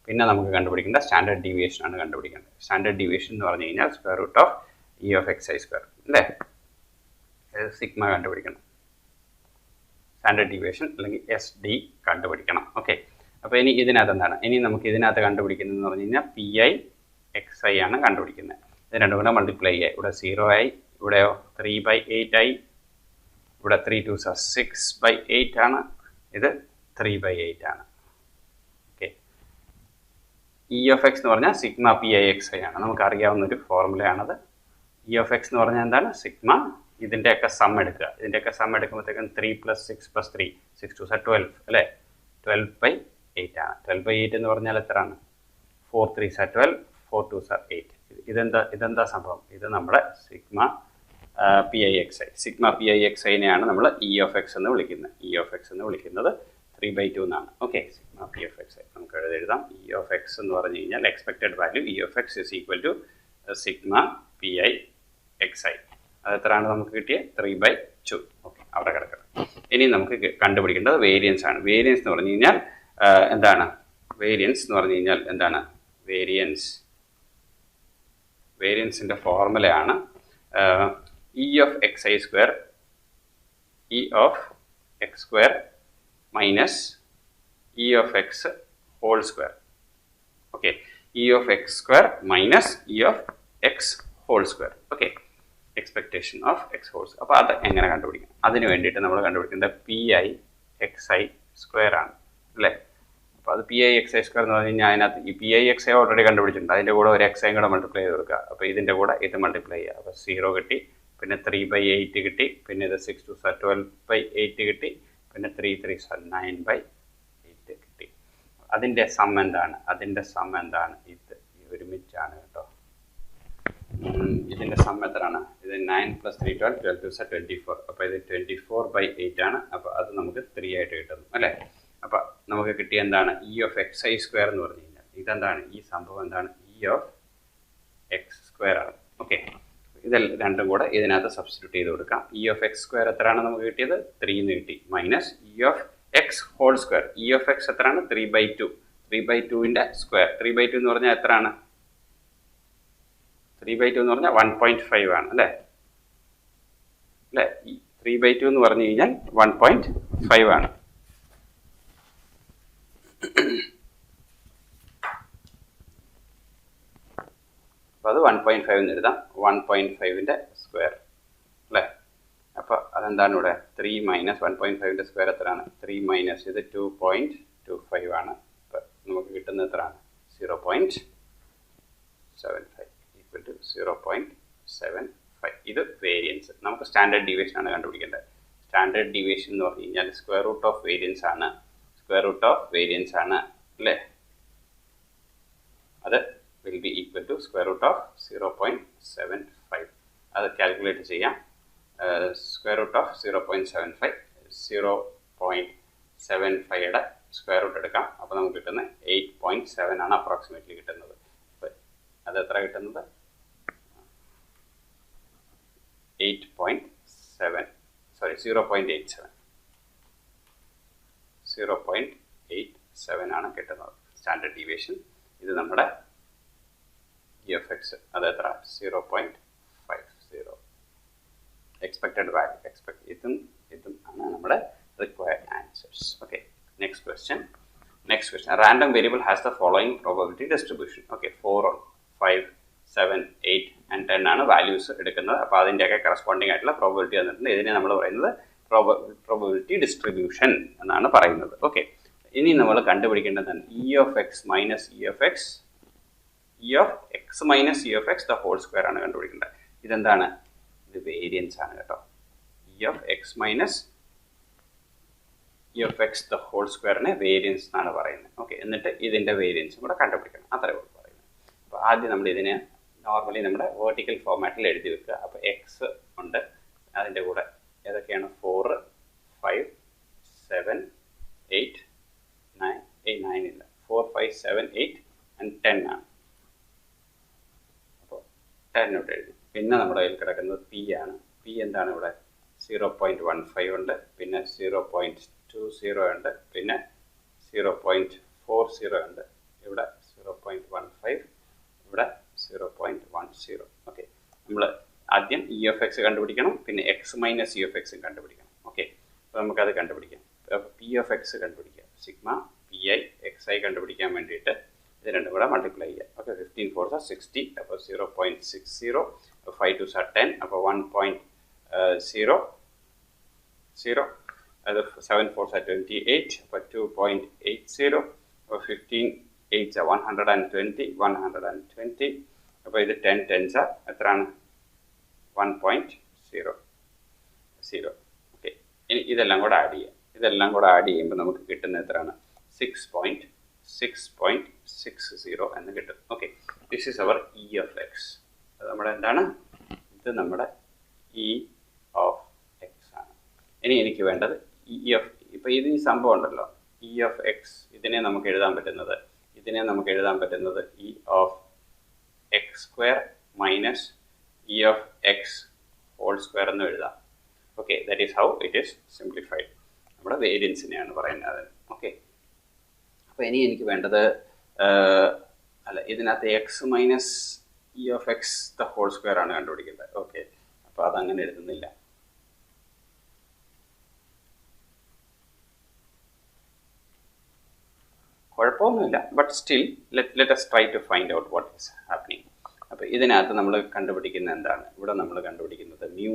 പിന്നെ നമുക്ക് കണ്ടുപിടിക്കേണ്ട സ്റ്റാൻഡേർഡ് ഡീവിയേഷൻ ആണ് കണ്ടുപിടിക്കേണ്ടത്. സ്റ്റാൻഡേർഡ് ഡീവിയേഷൻ എന്ന് പറഞ്ഞു കഴിഞ്ഞാൽ square root of E of X I square അല്ലേ? സിഗ്മ കണ്ടുപിടിക്കണം. സ്റ്റാൻഡേർഡ് ഡീവിയേഷൻ അല്ലെങ്കിൽ എസ് ഡി കണ്ടുപിടിക്കണം. ഓക്കെ, അപ്പോൾ ഇനി ഇതിനകത്ത് എന്താണ്? ഇനി നമുക്ക് ഇതിനകത്ത് കണ്ടുപിടിക്കുന്നതെന്ന് പറഞ്ഞു കഴിഞ്ഞാൽ പി ഐ എക്സ് ഐ ആണ് കണ്ടുപിടിക്കുന്നത്. ഇത് രണ്ടും കൂടെ മൾട്ടിപ്ലൈ ചെയ്യുക. ഇവിടെ 0 ആയി, ഇവിടെയോ 3/8 ആയി, ഇവിടെ 3 2s are 6/8 ആണ്, ഇത് 3/8 ആണ്. ഓക്കെ, ഇ ഓഫ് എക്സ് എന്ന് പറഞ്ഞാൽ sigma P I X I ആണ്. നമുക്കറിയാവുന്ന ഒരു ഫോർമുലയാണത്. ഇ ഓഫ് എക്സ് എന്ന് പറഞ്ഞാൽ എന്താണ്? സിഗ്മ ഇതിൻ്റെയൊക്കെ സം എടുക്കുക. ഇതിൻ്റെയൊക്കെ സം എടുക്കുമ്പോഴത്തേക്കും 3 + 6 + 3 6 2s are 12 അല്ലേ? 12/8 ആണ്. 12/8 എന്ന് പറഞ്ഞാൽ എത്രയാണ്? 4 3s are 12, 4 2s are 8. ഇതെന്താ സംഭവം? ഇത് നമ്മുടെ sigma P I X I. Sigma P I X ഐനെയാണ് നമ്മൾ ഇ ഓഫ് എക്സ് എന്ന് വിളിക്കുന്നത്. ഇ ഓഫ് എക്സ് എന്ന് വിളിക്കുന്നത് 3/2 എന്നാണ്. Okay, sigma P of X I നമുക്ക് എഴുതാം. ഇ ഓഫ് എക്സ് എന്ന് പറഞ്ഞു കഴിഞ്ഞാൽ expected value E of X is equal to sigma P I X I. അത് എത്രയാണ് നമുക്ക് കിട്ടിയത്? 3/2. ഓക്കെ, അവിടെ കിടക്കണം. ഇനി നമുക്ക് കണ്ടുപിടിക്കേണ്ടത് വേരിയൻസ് ആണ്. വേരിയൻസ് എന്ന് പറഞ്ഞു കഴിഞ്ഞാൽ എന്താണ്? വേരിയൻസ് എന്ന് പറഞ്ഞു കഴിഞ്ഞാൽ എന്താണ്? വേരിയൻസിൻ്റെ ഫോർമുലയാണ് E of X I square E of X square minus E of X whole square. Okay, E of X square minus E of X whole square. Okay, expectation of X whole square. അപ്പോൾ അത് എങ്ങനെ കണ്ടുപിടിക്കാം? അതിന് വേണ്ടിയിട്ട് നമ്മൾ കണ്ടുപിടിക്കേണ്ടത് P I X I square ആണ് അല്ലേ? അപ്പോൾ അത് P I X I square എന്ന് പറഞ്ഞു കഴിഞ്ഞാൽ അതിനകത്ത് ഈ P I X I already കണ്ടുപിടിച്ചിട്ടുണ്ട്. അതിൻ്റെ കൂടെ ഒരു എക്സ് ഐ കൂടെ മൾട്ടിപ്ലൈ ചെയ്ത് കൊടുക്കുക. അപ്പോൾ ഇതിൻ്റെ കൂടെ ഇത് മൾട്ടിപ്ലൈ ചെയ്യുക. അപ്പോൾ 0 കിട്ടി, പിന്നെ 3/8 കിട്ടി, പിന്നെ ഇത് 6 2s are 12/8 കിട്ടി, പിന്നെ 3 3s are 9/8 കിട്ടി. അതിൻ്റെ സം എന്താണ്? ഇത് ഒരുമിച്ചാണ് കേട്ടോ. ഇതിൻ്റെ സം എത്രയാണ്? ഇത് 9 + 3 12, 12 2s are 24. അപ്പോൾ ഇത് 24/8 ആണ്. അപ്പോൾ അത് നമുക്ക് 3 ആയിട്ട് കിട്ടുന്നു അല്ലേ? അപ്പോൾ നമുക്ക് കിട്ടിയ എന്താണ്? E of X I square എന്ന് പറഞ്ഞു കഴിഞ്ഞാൽ ഇതെന്താണ്? ഈ സംഭവം എന്താണ്? ഇ ഓഫ് എക്സ് സ്ക്വയർ ആണ്. ഓക്കെ, ഇതെല്ലാം രണ്ടും കൂടെ ഇതിനകത്ത് സബ്സ്റ്റിറ്റ്യൂട്ട് ചെയ്ത് കൊടുക്കാം. ഇ ഓഫ് എക്സ് സ്ക്വയർ എത്രയാണ് നമുക്ക് കിട്ടിയത്? 3 എന്ന് കിട്ടി. Minus E of X whole square. E of X എത്രയാണ്? 3/2. 3/2ൻ്റെ സ്ക്വയർ. 3/2 എന്ന് പറഞ്ഞാൽ എത്രയാണ്? 3/2 എന്ന് പറഞ്ഞാൽ 1.5 ആണ് അല്ലേ? 3/2 എന്ന് പറഞ്ഞു കഴിഞ്ഞാൽ 1.5 ആണ്. അപ്പോൾ അത് 1.5 എന്ന് എഴുതാം. 1.5ൻ്റെ സ്ക്വയർ അല്ലേ? അപ്പോൾ അതെന്താണ് ഇവിടെ? 3 - 1.5ൻ്റെ സ്ക്വയർ എത്രയാണ്? 3 - ഇത് 2.25 ആണ്. അപ്പോൾ നമുക്ക് കിട്ടുന്നത് എത്രയാണ്? 0.75 ഈക്വൽ ടു 0.75. ഇത് വേരിയൻസ്. നമുക്ക് സ്റ്റാൻഡേർഡ് ഡീവിയേഷൻ ആണ് കണ്ടുപിടിക്കേണ്ടത്. സ്റ്റാൻഡേർഡ് ഡീവിയേഷൻ എന്ന് പറഞ്ഞു കഴിഞ്ഞാൽ സ്ക്വയർ റൂട്ട് ഓഫ് വേരിയൻസ് ആണ് അല്ലേ? അത് will be equal to square root of 0.75. അത് കാൽക്കുലേറ്റ് ചെയ്യാം. സ്ക്വയർ റൂട്ട് ഓഫ് 0.75 0.75യുടെ സ്ക്വയർ റൂട്ട് എടുക്കാം. അപ്പോൾ നമുക്ക് കിട്ടുന്നത് 8.7 ആണ് അപ്രോക്സിമേറ്റ്ലി കിട്ടുന്നത്. അത് എത്ര കിട്ടുന്നത്? 0.87 ആണ് കിട്ടുന്നത് സ്റ്റാൻഡേർഡ് ഡീവിയേഷൻ. ഇത് നമ്മുടെ ഇ ഓഫ് എക്സ് അത് എത്ര? 0.50. എക്സ്പെക്റ്റഡ് വാല്യൂ ഇതും ആണ് നമ്മുടെ required answers. Okay, next question. Random variable has the following probability distribution. Okay, 4 5 7 8 and 10 ആണ് വാല്യൂസ് എടുക്കുന്നത്. അപ്പോൾ അതിൻ്റെയൊക്കെ കറസ്പോണ്ടിങ് ആയിട്ടുള്ള പ്രോബബിലിറ്റി തന്നിട്ടുണ്ട്. ഇതിനെ നമ്മൾ പറയുന്നത് പ്രോബബിലിറ്റി ഡിസ്ട്രിബ്യൂഷൻ എന്നാണ് പറയുന്നത്. ഓക്കെ, ഇനി നമ്മൾ കണ്ടുപിടിക്കേണ്ടതാണ് E of X minus E of X the whole square ആണ് കണ്ടുപിടിക്കേണ്ടത്. ഇതെന്താണ്? ഇത് വേരിയൻസ് ആണ് കേട്ടോ. E of X minus E of X the whole സ്ക്വയറിനെ വേരിയൻസ് എന്നാണ് പറയുന്നത്. ഓക്കെ, എന്നിട്ട് ഇതിൻ്റെ വേരിയൻസും കൂടെ കണ്ടുപിടിക്കണം. അത്രേ ഉള്ളൂ പറയുന്നത്. അപ്പോൾ ആദ്യം നമ്മൾ ഇതിനെ നോർമലി നമ്മുടെ വേർട്ടിക്കൽ ഫോർമാറ്റിൽ എഴുതി വെക്കുക. അപ്പോൾ എക്സ് ഉണ്ട്, അതിൻ്റെ കൂടെ ഏതൊക്കെയാണ് 4, 5, 7, 8, 9, 9 ഇല്ല, 4, 5, 7, 8 and 10 ആണ്. അപ്പോൾ 10 ഇവിടെ എഴുതി. പിന്നെ നമ്മുടെ കയ്യിൽ കിടക്കുന്നത് പി ആണ്. പി എന്താണ്? ഇവിടെ 0.15 ഉണ്ട്, പിന്നെ 0.20 ഉണ്ട്, പിന്നെ 0.40 ഉണ്ട്, ഇവിടെ 0.15, ഇവിടെ 0.10. ഓക്കെ, നമ്മൾ ആദ്യം ഇ ഓഫ് എക്സ് കണ്ടുപിടിക്കണം, പിന്നെ എക്സ് മൈനസ് ഇ ഓഫ് എക്സും കണ്ടുപിടിക്കണം. ഓക്കെ, അപ്പോൾ നമുക്കത് കണ്ടുപിടിക്കാം. അപ്പോൾ പി ഓഫ് എക്സ് കണ്ടുപിടിക്കാം. Sigma P I X I കണ്ടുപിടിക്കാൻ വേണ്ടിയിട്ട് ഇത് രണ്ടും കൂടെ മൾട്ടിപ്ലൈ ചെയ്യാം. ഓക്കെ, 15 4 60, അപ്പോൾ 0.60, 5 2 10, അപ്പോൾ 1.00, അത് 7 4 28, അപ്പോൾ 2.80, അപ്പോൾ 15 8 120, 120, അപ്പോൾ ഇത് 10 10s എത്രയാണ്? 1.00. ഓക്കെ, ഇനി ഇതെല്ലാം കൂടെ ആഡ് ചെയ്യാം. ഇതെല്ലാം കൂടെ ആഡ് ചെയ്യുമ്പോൾ നമുക്ക് കിട്ടുന്ന എത്രയാണ്? 6.60 എന്ന് കിട്ടും. Okay, this is our E of X. അത് നമ്മുടെ എന്താണ്? ഇത് നമ്മുടെ ഇ ഓഫ് എക്സ് ആണ്. ഇനി എനിക്ക് വേണ്ടത് ഇ ഓഫ്, ഇപ്പോൾ ഇത് ഈ സംഭവം ഉണ്ടല്ലോ, ഇ ഓഫ് എക്സ്, ഇതിനെ നമുക്ക് എഴുതാൻ പറ്റുന്നത് E of X square minus E of X whole square എന്ന് എഴുതാം. Okay, that is how it is simplified. നമ്മുടെ വേരിയൻസിനെയാണ് പറയുന്നത്. ഓക്കെ, അപ്പോൾ ഇനി എനിക്ക് വേണ്ടത് ഇതിനകത്ത് X minus E of X the whole square ആണ് കണ്ടുപിടിക്കേണ്ടത്. ഓക്കെ, അപ്പോൾ അതങ്ങനെ എഴുതുന്നില്ല. കുഴപ്പമൊന്നുമില്ല, but still let us try to find out what is happening. അപ്പോൾ ഇതിനകത്ത് നമ്മൾ കണ്ടുപിടിക്കുന്ന എന്താണ്? ഇവിടെ നമ്മൾ കണ്ടുപിടിക്കുന്നത് മ്യൂ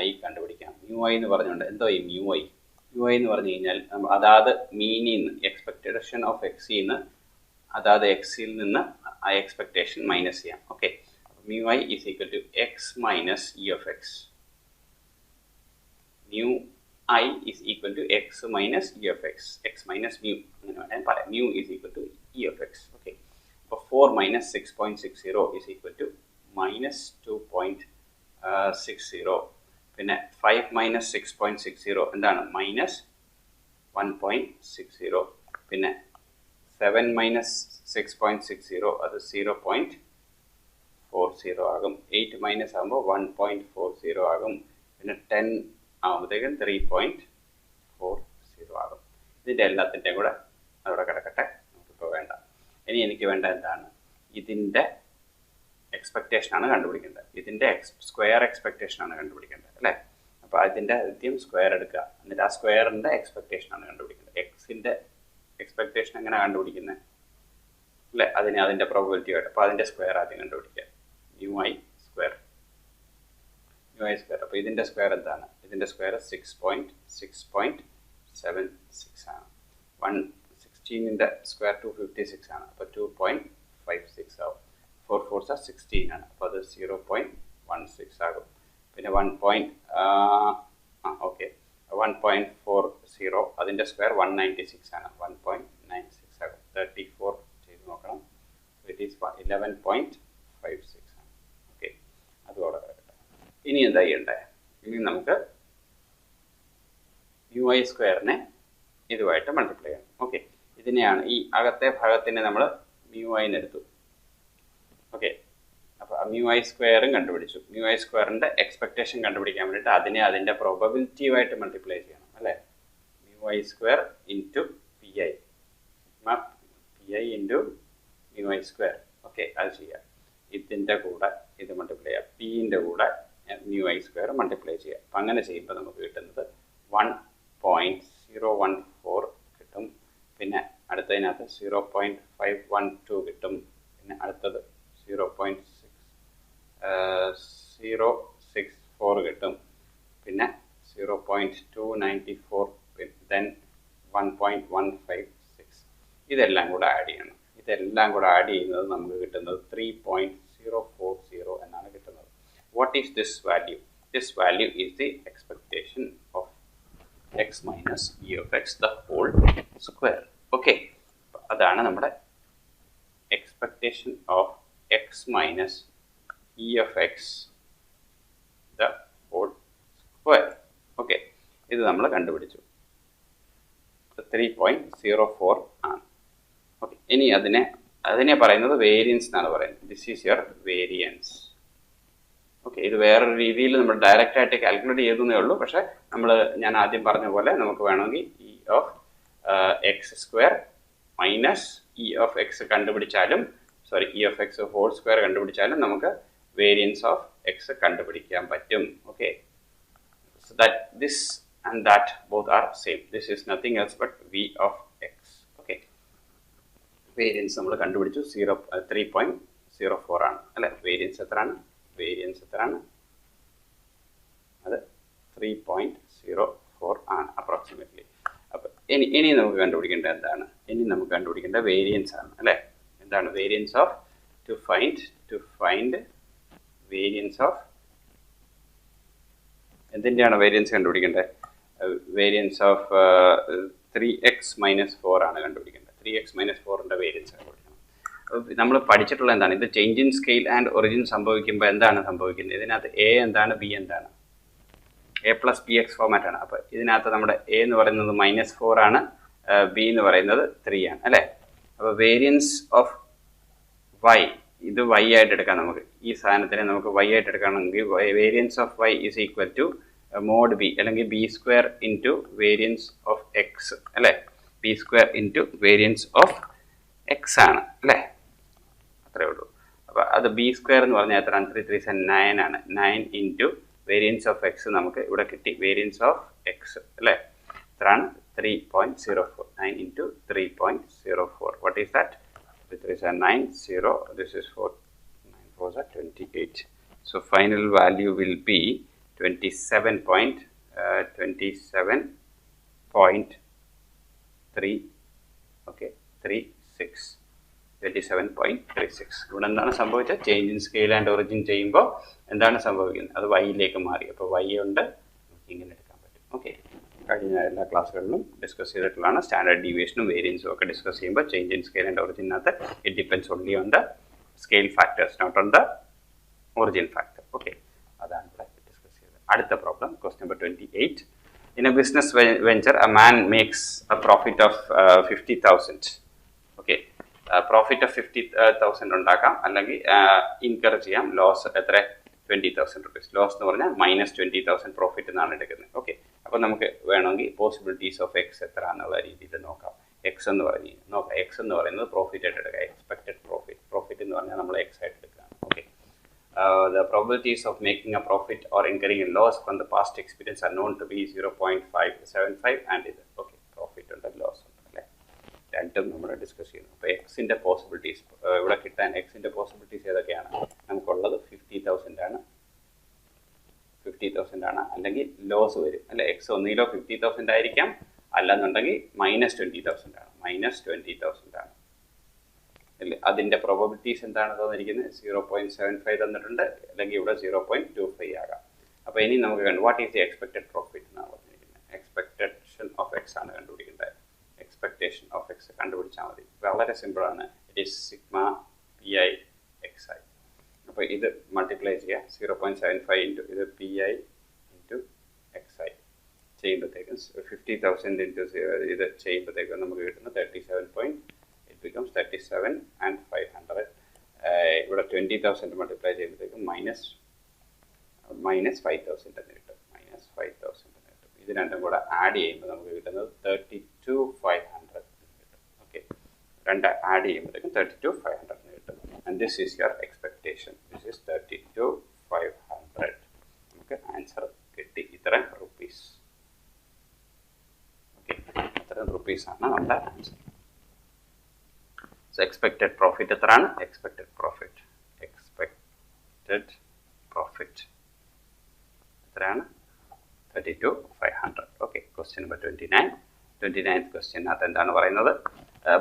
ഐ കണ്ടുപിടിക്കാം. മ്യൂ ഐ എന്ന് പറഞ്ഞുകൊണ്ട് എന്തോ ഈ മ്യൂ ഐ എന്ന് പറഞ്ഞു കഴിഞ്ഞാൽ അതാത് മീനിൽ നിന്ന്, എക്സ്പെക്ടേഷൻ ഓഫ് എക്സിൽ നിന്ന്, അതാത് എക്സിൽ നിന്ന് ആ എക്സ്പെക്ടേഷൻ മൈനസ് ചെയ്യാം. Okay, mu I is equal to X minus E of X. Mu I is equal to x minus e of x, x minus mu, അങ്ങനെ വേണം പറയാം. mu is equal to e of x. Okay, അപ്പോൾ 4 minus 6.60 is equal to minus 2.60. പിന്നെ 5 minus 6.60 എന്താണ്? Minus 1.60. പിന്നെ 7 minus 6.60 അത് 0.40 ആകും. 8 minus ആകുമ്പോൾ 1.40 ആകും. പിന്നെ 10 ആകുമ്പോഴത്തേക്കും 3.40 ആകും. ഇതിൻ്റെ എല്ലാത്തിൻ്റെയും കൂടെ അവിടെ കിടക്കട്ടെ, നമുക്കിപ്പോൾ വേണ്ട. ഇനി എനിക്ക് വേണ്ട എന്താണ്? ഇതിൻ്റെ എക്സ്പെക്റ്റേഷനാണ് കണ്ടുപിടിക്കേണ്ടത്. ഇതിൻ്റെ സ്ക്വയർ എക്സ്പെക്റ്റേഷനാണ് കണ്ടുപിടിക്കേണ്ടത് അല്ലേ? അപ്പോൾ അതിൻ്റെ ആദ്യം സ്ക്വയർ എടുക്കുക, എന്നിട്ട് ആ സ്ക്വയറിൻ്റെ എക്സ്പെക്റ്റേഷനാണ് കണ്ടുപിടിക്കേണ്ടത്. എക്സിൻ്റെ എക്സ്പെക്റ്റേഷൻ എങ്ങനെ കണ്ടുപിടിക്കുന്നത് അല്ലേ? അതിൻ്റെ പ്രോബബിലിറ്റി ആയിട്ട്. അപ്പോൾ അതിൻ്റെ സ്ക്വയർ ആദ്യം കണ്ടുപിടിക്കുക. Mu I square. അപ്പോൾ ഇതിൻ്റെ സ്ക്വയർ എന്താണ്? ഇതിൻ്റെ സ്ക്വയർ 6.76 ആണ്. 116ൻ്റെ സ്ക്വയർ 256 ആണ്. അപ്പോൾ 2.56 ആവും. 4 4s 16 ആണ്. അപ്പോൾ അത് 0.16 ആകും. പിന്നെ 1.40 അതിൻ്റെ സ്ക്വയർ 196 ആണ്. 1.96 ആകും. 34 ചെയ്ത് നോക്കണം. ഇറ്റ് ഈസ് 11.56 ആണ്. ഓക്കെ, അതോടെ ഇനി എന്താ ചെയ്യണ്ടേ? ഇനി നമുക്ക് യു ഐ സ്ക്വയറിനെ ഇതുമായിട്ട് മൾട്ടിപ്ലൈ ചെയ്യണം. ഓക്കെ, ഇതിനെയാണ് ഈ അകത്തെ ഭാഗത്തിനെ നമ്മൾ മ്യൂ ഐന്ന് എടുത്തു. ഓക്കെ, അപ്പോൾ മ്യൂ ഐ സ്ക്വയറും കണ്ടുപിടിച്ചു. മ്യൂ ഐ സ്ക്വയറിൻ്റെ എക്സ്പെക്റ്റേഷൻ കണ്ടുപിടിക്കാൻ വേണ്ടിയിട്ട് അതിൻ്റെ പ്രോബബിലിറ്റിയുമായിട്ട് മൾട്ടിപ്ലൈ ചെയ്യണം അല്ലേ? Mu I square into P I, P I into mu I square. Okay, അത് ചെയ്യാം. ഇതിൻ്റെ കൂടെ ഇത് മൾട്ടിപ്ലൈ ചെയ്യാം. പിൻ്റെ കൂടെ മ്യൂ ഐ സ്ക്വയർ മൾട്ടിപ്ലൈ ചെയ്യാം. അപ്പം അങ്ങനെ ചെയ്യുമ്പോൾ നമുക്ക് കിട്ടുന്നത് 1.014 കിട്ടും. പിന്നെ അടുത്തതിനകത്ത് 0.512 കിട്ടും. പിന്നെ അടുത്തത് 0.064 കിട്ടും. പിന്നെ 0.294, then 1.156. ഇതെല്ലാം കൂടെ ആഡ് ചെയ്യണം. ഇതെല്ലാം കൂടെ ആഡ് ചെയ്യുന്നത് നമുക്ക് കിട്ടുന്നത് 3.040 എന്നാണ് കിട്ടുന്നത്. What is this value? This value is the expectation of x minus e of x the whole square. Okay, അതാണ് നമ്മുടെ expectation of x minus e of x the whole പോയോ? ഓക്കെ, ഇത് നമ്മൾ കണ്ടുപിടിച്ചു. 3.04 ആണ്. ഓക്കെ, ഇനി അതിനെ പറയുന്നത് വേരിയൻസ് എന്നാണ് പറയുന്നത്. This is your variance. Okay, ഇത് വേറൊരു രീതിയിൽ നമ്മൾ ഡയറക്റ്റ് ആയിട്ട് കാൽക്കുലേറ്റ് ചെയ്തേ ഉള്ളൂ. പക്ഷെ ഞാൻ ആദ്യം പറഞ്ഞ പോലെ നമുക്ക് വേണമെങ്കിൽ E of X square minus E of X കണ്ടുപിടിച്ചാലും, E of X whole square കണ്ടുപിടിച്ചാലും നമുക്ക് വേരിയൻസ് ഓഫ് എക്സ് കണ്ടുപിടിക്കാൻ പറ്റും. Okay, so that this and that both are same. This is nothing else but v of x. Okay, variance നമ്മൾ കണ്ടുപിടിച്ചു. 3.04 ആണ് അല്ലെ? Variance എത്രയാണ്? അത് 3.04 ആണ് അപ്രോക്സിമേറ്റ്ലി. അപ്പം ഇനി നമുക്ക് കണ്ടുപിടിക്കേണ്ടത് എന്താണ്? നമുക്ക് കണ്ടുപിടിക്കേണ്ട വേരിയൻസ് ആണ് അല്ലെ? എന്താണ് variance of? To find variance of എന്തിൻ്റെയാണ് വേരിയൻസ് കണ്ടുപിടിക്കേണ്ടത്? വേരിയൻസ് ഓഫ് 3x - 4 ആണ് കണ്ടുപിടിക്കേണ്ടത്. 3x - 4ൻ്റെ വേരിയൻസ് കണ്ടുപിടിക്കണം. നമ്മൾ പഠിച്ചിട്ടുള്ള എന്താണ്? ഇത് change in scale and origin സംഭവിക്കുമ്പോൾ എന്താണ് സംഭവിക്കുന്നത്? ഇതിനകത്ത് എ എന്താണ്, ബി എന്താണ്? a+bx ഫോമാറ്റ് ആണ്. അപ്പോൾ ഇതിനകത്ത് നമ്മുടെ എ എന്ന് പറയുന്നത് -4 ആണ്, ബി എന്ന് പറയുന്നത് 3 ആണ് അല്ലേ? അപ്പോൾ വേരിയൻസ് ഓഫ് y, ഇത് y ആയിട്ട് എടുക്കാം. നമുക്ക് ഈ സാധനത്തിനെ നമുക്ക് y ആയിട്ട് എടുക്കുകയാണെങ്കിൽ variance of y is equal to mod B അല്ലെങ്കിൽ B square into variance of X അല്ലേ? B square into variance of X ആണ് അല്ലേ? അത്രേ ഉള്ളൂ. അപ്പോൾ അത് ബി സ്ക്വയർ എന്ന് പറഞ്ഞാൽ എത്രയാണ്? 3 3 9 ആണ്. 9 ഇൻറ്റു വേരിയൻസ് ഓഫ് എക്സ് നമുക്ക് ഇവിടെ കിട്ടി. വേരിയൻസ് ഓഫ് എക്സ് അല്ലേ? എത്രയാണ്? 3.04. 9 into 3.04. What is that? 3 3 9 0. This is 4. 9 4 are 28. So final value will be 27.3. Okay, 36. 27.36. ഇവിടെ എന്താണ് സംഭവിച്ചത്? Change in scale and origin ചെയ്യുമ്പോൾ എന്താണ് സംഭവിക്കുന്നത്? അത് വൈയിലേക്ക് മാറി. അപ്പോൾ വൈ ഉണ്ട്, നമുക്ക് ഇങ്ങനെ എടുക്കാൻ പറ്റും. ഓക്കെ, കഴിഞ്ഞ എല്ലാ ക്ലാസ്സുകളിലും ഡിസ്കസ് ചെയ്തിട്ടുള്ളതാണ്. സ്റ്റാൻഡേർഡ് ഡീവിയേഷനും വേരിയൻസും ഒക്കെ ഡിസ്കസ് ചെയ്യുമ്പോൾ ചേഞ്ച് ഇൻ സ്കെയിൽ ആൻഡ് ഒറിജിനകത്ത് it depends only on the scale factors, not on the origin factor. Okay, അതാണ് ഇവിടെ ഡിസ്കസ് ചെയ്തത്. അടുത്ത problem, question number 28. In a business venture, a man makes a profit of 50,000. Okay, profit of 50,000 ഉണ്ടാക്കാം, അല്ലെങ്കിൽ incur ചെയ്യാം. Loss എത്ര? 20,000 rupees. Loss എന്ന് പറഞ്ഞാൽ -20,000 പ്രോഫിറ്റ് എന്നാണ് എടുക്കുന്നത്. ഓക്കെ, അപ്പോൾ നമുക്ക് വേണമെങ്കിൽ പോസിബിലിറ്റീസ് ഓഫ് എക്സ് എത്ര എന്നുള്ള രീതിയിൽ നോക്കാം. എക്സ് എന്ന് പറയുന്നത് പ്രോഫിറ്റ് ആയിട്ട് എടുക്കുക. എക്സ്പെക്റ്റഡ് പ്രോഫിറ്റ് എന്ന് പറഞ്ഞാൽ നമ്മൾ എക്സ് ആയിട്ട് എടുക്കുക. Okay, the probabilities of making a profit or incurring a loss from the past experience are known to be 0.575 and ഇത്. ഓക്കെ, പ്രോഫിറ്റ് ഉണ്ട്, ലോസ് ഉണ്ട് അല്ലേ? രണ്ടും നമ്മൾ ഡിസ്കസ് ചെയ്യുന്നു. അപ്പോൾ എക്സിൻ്റെ പോസിബിലിറ്റീസ് ഇവിടെ കിട്ടാൻ എക്സിൻ്റെ പോസിബിലിറ്റീസ് ഏതൊക്കെയാണ്? നമുക്കുള്ളത് 50,000 ആണ്, അല്ലെങ്കിൽ ലോസ് വരും അല്ലെ? എക്സ് ഒന്നിലോ 50,000 ആയിരിക്കാം, അല്ലെന്നുണ്ടെങ്കിൽ -20,000 ആണ്. -20,000 ആണ് അല്ലേ? അതിൻ്റെ പ്രോബബിലിറ്റീസ് എന്താണ് തന്നിരിക്കുന്നത്? 0.75 തന്നിട്ടുണ്ട്, അല്ലെങ്കിൽ ഇവിടെ 0.25 ആകാം. അപ്പോൾ ഇനി നമുക്ക് what is the expected profit എന്നാണ് പറഞ്ഞിരിക്കുന്നത്. എക്സ്പെക്ടേഷൻ ഓഫ് എക്സ് ആണ് കണ്ടുപിടിക്കേണ്ടത്. എക്സ്പെക്ടേഷൻ ഓഫ് എക്സ് കണ്ടുപിടിച്ചാൽ മതി. വളരെ സിമ്പിളാണ്. It is sigma PI XI. അപ്പോൾ ഇത് മൾട്ടിപ്ലൈ ചെയ്യുക. 0.75 ഇൻറ്റു ഇത് PI ഇൻറ്റു XI ചെയ്യുമ്പോഴത്തേക്കും 50,000 ഇൻറ്റു ഇത് ചെയ്യുമ്പോഴത്തേക്കും നമുക്ക് കിട്ടുന്ന 37. It becomes 37 and 500. ഇവിടെ 20,000 മൾട്ടിപ്ലൈ ചെയ്യുമ്പോഴത്തേക്കും -5,000 എന്ന് കിട്ടും. -5,000 എന്ന് കിട്ടും. ഇത് രണ്ടും കൂടെ ആഡ് ചെയ്യുമ്പോൾ നമുക്ക് കിട്ടുന്നത് 32,500 എന്ന് കിട്ടും. ഓക്കെ, രണ്ട് ആഡ് ചെയ്യുമ്പോഴത്തേക്കും 32,500 എന്ന് കിട്ടും. And this is your expectation. This is 32,500. നമുക്ക് ആൻസർ കിട്ടി. ഇത്രയും റുപ്പീസ്. ഓക്കെ, ഇത്രയും റുപ്പീസാണ് നമ്മുടെ ആൻസർ. So expected profit എത്രയാണ്? expected profit എത്രയാണ്? 32,500. Okay, question number 29. 29th question അത് എന്താണ് പറയുന്നത്?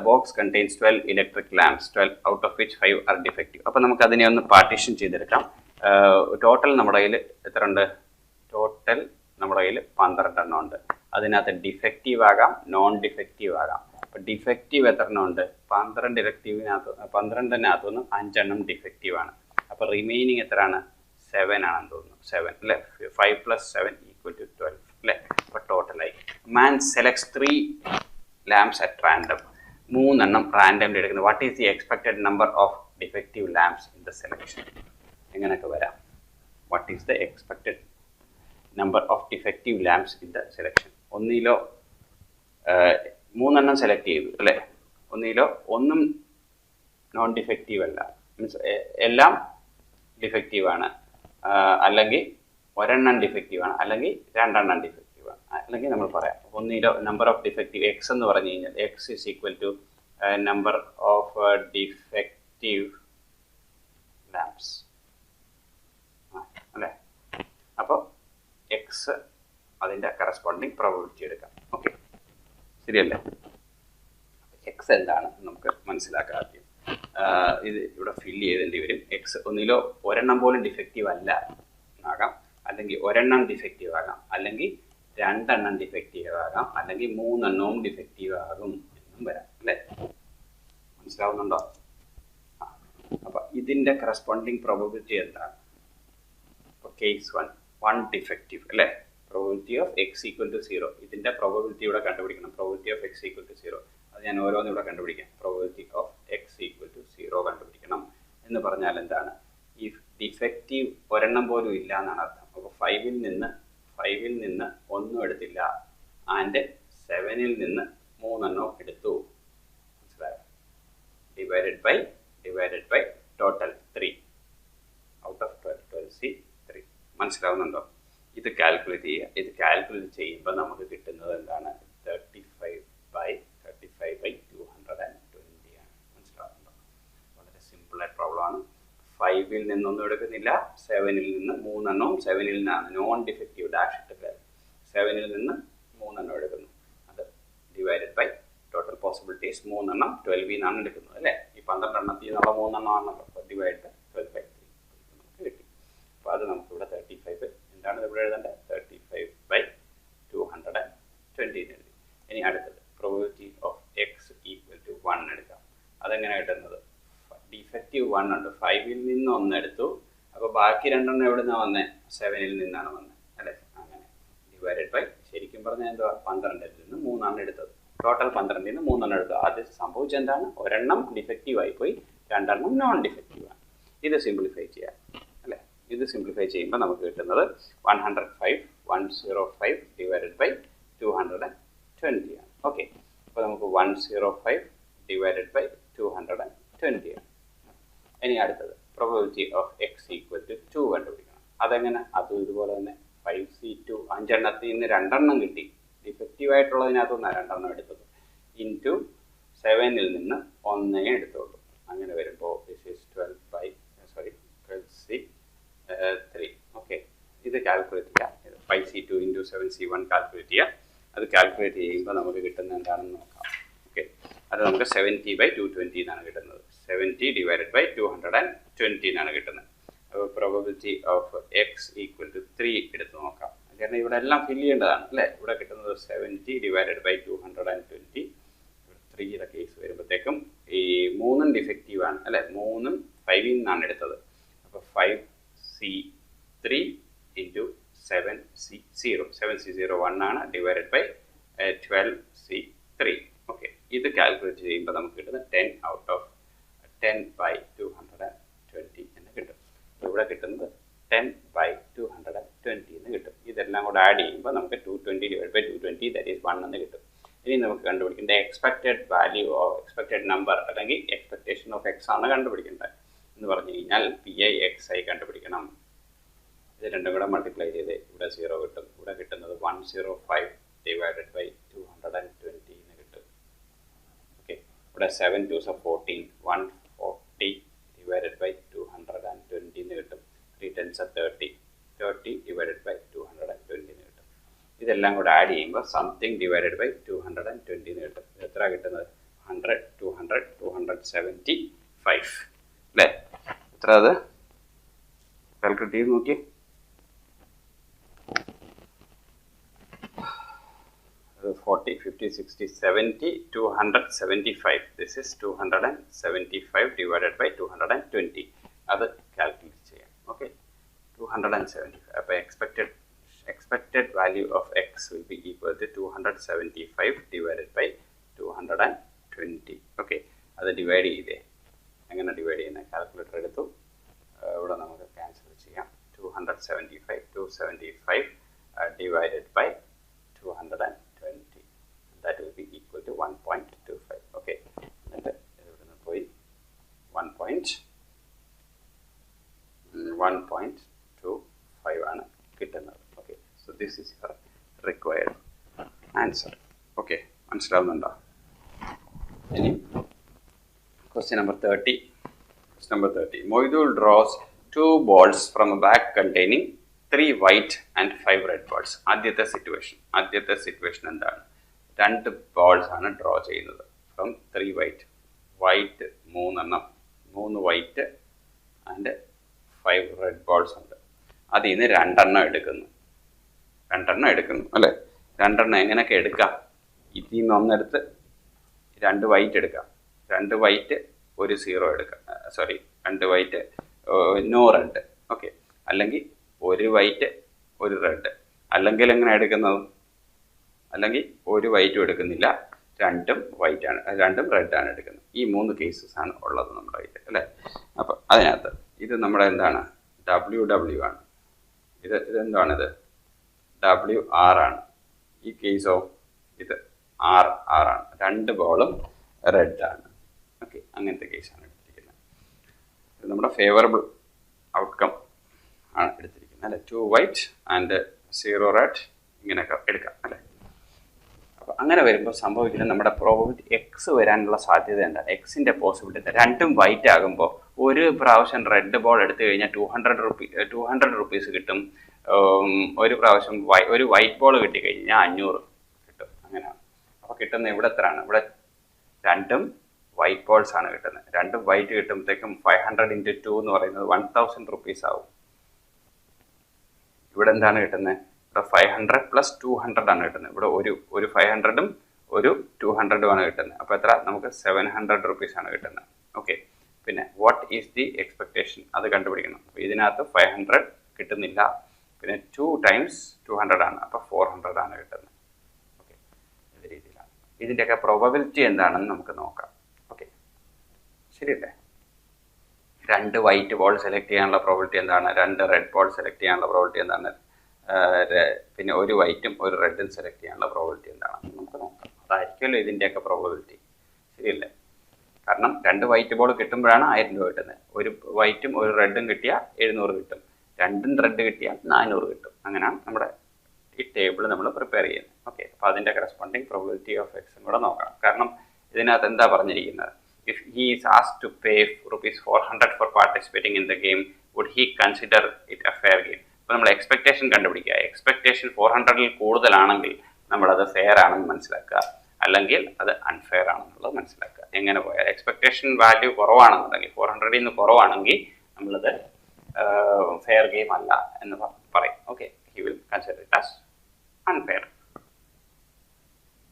Box contains 12 electric lamps, 12 out of which 5 are defective. അപ്പോൾ നമുക്ക് അതിനെ ഒന്ന് പാർട്ടീഷൻ ചെയ്തെടുക്കാം. ടോട്ടൽ നമ്മുടെ കയ്യിൽ എത്ര ഉണ്ട്? ടോട്ടൽ നമ്മുടെ കയ്യിൽ 12 എണ്ണം ഉണ്ട്. അതിനകത്ത് ഡിഫക്റ്റീവ് ആകാം, നോൺ ഡിഫക്റ്റീവ് ആകാം. അപ്പോൾ ഡിഫക്റ്റീവ് എത്ര എണ്ണം ഉണ്ട്? 12 12-നകത്തുനിന്ന് 5 എണ്ണം ഡിഫക്റ്റീവ് ആണ്. അപ്പോൾ റിമൈനിങ് എത്രയാണ്? 7 ആണെന്ന് തോന്നുന്നു. 7 അല്ലേ? 5 + 7 = equal to 12. But total man selects 3 lamps at random. Randomly. What is the expected number of defective lamps in the selection? What is the expected number of defective lamps in the selection? ഒന്നിലോ മൂന്നെണ്ണം select ചെയ്തു അല്ലേ, ഒന്നിലോ ഒന്നും non defective അല്ല, means എല്ലാം defective ആണ്, അല്ലെങ്കിൽ ഒരെണ്ണം defective ആണ്, അല്ലെങ്കിൽ രണ്ടെണ്ണം ഡിഫക്റ്റീവ് ആണ്, അല്ലെങ്കിൽ നമ്മൾ പറയാം ഒന്നിലോ നമ്പർ ഓഫ് ഡിഫക്റ്റീവ് എക്സ് എന്ന് പറഞ്ഞു കഴിഞ്ഞാൽ X is equal to number of defective lamps അല്ലേ. അപ്പോൾ എക്സ് അതിൻ്റെ കറസ്പോണ്ടിങ് പ്രോബബിലിറ്റി എടുക്കാം. ഓക്കെ, ശരിയല്ലേ? എക്സ് എന്താണ് നമുക്ക് മനസ്സിലാക്കാം ആദ്യം. ഇത് ഇവിടെ ഫില്ല് ചെയ്തേണ്ടി വരും. എക്സ് ഒന്നിലോ ഒരെണ്ണം പോലും ഡിഫക്റ്റീവ് അല്ല ആകാം, അല്ലെങ്കിൽ ഒരെണ്ണം ഡിഫക്റ്റീവ് ആകാം, അല്ലെങ്കിൽ രണ്ടെണ്ണം ഡിഫക്റ്റീവ് ആകാം, അല്ലെങ്കിൽ മൂന്നെണ്ണവും ഡിഫക്റ്റീവ് ആകും എന്നും വരാം അല്ലേ. മനസ്സിലാവുന്നുണ്ടോ? അപ്പം ഇതിൻ്റെ കറസ്പോണ്ടിങ് പ്രോബബിലിറ്റി എന്താണ്? ഇപ്പോൾ കേസ് 1 ഡിഫക്റ്റീവ് അല്ലേ, probability of X equal to 0. ഇതിൻ്റെ പ്രോബബിലിറ്റി ഇവിടെ കണ്ടുപിടിക്കണം. Probability of X equal to 0 അത് ഞാൻ ഓരോന്നും ഇവിടെ കണ്ടുപിടിക്കാം. Probability of X equal to 0 കണ്ടുപിടിക്കണം എന്ന് പറഞ്ഞാൽ എന്താണ്? ഈ ഡിഫക്റ്റീവ് ഒരെണ്ണം പോലും ഇല്ല എന്നാണ് അർത്ഥം. അപ്പോൾ 5ൽ നിന്ന് ഒന്നും എടുത്തില്ല, ആൻഡ് 7ൽ നിന്ന് 3 എണ്ണം എടുത്തു. മനസ്സിലായോ? Divided by total 3 out of 12C 3. മനസ്സിലാവുന്നുണ്ടോ? ഇത് കാൽക്കുലേറ്റ് ചെയ്യുക. ഇത് കാൽക്കുലേറ്റ് ചെയ്യുമ്പോൾ നമുക്ക് കിട്ടുന്നത് എന്താണ്? 35/220 ആണ്. മനസ്സിലാവുന്നുണ്ടോ? വളരെ സിമ്പിളായ പ്രോബ്ലമാണ്. 5ൽ നിന്നൊന്നും എടുക്കുന്നില്ല, 7ൽ നിന്ന് 3 എണ്ണവും 7ൽ നിന്നാണ് നോൺ ഡിഫക്റ്റീവ് ഡാഷ് ഇട്ട് 7ൽ നിന്ന് 3 എണ്ണം എടുക്കുന്നു. അത് ഡിവൈഡഡ് ബൈ ടോട്ടൽ പോസിബിലിറ്റീസ് 3 എണ്ണം 12ൽ നിന്നാണ് എടുക്കുന്നത് അല്ലേ. ഈ 12 എണ്ണത്തിൽ നിന്നുള്ള 3 എണ്ണം ആണല്ലോ. അപ്പോൾ ഡിവൈഡ് ബൈ 12/3 നമുക്ക് കിട്ടി. അപ്പോൾ അത് നമുക്കിവിടെ 35 എന്താണ് ഇവിടെ എഴുതേണ്ടത്? 35/220 എഴുതി. ഇനി അടുത്തത് probability of X equal to 1 എടുക്കാം. അതെങ്ങനെ കിട്ടുന്നത്? ഡിഫക്റ്റീവ് 1 ഉണ്ട്, 5ൽ നിന്ന് 1 എടുത്തു, അപ്പോൾ ബാക്കി 2 എണ്ണം എവിടെ നിന്നാണ് വന്നത്? 7ൽ നിന്നാണ് വന്നത് അല്ലേ. അങ്ങനെ ഡിവൈഡഡ് ബൈ, ശരിക്കും പറഞ്ഞാൽ എന്തുവാ, 12ൽ നിന്ന് 3 ആണ് എടുത്തത്. ടോട്ടൽ 12ൽ നിന്ന് 3 എണ്ണം എടുത്തു. അത് സംഭവിച്ചെന്താണ്? ഒരെണ്ണം ഡിഫക്റ്റീവ് ആയിപ്പോയി, 2 എണ്ണം നോൺ ഡിഫക്റ്റീവ് ആണ്. ഇത് സിംപ്ലിഫൈ ചെയ്യാം അല്ലേ. ഇത് സിംപ്ലിഫൈ ചെയ്യുമ്പോൾ നമുക്ക് കിട്ടുന്നത് 105 ഡിവൈഡഡ് ബൈ 220 ആണ്. ഓക്കെ, അപ്പോൾ നമുക്ക് 105 ഡിവൈഡഡ് ബൈ 220 ആണ്. ഇനി അടുത്തത് probability of X equal to 2 കണ്ടുപിടിക്കണം. അതെങ്ങനെ? അതും ഇതുപോലെ തന്നെ 5C2 5 എണ്ണത്തിൽ നിന്ന് 2 എണ്ണം കിട്ടി, ഡിഫക്റ്റീവ് ആയിട്ടുള്ളതിനകത്തുനിന്നാണ് 2 എണ്ണം എടുത്തത്, ഇൻറ്റു 7ൽ നിന്ന് 1 എടുത്തുള്ളൂ. അങ്ങനെ വരുമ്പോൾ ദിസ് ഈസ് 12C3. ഓക്കെ, ഇത് കാൽക്കുലേറ്റ് ചെയ്യാം. 5C2 ഇൻറ്റു 7C1 കാൽക്കുലേറ്റ് ചെയ്യാം. അത് കാൽക്കുലേറ്റ് ചെയ്യുമ്പോൾ നമുക്ക് കിട്ടുന്നത് എന്താണെന്ന് നോക്കാം. ഓക്കെ, അത് നമുക്ക് 70/220 എന്നാണ് കിട്ടുന്നത്. 70 ഡിവൈഡഡ് ബൈ 220 എന്നാണ് കിട്ടുന്നത്. അപ്പോൾ probability of X equal to 3 എടുത്ത് നോക്കാം. കാരണം ഇവിടെ എല്ലാം ഫില്ല് ചെയ്യേണ്ടതാണ് അല്ലേ. ഇവിടെ കിട്ടുന്നത് 70 ഡിവൈഡഡ് ബൈ 220. 3യുടെ കേസ് വരുമ്പോഴത്തേക്കും ഈ 3 ഡിഫക്റ്റീവ് ആണ് അല്ലേ. 3 5ൽ നിന്നാണ് എടുത്തത്. അപ്പോൾ 5C3 ഇൻറ്റു 7C0 1 ആണ്, ഡിവൈഡഡ് ബൈ 12C3. ഓക്കെ, ഇത് കാൽക്കുലേറ്റ് ചെയ്യുമ്പോൾ നമുക്ക് കിട്ടുന്നത് 10/220 എന്ന് കിട്ടും. ഇവിടെ കിട്ടുന്നത് 10/220 എന്ന് കിട്ടും. ഇതെല്ലാം കൂടെ ആഡ് ചെയ്യുമ്പോൾ നമുക്ക് 220 ഡിവൈഡ് ബൈ 220 ദാറ്റ് ഈസ് 1 എന്ന് കിട്ടും. ഇനി നമുക്ക് കണ്ടുപിടിക്കേണ്ട expected value of expected number അല്ലെങ്കിൽ എക്സ്പെക്ടേഷൻ ഓഫ് എക്സ് ആണ് കണ്ടുപിടിക്കേണ്ടത് എന്ന് പറഞ്ഞു കഴിഞ്ഞാൽ PIXI കണ്ടുപിടിക്കണം. ഇത് രണ്ടും കൂടെ മൾട്ടിപ്ലൈ ചെയ്ത് ഇവിടെ 0 കിട്ടും. ഇവിടെ കിട്ടുന്നത് 105 ഡിവൈഡഡ് ബൈ 220 എന്ന് കിട്ടും. ഓക്കെ, ഇവിടെ 7 2s are 14, 140 ഡിവൈഡഡ് ബൈ 220 എന്ന് കിട്ടും. 3 10s are 30 ഡിവൈഡഡ് ബൈ 220 എന്ന് കിട്ടും. ഇതെല്ലാം കൂടെ ആഡ് ചെയ്യുമ്പോൾ സംതിങ് ഡിവൈഡഡ് ബൈ 220 എന്ന് കിട്ടും. ഇത് എത്ര കിട്ടുന്നത്? 100 200 275 അല്ലേ. എത്ര അത് കാൽക്കുലേറ്റ് ചെയ്ത് നോക്കി. അത് 40 50 60 70 275. This is 275 divided by 220. അത് കാൽക്കുലേറ്റ് ചെയ്യാം. ഓക്കെ, 275. അപ്പോൾ expected expected value of x will be equal to 275 divided by 220. Okay, അത് ഡിവൈഡ് ചെയ്തേ. എങ്ങനെ ഡിവൈഡ് ചെയ്യുന്നത്? കാൽക്കുലേറ്റർ എടുത്തു, ഇവിടെ നമുക്ക് ക്യാൻസൽ ചെയ്യാം. 275 divided by 220. That will be equal to 1.25. Okay, എന്നിട്ട് ഇവിടുന്ന് പോയി 1.25 ആണ് കിട്ടുന്നത്. Okay, so this is your required answer. Okay, മനസ്സിലാവുന്നുണ്ടോ? ഇനി question number 30. Question number 30. Moidul draws 2 balls from a bag containing 3 white and 5 red balls. ആദ്യത്തെ situation എന്താണ്? 2 balls ആണ് ഡ്രോ ചെയ്യുന്നത്. From 3 white 3 white and 5 red balls ഉണ്ട്. അതിൽ നിന്ന് 2 എണ്ണം എടുക്കുന്നു അല്ലേ? 2 എണ്ണം എങ്ങനെയൊക്കെ എടുക്കാം? ഇതിൽ നിന്ന് ഒന്നെടുത്ത് 2 വൈറ്റ് എടുക്കാം, 2 വൈറ്റ് 1 0 എടുക്കാം, 2 വൈറ്റ് നോ റെഡ്. ഓക്കെ, അല്ലെങ്കിൽ 1 വൈറ്റ് 1 റെഡ്, അല്ലെങ്കിൽ എങ്ങനെ എടുക്കുന്നത്? അല്ലെങ്കിൽ 1 വൈറ്റും എടുക്കുന്നില്ല, 2 റെഡ് ആണ് എടുക്കുന്നത്. ഈ 3 കേസസ് ആണ് ഉള്ളത് നമ്മുടെ കയ്യിൽ അല്ലേ? അപ്പം അതിനകത്ത് ഇത് നമ്മുടെ എന്താണ്? WW ആണ്. ഇതെന്താണിത്? WR ആണ്. ഈ കേസോ ഇത് R ആണ്. 2 ബോളും റെഡ് ആണ്. ഓക്കെ, അങ്ങനത്തെ കേസാണ് എടുത്തിരിക്കുന്നത്. ഇത് നമ്മുടെ ഫേവറബിൾ ഔട്ട്കം ആണ് എടുത്തിരിക്കുന്നത് അല്ലേ? 2 വൈറ്റ് ആൻഡ് 0 റെഡ് ഇങ്ങനെയൊക്കെ എടുക്കാം അല്ലേ? അപ്പോൾ അങ്ങനെ വരുമ്പോൾ സംഭവിക്കുന്നത് നമ്മുടെ പ്രോബബിലിറ്റി എക്സ് വരാനുള്ള സാധ്യത എന്താണ്? എക്സിൻ്റെ പോസിബിലിറ്റി 2 വൈറ്റ് ആകുമ്പോൾ ഒരു പ്രാവശ്യം റെഡ് ബോൾ എടുത്തു കഴിഞ്ഞാൽ 200 റുപ്പീസ് കിട്ടും. ഒരു പ്രാവശ്യം ഒരു വൈറ്റ് ബോൾ കിട്ടിക്കഴിഞ്ഞാൽ 500 കിട്ടും. അങ്ങനെയാണ്. അപ്പോൾ കിട്ടുന്ന ഇവിടെ എത്രയാണ്? ഇവിടെ 2 വൈറ്റ് ബോൾസ് ആണ് കിട്ടുന്നത്. 2 വൈറ്റ് കിട്ടുമ്പോഴത്തേക്കും 500 × 2 എന്ന് പറയുന്നത് 1000 റുപ്പീസ് ആവും. ഇവിടെ എന്താണ് കിട്ടുന്നത്? ഇവിടെ 500 + 200 ആണ് കിട്ടുന്നത്. ഇവിടെ ഒരു 500ഉം ഒരു 200ഉം ആണ് കിട്ടുന്നത്. അപ്പോൾ എത്ര? നമുക്ക് 700 റുപ്പീസ് ആണ് കിട്ടുന്നത്. ഓക്കെ, പിന്നെ വാട്ട് ഈസ് ദി എക്സ്പെക്ടേഷൻ? അത് കണ്ടുപിടിക്കണം. അപ്പോൾ ഇതിനകത്ത് 500 കിട്ടുന്നില്ല, പിന്നെ 2 × 200 ആണ്, അപ്പോൾ 400 ആണ് കിട്ടുന്നത്. ഓക്കെ, ഇത് രീതിയിലാണ്. ഇതിൻ്റെയൊക്കെ പ്രോബബിലിറ്റി എന്താണെന്ന് നമുക്ക് നോക്കാം. ഓക്കെ, ശരിയല്ലേ? 2 വൈറ്റ് ബോൾ സെലക്ട് ചെയ്യാനുള്ള പ്രോബിലിറ്റി എന്താണ്? 2 റെഡ് ബോൾ സെലക്ട് ചെയ്യാനുള്ള പ്രോബിലിറ്റി എന്താണ്? പിന്നെ 1 വൈറ്റും 1 റെഡും സെലക്ട് ചെയ്യാനുള്ള പ്രോബിലിറ്റി എന്താണെന്ന് നമുക്ക് നോക്കാം. അതായിരിക്കുമല്ലോ ഇതിൻ്റെയൊക്കെ പ്രോബിലിറ്റി, ശരിയല്ലേ? കാരണം 2 വൈറ്റ് ബോൾ കിട്ടുമ്പോഴാണ് 1000 രൂപ കിട്ടുന്നത്. 1 വൈറ്റും 1 റെഡും കിട്ടിയാൽ 700 കിട്ടും, 2 റെഡ് കിട്ടിയാൽ 400 കിട്ടും. അങ്ങനെയാണ് നമ്മുടെ ഈ ടേബിൾ നമ്മൾ പ്രിപ്പയർ ചെയ്യുന്നത്. ഓക്കെ, അപ്പോൾ അതിൻ്റെ കറസ്പോണ്ടിങ് പ്രോബിലിറ്റി ഓഫ് എക്സും കൂടെ നോക്കണം. കാരണം ഇതിനകത്ത് എന്താ പറഞ്ഞിരിക്കുന്നത്? If he is asked to pay ₹400 for participating in the game, would he consider it a fair game? അപ്പോൾ നമ്മൾ എക്സ്പെക്ടേഷൻ കണ്ടുപിടിക്കുക. എക്സ്പെക്ടേഷൻ 400-ൽ കൂടുതലാണെങ്കിൽ നമ്മളത് ഫെയർ ആണെന്ന് മനസ്സിലാക്കുക, അല്ലെങ്കിൽ അത് അൺഫെയർ ആണെന്നുള്ളത് മനസ്സിലാക്കുക. എങ്ങനെ പോയാൽ എക്സ്പെക്ടേഷൻ വാല്യൂ കുറവാണെന്നുണ്ടെങ്കിൽ, 400-ൽ നിന്ന് കുറവാണെങ്കിൽ നമ്മളത് ഫെയർ ഗെയിം അല്ല എന്ന് പറയും. Okay, he will consider it as unfair.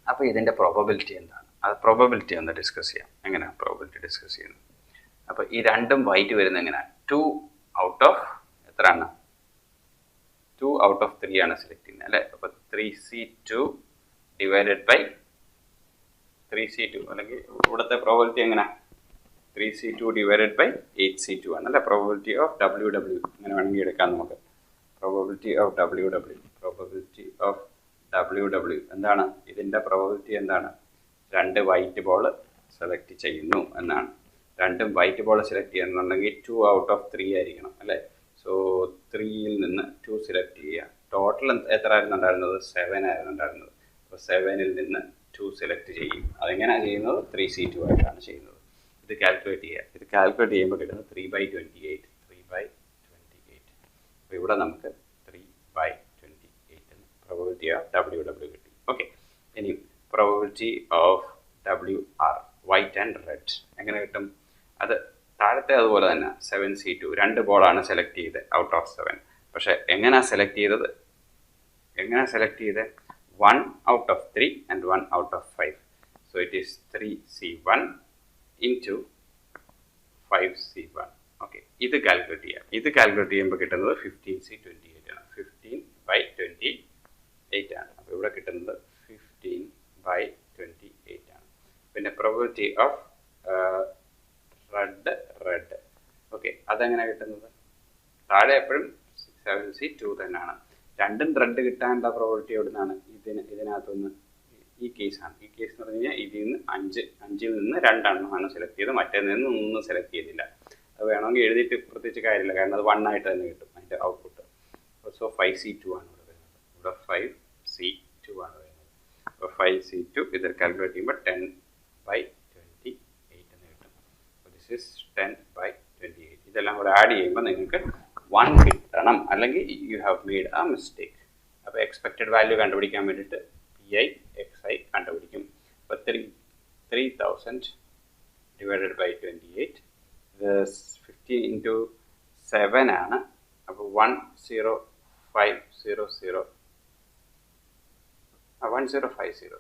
അപ്പോൾ ഇതിൻ്റെ പ്രോബബിലിറ്റി എന്താണ്? അത് പ്രോബബിലിറ്റി ഒന്ന് ഡിസ്കസ് ചെയ്യാം. എങ്ങനെയാണ് പ്രോബബിലിറ്റി ഡിസ്കസ് ചെയ്യുന്നത്? അപ്പോൾ ഈ 2 വൈറ്റ് വരുന്നത് എങ്ങനെയാണ്? 2 ഔട്ട് ഓഫ് എത്രയാണ്? 2 ഔട്ട് ഓഫ് 3 ആണ് സെലക്ട് ചെയ്യുന്നത് അല്ലേ? അപ്പോൾ 3C2 ഡിവൈഡഡ് ബൈ 3C2, അല്ലെങ്കിൽ ഇവിടുത്തെ പ്രോബബിലിറ്റി എങ്ങനെയാണ്? 3C2 ഡിവൈഡഡ് ബൈ 8C2 ആണ് അല്ലേ? പ്രോബബിലിറ്റി ഓഫ് WW അങ്ങനെ വേണമെങ്കിൽ എടുക്കാം നമുക്ക്. പ്രോബബിലിറ്റി ഓഫ് WW എന്താണ്? ഇതിൻ്റെ പ്രോബബിലിറ്റി എന്താണ്? 2 വൈറ്റ് ബോൾ സെലക്ട് ചെയ്യുന്നു എന്നാണ്. 2 വൈറ്റ് ബോൾ സെലക്ട് ചെയ്യുന്നുണ്ടെങ്കിൽ 2 ഔട്ട് ഓഫ് 3 ആയിരിക്കണം അല്ലേ? സോ 3-ൽ നിന്ന് 2 സെലക്ട് ചെയ്യുക. ടോട്ടൽ എത്ര ആയിരുന്നു ഉണ്ടായിരുന്നത്? 7 ആയിരുന്നു ഉണ്ടായിരുന്നത്. അപ്പോൾ 7-ൽ നിന്ന് 2 സെലക്ട് ചെയ്യും. അതെങ്ങനെയാണ് ചെയ്യുന്നത്? 3C2 ആയിട്ടാണ് ചെയ്യുന്നത്. ഇത് കാൽക്കുലേറ്റ് ചെയ്യുക. ഇത് കാൽക്കുലേറ്റ് ചെയ്യുമ്പോൾ കിട്ടുന്നത് 3/28. അപ്പോൾ ഇവിടെ നമുക്ക് 3/28 എന്ന് പ്രോബബിലിറ്റി ഓഫ് WW കിട്ടി. ഓക്കെ, ഇനി probability of WR white and red എങ്ങനെ കിട്ടും? അത് താഴത്തെ അതുപോലെ തന്നെ 7C2 2 ബോളാണ് സെലക്ട് ചെയ്തത് ഔട്ട് ഓഫ് 7. പക്ഷേ എങ്ങനെയാണ് സെലക്ട് ചെയ്തത്? 1 out of 3 and 1 out of 5. So it is 3C1 into 5C1. Okay, ഇത് കാൽക്കുലേറ്റ് ചെയ്യാം. ഇത് കാൽക്കുലേറ്റ് ചെയ്യുമ്പോൾ കിട്ടുന്നത് 15C28 ആണ്. 15/28 by 28 ആണ്. അപ്പോൾ ഇവിടെ കിട്ടുന്നത് 15/28 ആണ്. പിന്നെ പ്രോബബിലിറ്റി ഓഫ് റെഡ് ഓക്കെ, അതെങ്ങനെ കിട്ടുന്നത്? താഴെ എപ്പോഴും 7C2 തന്നെയാണ്. രണ്ടും റെഡ് കിട്ടാനുള്ള പ്രോബബിലിറ്റി എവിടെ നിന്നാണ്? ഇതിനകത്തുനിന്ന് ഈ കേസാണ്. ഈ കേസ് എന്ന് പറഞ്ഞു കഴിഞ്ഞാൽ ഇതിൽ നിന്ന് അഞ്ചിൽ നിന്ന് 2 എണ്ണമാണ് സെലക്ട് ചെയ്ത്, മറ്റേ നിന്ന് 3 സെലക്ട് ചെയ്തില്ല. അത് വേണമെങ്കിൽ എഴുതിയിട്ട് പ്രത്യേകിച്ച് കാര്യമില്ല, കാരണം അത് 1 ആയിട്ട് തന്നെ കിട്ടും അതിൻ്റെ ഔട്ട്പുട്ട്. സോ 5C2 ആണ് ഇവിടെ വരുന്നത്. ഇവിടെ 5C2 ആണ് വരുന്നത്. അപ്പോൾ 5C2 ഇത് കാൽക്കുലേറ്റ് ചെയ്യുമ്പോൾ 10/28 എന്ന് കിട്ടും. This is 10/28. ഇതെല്ലാം കൂടെ ആഡ് ചെയ്യുമ്പോൾ നിങ്ങൾക്ക് 1 കിട്ടണം, അല്ലെങ്കിൽ you have made A mistake. അപ്പോൾ എക്സ്പെക്റ്റഡ് വാല്യൂ കണ്ടുപിടിക്കാൻ വേണ്ടിയിട്ട് PI XI കണ്ടുപിടിക്കും. അപ്പോൾ 3000 ഡിവൈഡഡ് ബൈ 28, ഇത് 15 into 7 ആണ്. അപ്പോൾ 10500 1050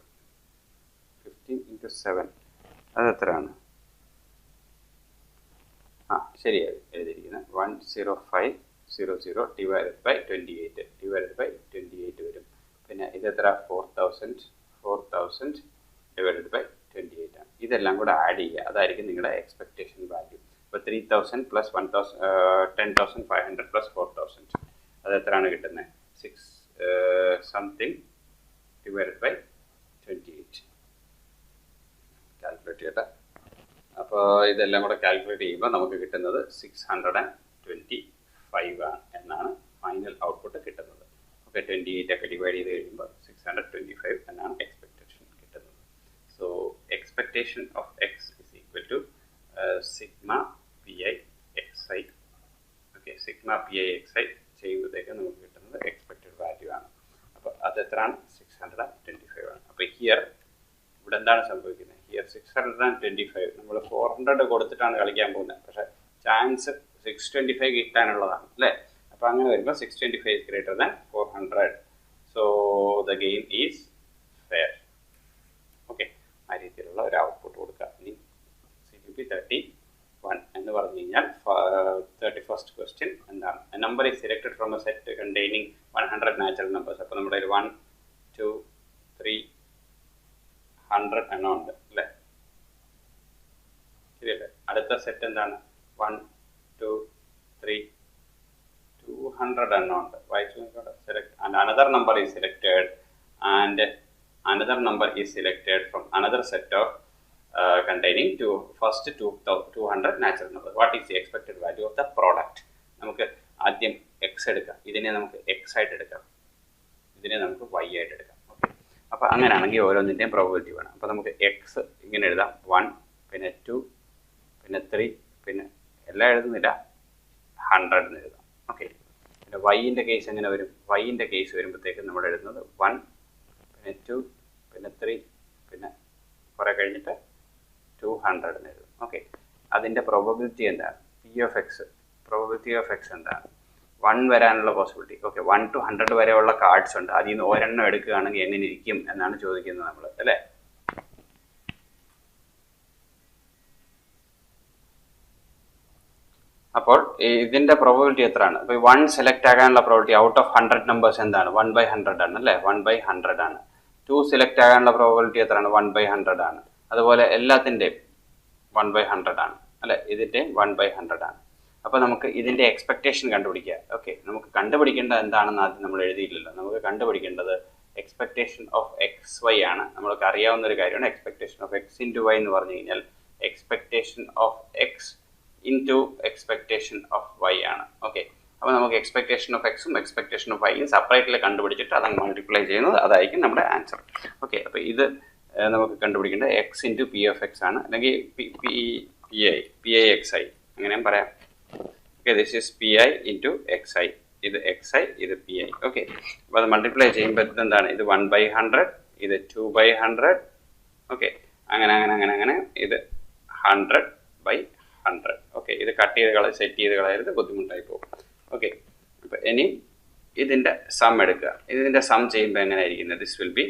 15 into 7 അത് എത്രയാണ്? ശരിയായി എഴുതിയിരിക്കുന്നത് 10500 ഡിവൈഡഡ് ബൈ 28 വരും. പിന്നെ ഇത് എത്ര? 4000 ഡിവൈഡഡ് ബൈ 28 ആണ്. ഇതെല്ലാം കൂടെ ആഡ് ചെയ്യുക, അതായിരിക്കും നിങ്ങളുടെ എക്സ്പെക്റ്റേഷൻ വാല്യൂ. ഇപ്പോൾ 3000 പ്ലസ് 10,500 പ്ലസ് 4000 അത് എത്രയാണ് കിട്ടുന്നത്? 6 something ഡിവൈഡഡ് ബൈ 28. കാൽക്കുലേറ്റ് ചെയ്യട്ടെ. അപ്പോൾ ഇതെല്ലാം കൂടെ കാൽക്കുലേറ്റ് ചെയ്യുമ്പോൾ നമുക്ക് കിട്ടുന്നത് 625 എന്നാണ് ഫൈനൽ ഔട്ട്പുട്ട് കിട്ടുന്നത്. ഓക്കെ, 28 ഒക്കെ ഡിവൈഡ് ചെയ്ത് കഴിയുമ്പോൾ 625 എന്നാണ് എക്സ്പെക്റ്റേഷൻ കിട്ടുന്നത്. So expectation of X is equal to sigma PI XI. Okay, sigma PI XI ചെയ്യുമ്പോഴത്തേക്ക് നമുക്ക് കിട്ടുന്നത് എക്സ്പെക്റ്റഡ് വാല്യൂ ആണ്. അപ്പോൾ അത് എത്രയാണ്? 625 ആണ്. അപ്പോൾ ഹിയർ ഇവിടെ എന്താണ് സംഭവിക്കുന്നത്? ഹിയർ 625 നമ്മൾ 400 കൊടുത്തിട്ടാണ് കളിക്കാൻ പോകുന്നത്, പക്ഷേ ചാൻസ് 625 കിട്ടാനുള്ളതാണ് അല്ലേ? അപ്പോൾ അങ്ങനെ വരുമ്പോൾ 625 is greater than 400. So the game is fair. Okay, ആ രീതിയിലുള്ള ഒരു ഔട്ട്പുട്ട് കൊടുക്കുക. ഇനി CQP 31 എന്ന് പറഞ്ഞു കഴിഞ്ഞാൽ 31st question എന്താണ്? A number is selected from a set containing 100 natural numbers. അപ്പോൾ നമ്മുടെ 1, 2, 3, 100 എണ്ണം ഉണ്ട് അല്ലേ? ശരിയല്ലേ? അടുത്ത സെറ്റ് എന്താണ്? 1, 2, 3, 200 എണ്ണം ഉണ്ട്. വായിച്ചു നോക്കട്ടെ. Select and another number is selected and another number is selected from another set of containing first 200 natural numbers. What is the expected value of the product? നമുക്ക് ആദ്യം x എടുക്കാം, ഇതിനെ നമുക്ക് x ആയിട്ട് എടുക്കാം, ഇതിനെ നമുക്ക് y ആയിട്ട് എടുക്കാം. ഓക്കെ, അപ്പോൾ അങ്ങനെയാണെങ്കിൽ ഓരോന്നിൻ്റെയും പ്രോബബിലിറ്റി വേണം. അപ്പോൾ നമുക്ക് x ഇങ്ങനെ എഴുതാം, 1, പിന്നെ 2, പിന്നെ 3, പിന്നെ എല്ലാം എഴുതുന്നില്ല, 100 എന്ന് എഴുതാം. ഓക്കെ, പിന്നെ y-ൻ്റെ കേസ് എങ്ങനെ വരും? y-ൻ്റെ കേസ് വരുമ്പോഴത്തേക്ക് നമ്മൾ എഴുതുന്നത് 1, പിന്നെ 2, പിന്നെ 3, പിന്നെ കുറേ കഴിഞ്ഞിട്ട് 200 എന്ന് എഴുതും. ഓക്കെ, അതിൻ്റെ പ്രോബബിലിറ്റി എന്താണ്? പ്രോബബിലിറ്റി ഓഫ് എക്സ് എന്താണ്? 1 വരാനുള്ള പോസിബിലിറ്റി. ഓക്കെ, 1 to 100 വരെയുള്ള കാർഡ്സ് ഉണ്ട്, അതിൽ നിന്ന് ഒരെണ്ണം എടുക്കുകയാണെങ്കിൽ എങ്ങനെ ഇരിക്കും എന്നാണ് ചോദിക്കുന്നത് നമ്മൾ അല്ലേ? അപ്പോൾ ഇതിൻ്റെ പ്രോബബിലിറ്റി എത്രയാണ്? അപ്പോൾ 1 സെലക്ട് ആകാനുള്ള പ്രോബബിലിറ്റി ഔട്ട് ഓഫ് 100 നമ്പേഴ്സ് എന്താണ്? 1/100 ആണ് അല്ലേ? 1/100 ആണ്. 2 സെലക്ട് ആകാനുള്ള പ്രോബബിലിറ്റി എത്രയാണ്? 1/100 ആണ്. അതുപോലെ എല്ലാത്തിൻ്റെയും 1/100 ആണ് അല്ലേ? ഇതിൻ്റെയും 1/100 ആണ്. അപ്പോൾ നമുക്ക് ഇതിൻ്റെ എക്സ്പെക്റ്റേഷൻ കണ്ടുപിടിക്കുക. ഓക്കെ, നമുക്ക് കണ്ടുപിടിക്കേണ്ടത് എന്താണെന്ന് ആദ്യം നമ്മൾ എഴുതിയില്ലല്ലോ. നമുക്ക് കണ്ടുപിടിക്കേണ്ടത് എക്സ്പെക്റ്റേഷൻ ഓഫ് XY ആണ്. നമ്മൾക്ക് അറിയാവുന്ന ഒരു കാര്യമാണ് expectation of X into Y എന്ന് പറഞ്ഞു കഴിഞ്ഞാൽ expectation of X into expectation of Y ആണ്. ഓക്കെ, അപ്പോൾ നമുക്ക് എക്സ്പെക്റ്റേഷൻ ഓഫ് എക്സും എക്സ്പെക്റ്റേഷൻ ഓഫ് വൈയും സെപ്പറേറ്റ്ലി കണ്ടുപിടിച്ചിട്ട് അതങ്ങ് മൾട്ടിപ്ലൈ ചെയ്യുന്നത്, അതായിരിക്കും നമ്മുടെ ആൻസർ. ഓക്കെ, അപ്പോൾ ഇത് നമുക്ക് കണ്ടുപിടിക്കേണ്ടത് X into P of X ആണ്, അല്ലെങ്കിൽ PI XI അങ്ങനെയും പറയാം. Okay, this is PI into XI. ഇത് XI, ഇത് PI. ഓക്കെ, അപ്പോൾ അത് മൾട്ടിപ്ലൈ ചെയ്യുമ്പോൾ എന്താണ്? ഇത് 1/100, ഇത് 2/100. ഓക്കെ, അങ്ങനെ ഇത് 100/100. ഓക്കെ, ഇത് കട്ട് ചെയ്ത് സെറ്റ് ചെയ്ത് കളയരുത്, ബുദ്ധിമുട്ടായി പോകും. ഓക്കെ, അപ്പോൾ ഇനി ഇതിൻ്റെ സം എടുക്കുക. ഇതിൻ്റെ സം ചെയ്യുമ്പോൾ എങ്ങനെ ആയിരിക്കുന്നത്? This will be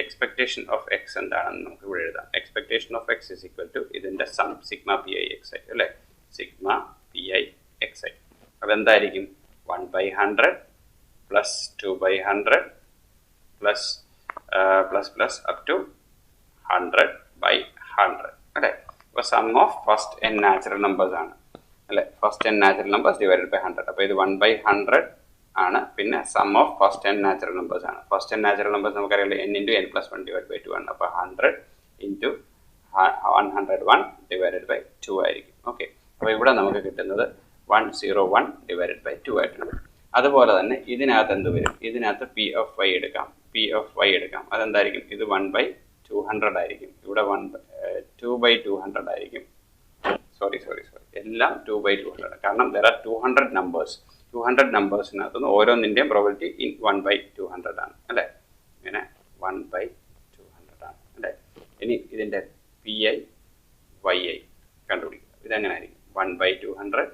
expectation of X എന്താണെന്ന് നമുക്ക് ഇവിടെ എഴുതാം. Expectation of X is equal to ഇതിൻ്റെ സം സിഗ്മ PI XI അല്ലേ? Sigma PI XI. അപ്പോൾ എന്തായിരിക്കും? 1/100 plus 2 by 100 plus plus up to 100 by 100. Okay. So sum of first n natural numbers ആണ് അല്ലേ first n natural numbers divided by 100. അപ്പോൾ ഇത് 1 by 100 ആണ്. പിന്നെ sum of first n natural numbers ആണ്. first n natural numbers നമുക്കറിയാം n into n plus 1 divided by 2 ആണ്. അപ്പോൾ 100 into 101 divided by 2 ആയിരിക്കും. ഓക്കെ. അപ്പോൾ ഇവിടെ നമുക്ക് കിട്ടുന്നത് 101 divided by 2 ആയിട്ടുണ്ട്. അതുപോലെ തന്നെ ഇതിനകത്ത് എന്ത് വരും? ഇതിനകത്ത് p of y എടുക്കാം. p of y എടുക്കാം. അതെന്തായിരിക്കും? ഇത് 1 by 200 ആയിരിക്കും. ഇവിടെ 2 by 200 ആയിരിക്കും. സോറി എല്ലാം 2 by 200 കാരണം there are 200 numbers. 200 നമ്പേഴ്സിനകത്തുനിന്ന് ഓരോന്നിൻ്റെയും പ്രോബിലിറ്റി 1 by 200 ആണ് അല്ലേ? ഇങ്ങനെ 1 by 200 ആണ് അല്ലേ? ഇനി ഇതിൻ്റെ പി ഐ വൈ ഐ കണ്ടുപിടിക്കുക. ഇതെങ്ങനെ ആയിരിക്കും? 1 by 200,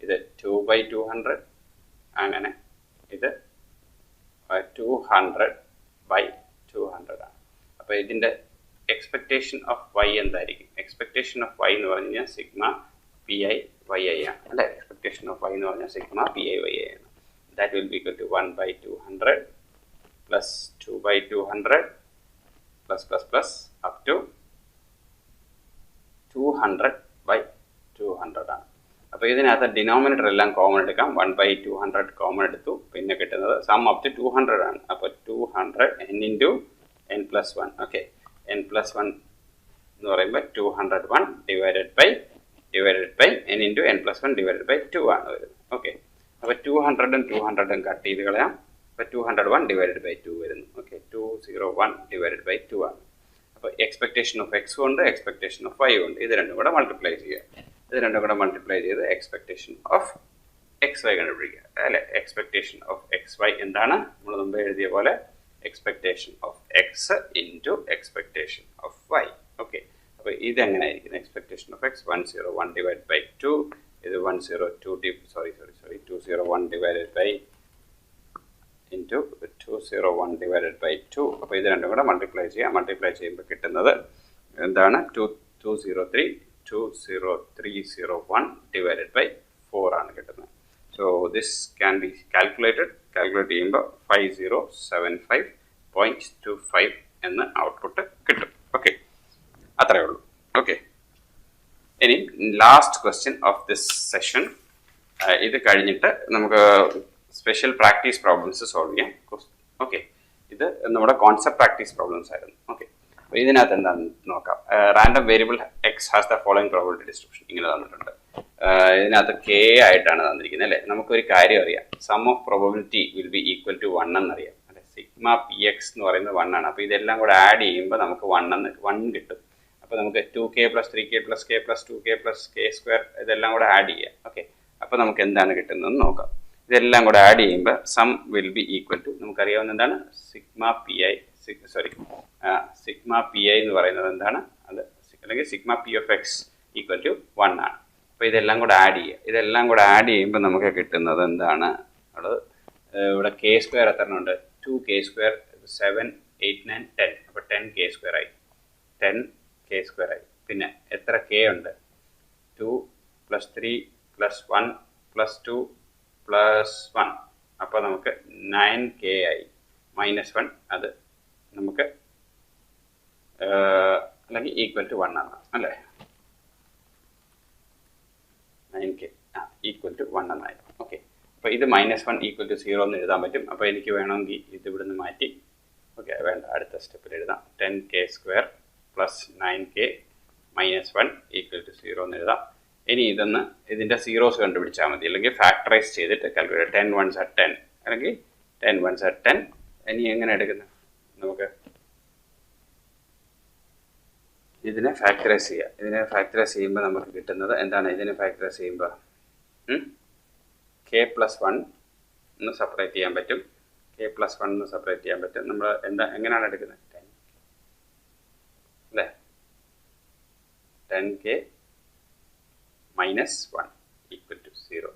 ഇത് 2 by 200, അങ്ങനെ ഇത് 200 by 200 ആണ്. അപ്പോൾ ഇതിൻ്റെ എക്സ്പെക്ടേഷൻ ഓഫ് വൈ എന്തായിരിക്കും? എക്സ്പെക്ടേഷൻ ഓഫ് വൈ എന്ന് പറഞ്ഞു കഴിഞ്ഞാൽ sigma P I Y I ആണ് അല്ലേ? എക്സ്പെക്ടേഷൻ ഓഫ് വൈ എന്ന് പറഞ്ഞാൽ sigma P I Y I ആണ്. That will be equal to 1 by 200 plus 2 by 200 plus up to 200 by 200 ആണ്. അപ്പോൾ ഇതിനകത്ത് ഡിനോമിനേറ്റർ എല്ലാം കോമൺ എടുക്കാം. 1 by 200 കോമൺ എടുത്തു. പിന്നെ കിട്ടുന്നത് സം അപ് ടു 200 ആണ്. അപ്പോൾ 200 n into n plus 1. Okay. n plus 1 എന്ന് പറയുമ്പോൾ 201 divided by n into n plus 1 divided by 2 ആണ് വരുന്നത്. ഓക്കെ. അപ്പോൾ 200ഉം 200ഉം കട്ട് ചെയ്ത് കളയാം. അപ്പോൾ 201 ഡിവൈഡഡ് ബൈ 2 വരുന്നു. ഓക്കെ. 201 ഡിവൈഡഡ് ബൈ 2 ആണ്. അപ്പോൾ എക്സ്പെക്ടേഷൻ ഓഫ് എക്സ് ഉണ്ട്, എക്സ്പെക്ടേഷൻ ഓഫ് വൈ ഉണ്ട്. ഇത് രണ്ടും കൂടെ മൾട്ടിപ്ലൈ ചെയ്യുക. ഇത് രണ്ടും കൂടെ മൾട്ടിപ്ലൈ ചെയ്ത് എക്സ്പെക്ടേഷൻ ഓഫ് എക്സ് വൈ കണ്ടുപിടിക്കുക അല്ലെ? എക്സ്പെക്ടേഷൻ ഓഫ് എക്സ് വൈ എന്താണ്? നമ്മൾ മുമ്പ് എഴുതിയ പോലെ expectation of X into expectation of Y. Okay. അപ്പോൾ ഇതെങ്ങനെ ആയിരിക്കും? Expectation of X 101 divide by 2, ഇത് 201 divided by into 201 divided by 2. അപ്പോൾ ഇത് രണ്ടും കൂടെ മൾട്ടിപ്ലൈ ചെയ്യാം. മൾട്ടിപ്ലൈ ചെയ്യുമ്പോൾ കിട്ടുന്നത് എന്താണ്? 20301 ഡിവൈഡഡ് ബൈ 4 ആണ് കിട്ടുന്നത്. So this can be calculate ചെയ്യുമ്പോൾ 5075.25 എന്ന ഔട്ട്പുട്ട് കിട്ടും. ഓക്കെ. അത്രയേ ഉള്ളൂ. ഓക്കെ. ഇനി last question of this session. ഇത് കഴിഞ്ഞിട്ട് നമുക്ക് സ്പെഷ്യൽ പ്രാക്ടീസ് പ്രോബ്ലംസ് സോൾവ് ചെയ്യാം. ഓക്കെ. ഇത് നമ്മുടെ കോൺസെപ്റ്റ് പ്രാക്ടീസ് പ്രോബ്ലംസ് ആയിരുന്നു. ഓക്കെ. അപ്പോൾ ഇതിനകത്ത് എന്താണെന്ന് നോക്കാം. Random variable X has the following probability distribution ഇങ്ങനെ തന്നിട്ടുണ്ട്. ഇതിനകത്ത് കെ ആയിട്ടാണ് തന്നിരിക്കുന്നത് അല്ലേ? നമുക്കൊരു കാര്യം അറിയാം. Sum of probability will be equal to 1 എന്നറിയാം അല്ലെ? സിഗ്മ പി എക്സ് എന്ന് പറയുന്നത് 1 ആണ്. അപ്പോൾ ഇതെല്ലാം കൂടെ ആഡ് ചെയ്യുമ്പോൾ നമുക്ക് 1 കിട്ടും. അപ്പോൾ നമുക്ക് 2k plus 3k plus k plus 2k plus k square ഇതെല്ലാം കൂടെ ആഡ് ചെയ്യാം. ഓക്കെ. അപ്പോൾ നമുക്ക് എന്താണ് കിട്ടുന്നതെന്ന് നോക്കാം. ഇതെല്ലാം കൂടെ ആഡ് ചെയ്യുമ്പോൾ sum will be equal to നമുക്കറിയാവുന്ന എന്താണ്? സിഗ്മ പി ഐ എന്ന് പറയുന്നത് എന്താണ്? അത് അല്ലെങ്കിൽ sigma P of X equal to 1 ആണ്. അപ്പോൾ ഇതെല്ലാം കൂടെ ആഡ് ചെയ്യുക. ഇതെല്ലാം കൂടെ ആഡ് ചെയ്യുമ്പോൾ നമുക്ക് കിട്ടുന്നത് എന്താണ്? ഇവിടെ കെ സ്ക്വയർ എത്ര ഉണ്ട്? 2k square 7 8 9 10. അപ്പോൾ 10k സ്ക്വയർ ആയി. 10k സ്ക്വയർ ആയി. പിന്നെ എത്ര കെ ഉണ്ട്? 2 പ്ലസ് 3 പ്ലസ് 1 പ്ലസ് 2 പ്ലസ് 1. അപ്പോൾ നമുക്ക് 9k ആയി. -1 അത് നമുക്ക് അല്ലെങ്കിൽ ഈക്വൽ ടു 1 ആണ് അല്ലേ? 9k ഈക്വൽ ടു 1 എന്നായി. ഓക്കെ. അപ്പോൾ ഇത് -1 ഈക്വൽ ടു 0 എന്ന് എഴുതാൻ പറ്റും. അപ്പോൾ എനിക്ക് വേണമെങ്കിൽ ഇത് ഇവിടുന്ന് മാറ്റി ഓക്കെ വേണ്ട അടുത്ത സ്റ്റെപ്പിൽ എഴുതാം. 10k square plus 9k -1 equal to 0 എന്ന് എഴുതാം. ഇനി ഇതിൻ്റെ സീറോസ് കണ്ടുപിടിച്ചാൽ മതി. അല്ലെങ്കിൽ ഫാക്ടറൈസ് ചെയ്തിട്ട് കാൽക്കുലേറ്റ് 10 1s are 10 അല്ലെങ്കിൽ 10 1s are 10. ഇനി എങ്ങനെ എടുക്കുന്നത്? നമുക്ക് ഇതിനെ ഫാക്ടറൈസ് ചെയ്യാം. ഇതിനെ ഫാക്ടറൈസ് ചെയ്യുമ്പോൾ നമുക്ക് കിട്ടുന്നത് എന്താണ്? ഇതിനെ ഫാക്ടറൈസ് ചെയ്യുമ്പോൾ k പ്ലസ് 1 എന്ന് സെപ്പറേറ്റ് ചെയ്യാൻ പറ്റും. k പ്ലസ് 1 എന്ന് സെപ്പറേറ്റ് ചെയ്യാൻ പറ്റും. നമ്മൾ എങ്ങനെയാണ് എടുക്കുന്നത്? 10 അല്ലേ? 10k -1 equal to 0.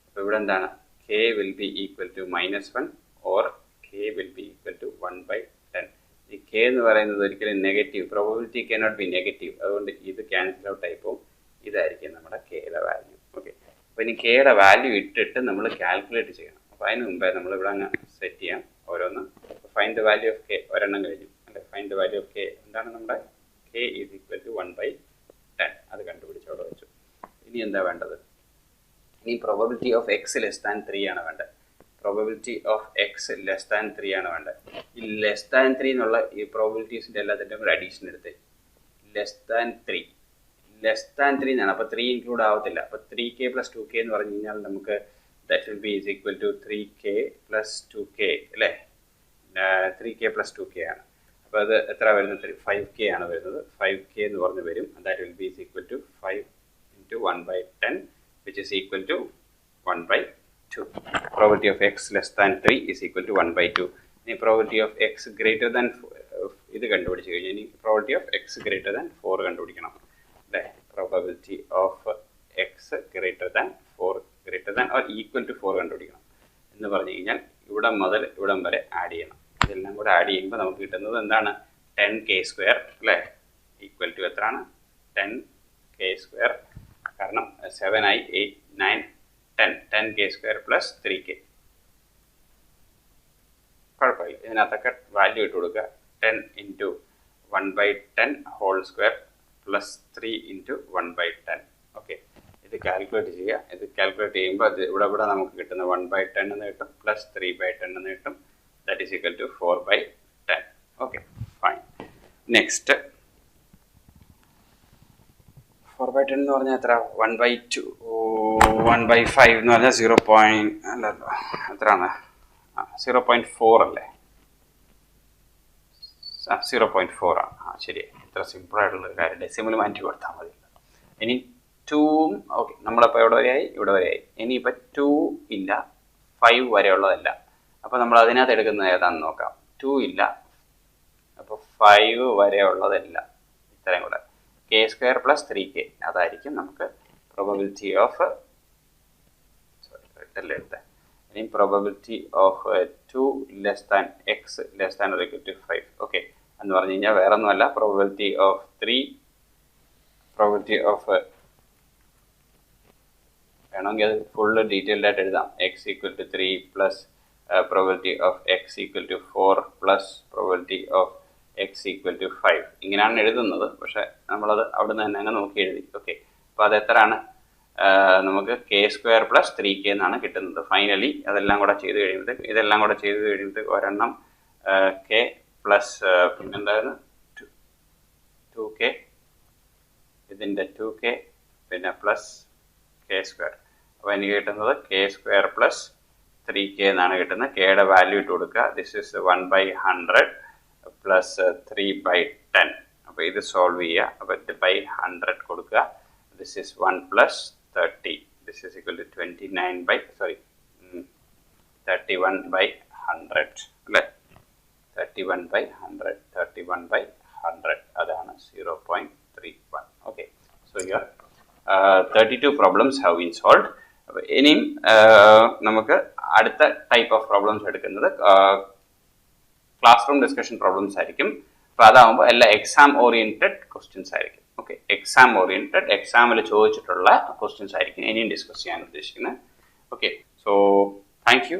അപ്പോൾ ഇവിടെ എന്താണ്? k will be equal to -1 or k will be equal to 1/10. ഈ k എന്ന് പറയുന്നത് ഒരിക്കലും negative, probability cannot be negative. അതുകൊണ്ട് ഇത് ക്യാൻസൽ ഔട്ട് ആയി പോകും. ഇതായിരിക്കും നമ്മുടെ kയുടെ വാല്യൂ. ഓക്കെ. അപ്പോൾ ഇനി kയുടെ വാല്യൂ ഇട്ടിട്ട് നമ്മൾ കാൽക്കുലേറ്റ് ചെയ്യണം. അപ്പോൾ അതിന് മുമ്പേ നമ്മളിവിടെ അങ്ങ് സെറ്റ് ചെയ്യാം ഓരോന്ന്. Find the value of K ഒരെണ്ണം കഴിഞ്ഞു അല്ലേ. Find the value of K എന്താണ് നമ്മുടെ കെ ഈസ് ഈക്വൽ ടു 1/10 അത് കണ്ടുപിടിച്ചോടെ വെച്ചു. ഇനി എന്താ വേണ്ടത്? ഇനി probability of X less than 3 ആണ് വേണ്ടത്. Probability of X less than 3 ആണ് വേണ്ടത്. ഈ ലെസ് ദാൻ 3 എന്നുള്ള ഈ പ്രോബബിലിറ്റീസിൻ്റെ എല്ലാത്തിൻ്റെയും ഒരു അഡീഷൻ എടുത്ത് ലെസ് ദാൻ 3 എന്നാണ്. അപ്പോൾ 3 ഇൻക്ലൂഡ് ആവത്തില്ല. അപ്പോൾ 3k + 2k എന്ന് പറഞ്ഞു കഴിഞ്ഞാൽ നമുക്ക് that will be is equal to 3k + 2k അല്ലേ. 3k + 2k ആണ്. അപ്പോൾ അത് എത്ര വരുന്നത്? 5k ആണ് വരുന്നത്. 5k എന്ന് പറഞ്ഞ് വരും. That will be is equal to 5 × 1/10 which is equal to 1/2. Probability of x less than 3 is equal to 1/2. ഇനി probability of x greater than ഇത് കണ്ടുപിടിച്ച് കഴിഞ്ഞാൽ ഇനി probability of x greater than 4 കണ്ടുപിടിക്കണം അല്ലേ. probability of x greater than 4 greater than or equal to 4 കണ്ടുപിടിക്കണം എന്ന് പറഞ്ഞു കഴിഞ്ഞാൽ ഇവിടം മുതൽ ഇവിടം വരെ ആഡ് ചെയ്യണം. ഇതെല്ലാം കൂടെ ആഡ് ചെയ്യുമ്പോൾ നമുക്ക് കിട്ടുന്നത് എന്താണ്? 10k² അല്ലേ. ഈക്വൽ ടു എത്രയാണ്? 10k². കാരണം 7 ആയി 8 9 10k² + 3k. കുഴപ്പമില്ല. ഇതിനകത്തൊക്കെ വാല്യൂ ഇട്ട് കൊടുക്കുക. 10 × 1/10 whole square + 3 × 1/10. ഓക്കെ, ഇത് കാൽക്കുലേറ്റ് ചെയ്യുക. ഇത് കാൽക്കുലേറ്റ് ചെയ്യുമ്പോൾ അത് ഇവിടെ നമുക്ക് കിട്ടുന്ന 1/10 എന്ന് കിട്ടും + 3/10 എന്ന് കിട്ടും. That is equal to 4/10. Okay fine. Next 4/10 എന്ന് പറഞ്ഞാൽ എത്ര? 1/2 1/5 എന്ന് പറഞ്ഞാൽ 0. അല്ലല്ലോ, എത്രയാണ്? 0.4 അല്ലേ? 0.4 ആണ്. ശരി, ഇത്ര സിമ്പിളായിട്ടുള്ളൊരു കാര്യം. ഡെസിമൽ മാറ്റി കൊടുത്താൽ മതി. ഇനി 2ഉം ഓക്കെ, നമ്മളിപ്പോൾ എവിടെ വരെയായി? ഇവിടെ വരെയായി. ഇനിയിപ്പോൾ 2 ഇല്ല, 5 വരെയുള്ളതല്ല. അപ്പോൾ നമ്മൾ അതിനകത്ത് എടുക്കുന്നത് ഏതാണെന്ന് നോക്കാം. 2 ഇല്ല, അപ്പോൾ 5 വരെയുള്ളതല്ല. ഇത്രയും കൂടെ k² + 3k അതായിരിക്കും നമുക്ക് പ്രോബബിലിറ്റി ഓഫ് ഇനി probability of 2 less than X less than or equal to 5. Okay എന്ന് പറഞ്ഞു കഴിഞ്ഞാൽ വേറെ ഒന്നുമല്ല, പ്രോബബിലിറ്റി ഓഫ് 3 പ്രോബബിലിറ്റി ഓഫ് വേണമെങ്കിൽ അത് ഫുള്ള് ഡീറ്റെയിൽഡ് ആയിട്ട് എഴുതാം. X equal to 3 plus probability of X equal to 4 plus probability of X equal to 5. ഇങ്ങനെയാണ് എഴുതുന്നത്. പക്ഷെ നമ്മളത് അവിടെ നിന്ന് തന്നെ അങ്ങ് നോക്കി എഴുതി. ഓക്കെ, അപ്പോൾ അത് എത്രയാണ്? നമുക്ക് k² + 3k എന്നാണ് കിട്ടുന്നത്. ഫൈനലി അതെല്ലാം കൂടെ ചെയ്ത് കഴിയുമ്പോഴത്തേക്ക് ഇതെല്ലാം കൂടെ ചെയ്ത് കഴിയുമ്പോഴത്തേക്ക് ഒരെണ്ണം k പ്ലസ് പിന്നെന്തായിരുന്നു 2k, ഇതിൻ്റെ 2k പിന്നെ പ്ലസ് k². അപ്പോൾ എനിക്ക് കിട്ടുന്നത് k² + 3k എന്നാണ് കിട്ടുന്നത്. kയുടെ വാല്യൂ ഇട്ട് കൊടുക്കുക. This is 1/100 + 3/10. അപ്പോൾ ഇത് സോൾവ് ചെയ്യുക. അപ്പോൾ ഇത് /100 കൊടുക്കുക. This is 1 + 30. This is equal to 31/100 അല്ലേ. 31/100 31/100 അതാണ് 0.31. Okay, so here 32 problems have been solved. അപ്പോൾ ഇനിയും നമുക്ക് അടുത്ത ടൈപ്പ് ഓഫ് പ്രോബ്ലംസ് എടുക്കുന്നത് ക്ലാസ് റൂം ഡിസ്കഷൻ പ്രോബ്ലംസ് ആയിരിക്കും. അപ്പോൾ അതാകുമ്പോൾ എല്ലാം എക്സാം ഓറിയന്റഡ് ക്വസ്റ്റ്യൻസ് ആയിരിക്കും. ഓക്കെ, എക്സാം ഓറിയന്റഡ്, എക്സാമിൽ ചോദിച്ചിട്ടുള്ള ക്വസ്റ്റ്യൻസ് ആയിരിക്കും ഇനിയും ഡിസ്കസ് ചെയ്യാൻ ഉദ്ദേശിക്കുന്നത്. Okay, so thank U.